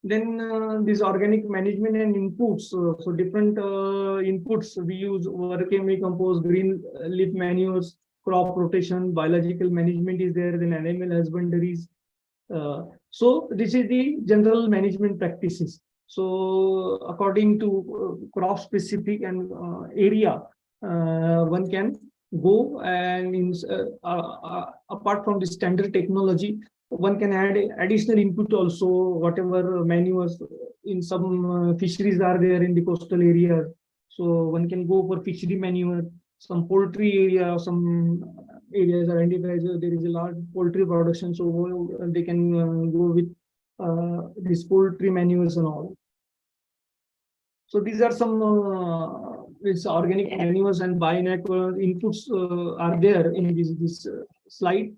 Then this organic management and inputs. So different inputs we use: vermicompost, green leaf manures, crop rotation, biological management is there, then animal husbandries. So this is the general management practices. So according to crop specific and area, one can go and apart from the standard technology, one can add additional input also, whatever manures in some fisheries are there in the coastal area. So one can go for fishery manure, some poultry area, some areas are identified. There is a large poultry production, so they can go with these poultry manures and all. So these are some this organic manures and bioenergy inputs are there in this slide.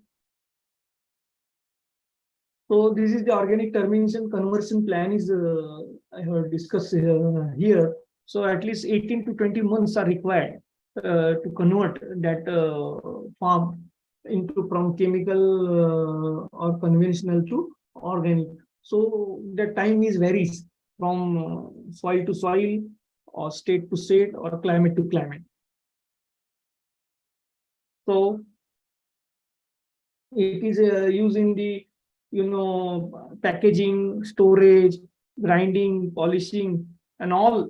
So this is the organic termination conversion plan is I have discussed here. So at least 18 to 20 months are required to convert that farm into from chemical or conventional to organic. So the time is varies from soil to soil or state to state or climate to climate. So it is used in the packaging, storage, grinding, polishing, and all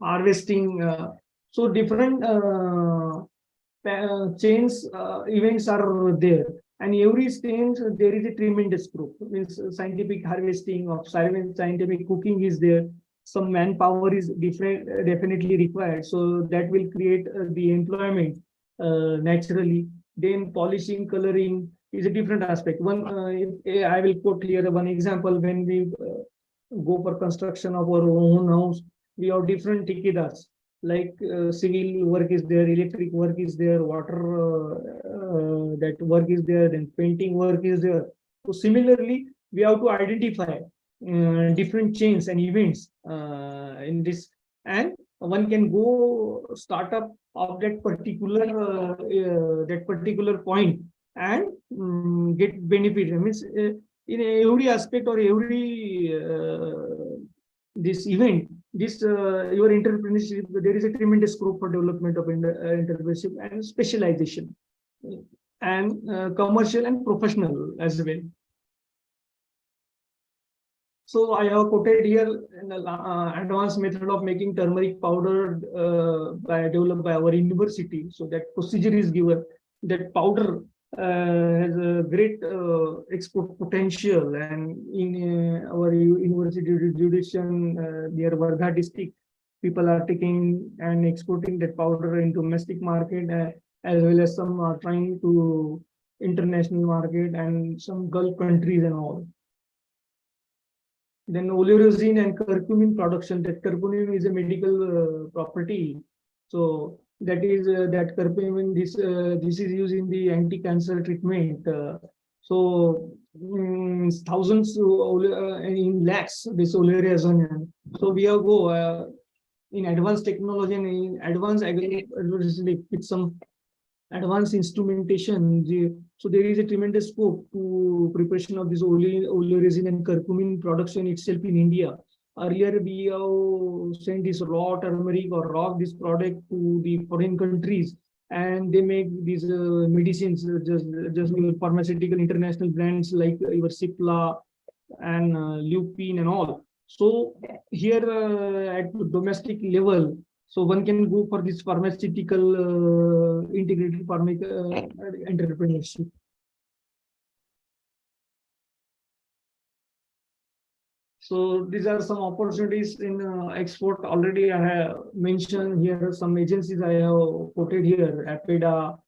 harvesting. So different chains events are there, and every stage there is a tremendous group. Means scientific harvesting or scientific cooking is there. Some manpower is definitely required, so that will create the employment naturally. Then polishing, coloring is a different aspect. One, I will quote here one example. When we go for construction of our own house, we have different tikidars. Like civil work is there, electric work is there, water that work is there, then painting work is there. So similarly, we have to identify different chains and events in this, and one can go start up of that particular point and get benefit. I mean, in every aspect or every this event, this your entrepreneurship, there is a tremendous scope for development of entrepreneurship and specialization, and commercial and professional as well. So I have quoted here an advanced method of making turmeric powder developed by our university. So that procedure is given. That powder has a great export potential, and in our university jurisdiction near Wardha district, people are taking and exporting that powder into domestic market, as well as some are trying to international market and some Gulf countries and all. Then oleoresin and curcumin production. That curcumin is a medical property. So that is that curcumin. This is used in the anti-cancer treatment. So thousands in lakhs this oleoresin. So we have go in advanced technology and in advanced agriculture with some advanced instrumentation. So there is a tremendous scope to preparation of this oleoresin and curcumin production itself in India. Earlier, we have sent this raw turmeric or raw this product to the foreign countries, and they make these medicines, just pharmaceutical international brands like your Cipla and Lupin and all. So here at domestic level, so one can go for this pharmaceutical integrated entrepreneurship. So these are some opportunities in export. Already I have mentioned here some agencies I have quoted here, APEDA.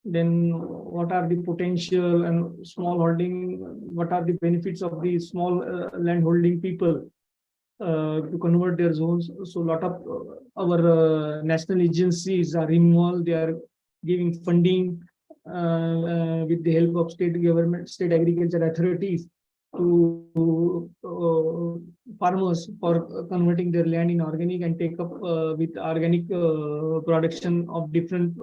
Then what are the potential and small holding, what are the benefits of the small land holding people to convert their zones. So a lot of our national agencies are involved. They are giving funding with the help of state government, state agriculture authorities to farmers for converting their land in organic and take up with organic production of different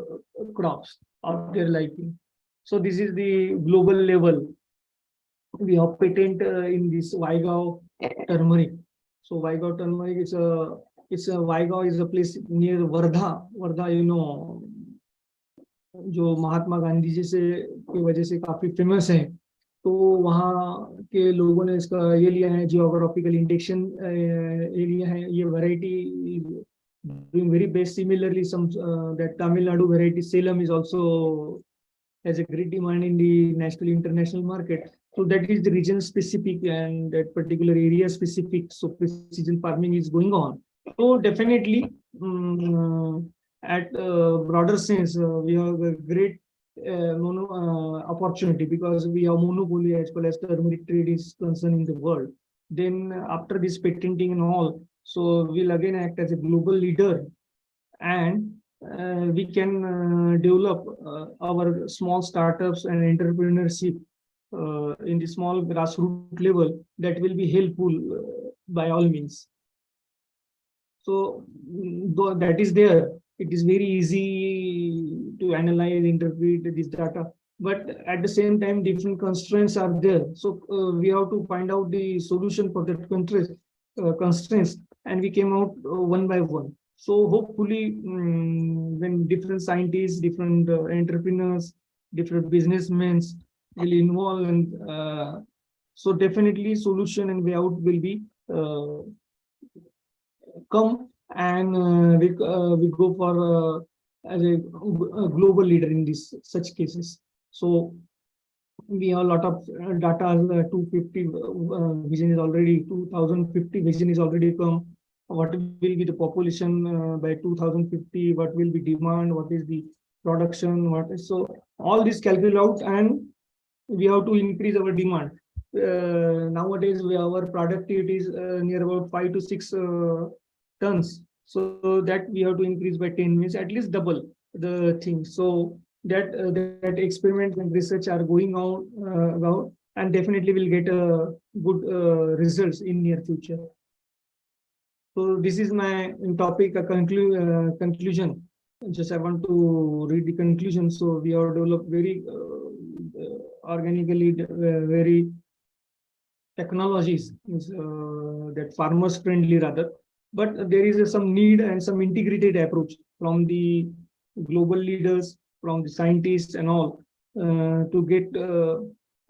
crops of their liking. So this is the global level. We have patent in this Vaigao turmeric. So Vaigao turmeric is Vaigao is a place near Wardha. Wardha, you know, जो महात्मा गांधी जी से की वजह से काफी famous है, तो वहाँ के लोगों ने इसका ये लिया है, जियोग्राफिकल इंडेक्शन ये लिया है. ये variety doing very best. Similarly, some that Tamil Nadu variety Salem is also has a great demand in the national international market. So that is the region specific and that particular area specific. So precision farming is going on. So definitely at broader sense, we have a great opportunity because we have monopoly as well as turmeric trade is concerned in the world. Then after this patenting and all, so we'll again act as a global leader, and we can develop our small startups and entrepreneurship in the small grassroots level. That will be helpful by all means. So though that is there, it is very easy to analyze, interpret this data, but at the same time, different constraints are there. So we have to find out the solution for that constraints, and we came out one by one. So hopefully, when different scientists, different entrepreneurs, different businessmen will involve, and so definitely solution and way out will be come and we go for as a global leader in this such cases. So we have a lot of data. 250 vision is already 2050 vision is already come. What will be the population by 2050? What will be demand? What is the production? What is so all this calculate out, and we have to increase our demand. Nowadays, our productivity is near about 5 to 6 tons. So that we have to increase by 10, means at least double the thing. So that that experiment and research are going on about, and definitely will get good results in near future. So this is my topic conclusion. Just I want to read the conclusion. So we have developed very organically very technologies that farmers friendly rather, but there is some need and some integrated approach from the global leaders, from the scientists and all to get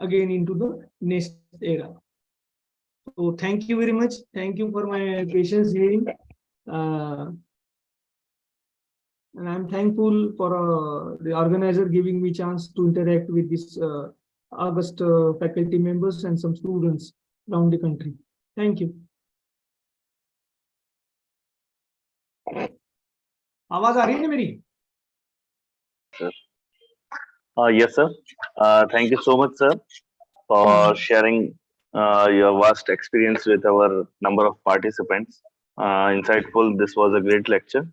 again into the next era. So thank you very much. Thank you for my patience hearing. And I'm thankful for the organizer giving me chance to interact with this August faculty members and some students around the country. Thank you. आवाज आ रही है मेरी? Yes, sir. Thank you so much, sir, for sharing your vast experience with our number of participants. Insightful. This was a great lecture,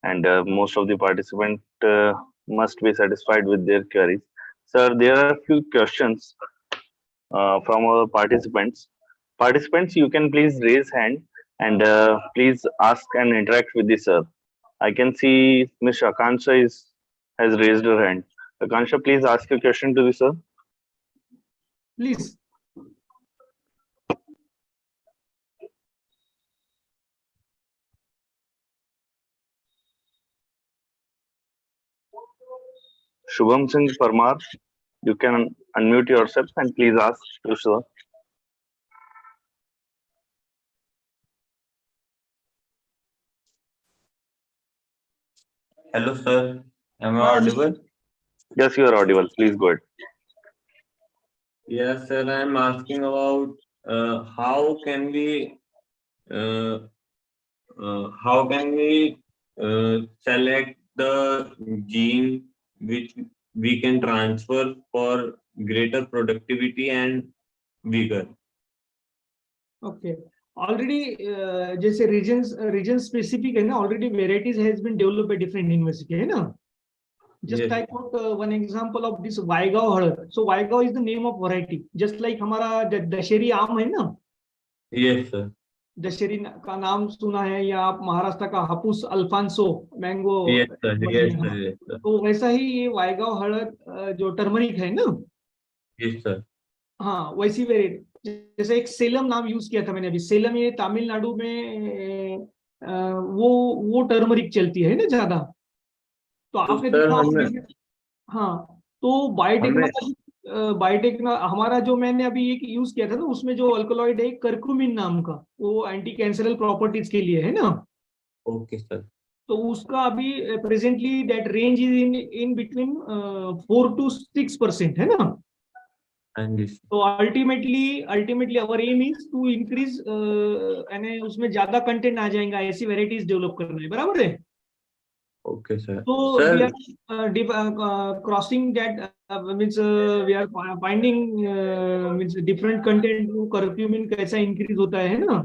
and most of the participants must be satisfied with their queries. Sir, there are a few questions from our participants. Participants, you can please raise hand and please ask and interact with the sir. I can see Ms. Akansha has raised her hand. Akansha, please ask a question to the sir. Please. Shubham Singh Parmar, you can unmute yourself and please ask to sir. Hello, sir. Am I audible? Yes, you are audible. Please go ahead. Yes, sir. I am asking about how can we select the gene which we can transfer for greater productivity and vigor. Okay. Already, जैसे region specific है ना, already varieties has been developed by different university है ना. Just Yes. I quote one example of this Vaigao हळद. So Vaigao is the name of variety. Just like हमारा दशहरी आम है ना. Yes, sir. दशहरी का नाम सुना है, या आप महाराष्ट्र का Hapus Alphonso mango. Yes, sir. Yes, sir. Yes, sir. तो वैसा ही ये वाइगाव हळद जो टर्मरिक है ना. Yes, sir. हाँ, वैसी वेराइटी. जैसे एक सेलम नाम यूज किया था मैंने अभी. सेलम ये तमिलनाडु में वो टर्मरिक चलती है ना ज्यादा. तो आपने देखा होगा. हाँ, तो बायोटेक्नोलॉजी हमारा जो मैंने अभी एक यूज किया था ना, उसमें जो अल्कोलॉइड है कर्कुमिन नाम का, वो एंटी कैंसरल प्रॉपर्टीज के लिए है ना. Okay sir. तो उसका अभी presently that range is in between 4 to 6% है ना. तो ultimately our aim is to increase, यानी उसमें ज्यादा कंटेंट आ जाएगा, ऐसी वेराइटीज डेवलप करना है. बराबर है. Okay sir. So we are crossing that means we are finding means different content. Curcumin कैसा increase होता है ना.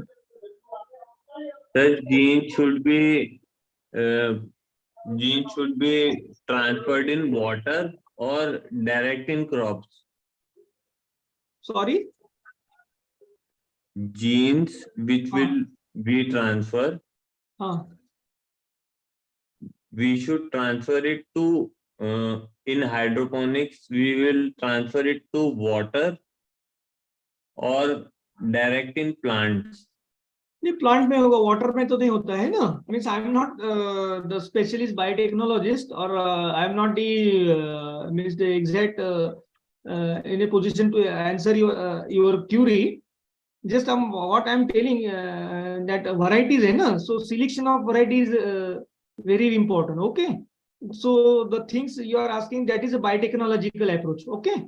The gene should be transferred in water or direct in crops. Sorry. Genes which will be transferred. We should transfer it to in hydroponics. We will transfer it to water or direct in plants. नहीं, plant में होगा, water में तो नहीं होता है ना. Means I am not the specialist biotechnologist or I am not the means the exact in a position to answer your query, just what I'm telling that varieties hai na, so selection of varieties very important. Okay, so the things you are asking, that is a biotechnological approach. Okay,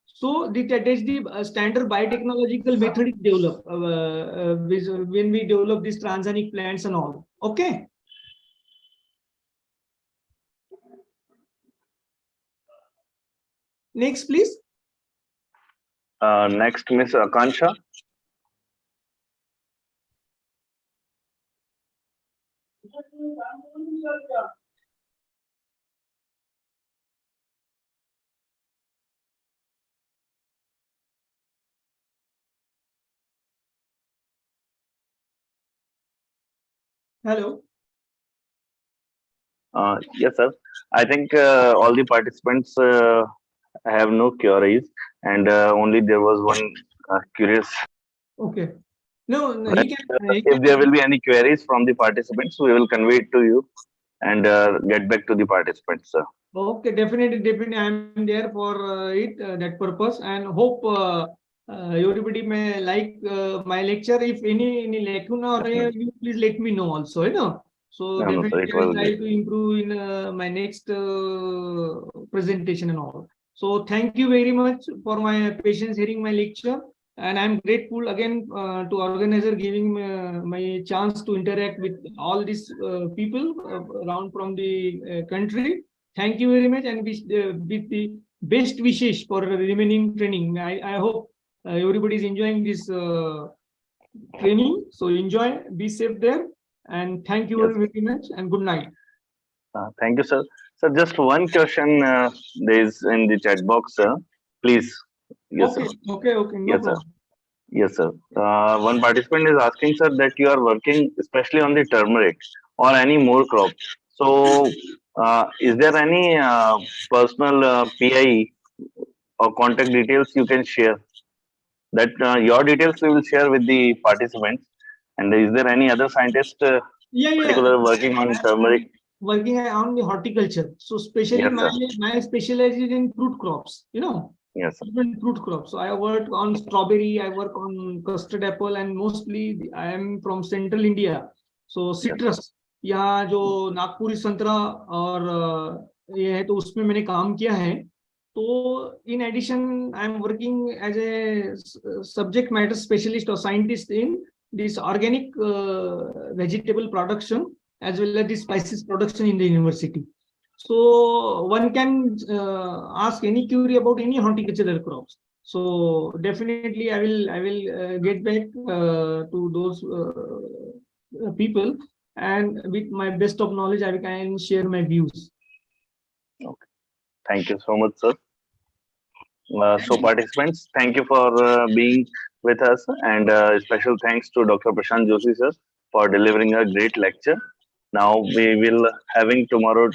so that is the standard biotechnological method developed when we develop these transgenic plants and all. Okay. Next, please. Next, Miss Akansha. Hello. Yes, sir. I think all the participants have no queries, and only there was one curious. Okay. No, That, if there will be any queries from the participants, we will convey it to you and get back to the participants, sir. Okay, definitely, I'm there for it, that purpose, and hope everybody may like my lecture. If any lacuna or you please let me know also, you know. So No, definitely sir, I will try to improve in my next presentation and all. So thank you very much for my patience hearing my lecture, and I'm grateful again to organizer giving my chance to interact with all these people around from the country. Thank you very much, and with the best wishes for remaining training. I hope everybody is enjoying this training. So enjoy, be safe there, and thank you very much, and good night. Thank you, sir. So just one question there is in the chat box, sir. Please. Yes, Okay, sir. okay, no Yes, problem. sir. Yes, sir. One participant is asking, sir, that you are working especially on the turmeric or any more crop. So, is there any personal PI or contact details you can share? That your details we will share with the participants. And is there any other scientist particular working on turmeric? Working on the horticulture. So especially Yes, sir. my specialization in fruit crops, you know. Yes, sir. Even fruit crops. So I work on strawberry, I work on custard apple, and mostly I am from central India. So citrus, यहाँ जो नागपुरी संतरा और ये है तो उसमें मैंने काम किया है. So in addition, I am working as a subject matter specialist or scientist in this organic vegetable production as well as the spices production in the university. So one can ask any query about any horticultural crops. So definitely I will get back to those people, and with my best of knowledge I can share my views. Okay. Thank you so much, sir. So participants, thank you for being with us, and special thanks to Dr. Prashant Joshi, sir, for delivering a great lecture. Now we will having tomorrow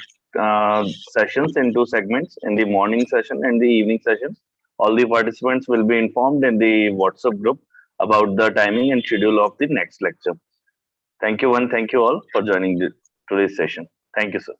sessions in 2 segments, in the morning session and the evening session. All the participants will be informed in the WhatsApp group about the timing and schedule of the next lecture. Thank you, thank you all for joining today's session. Thank you, sir.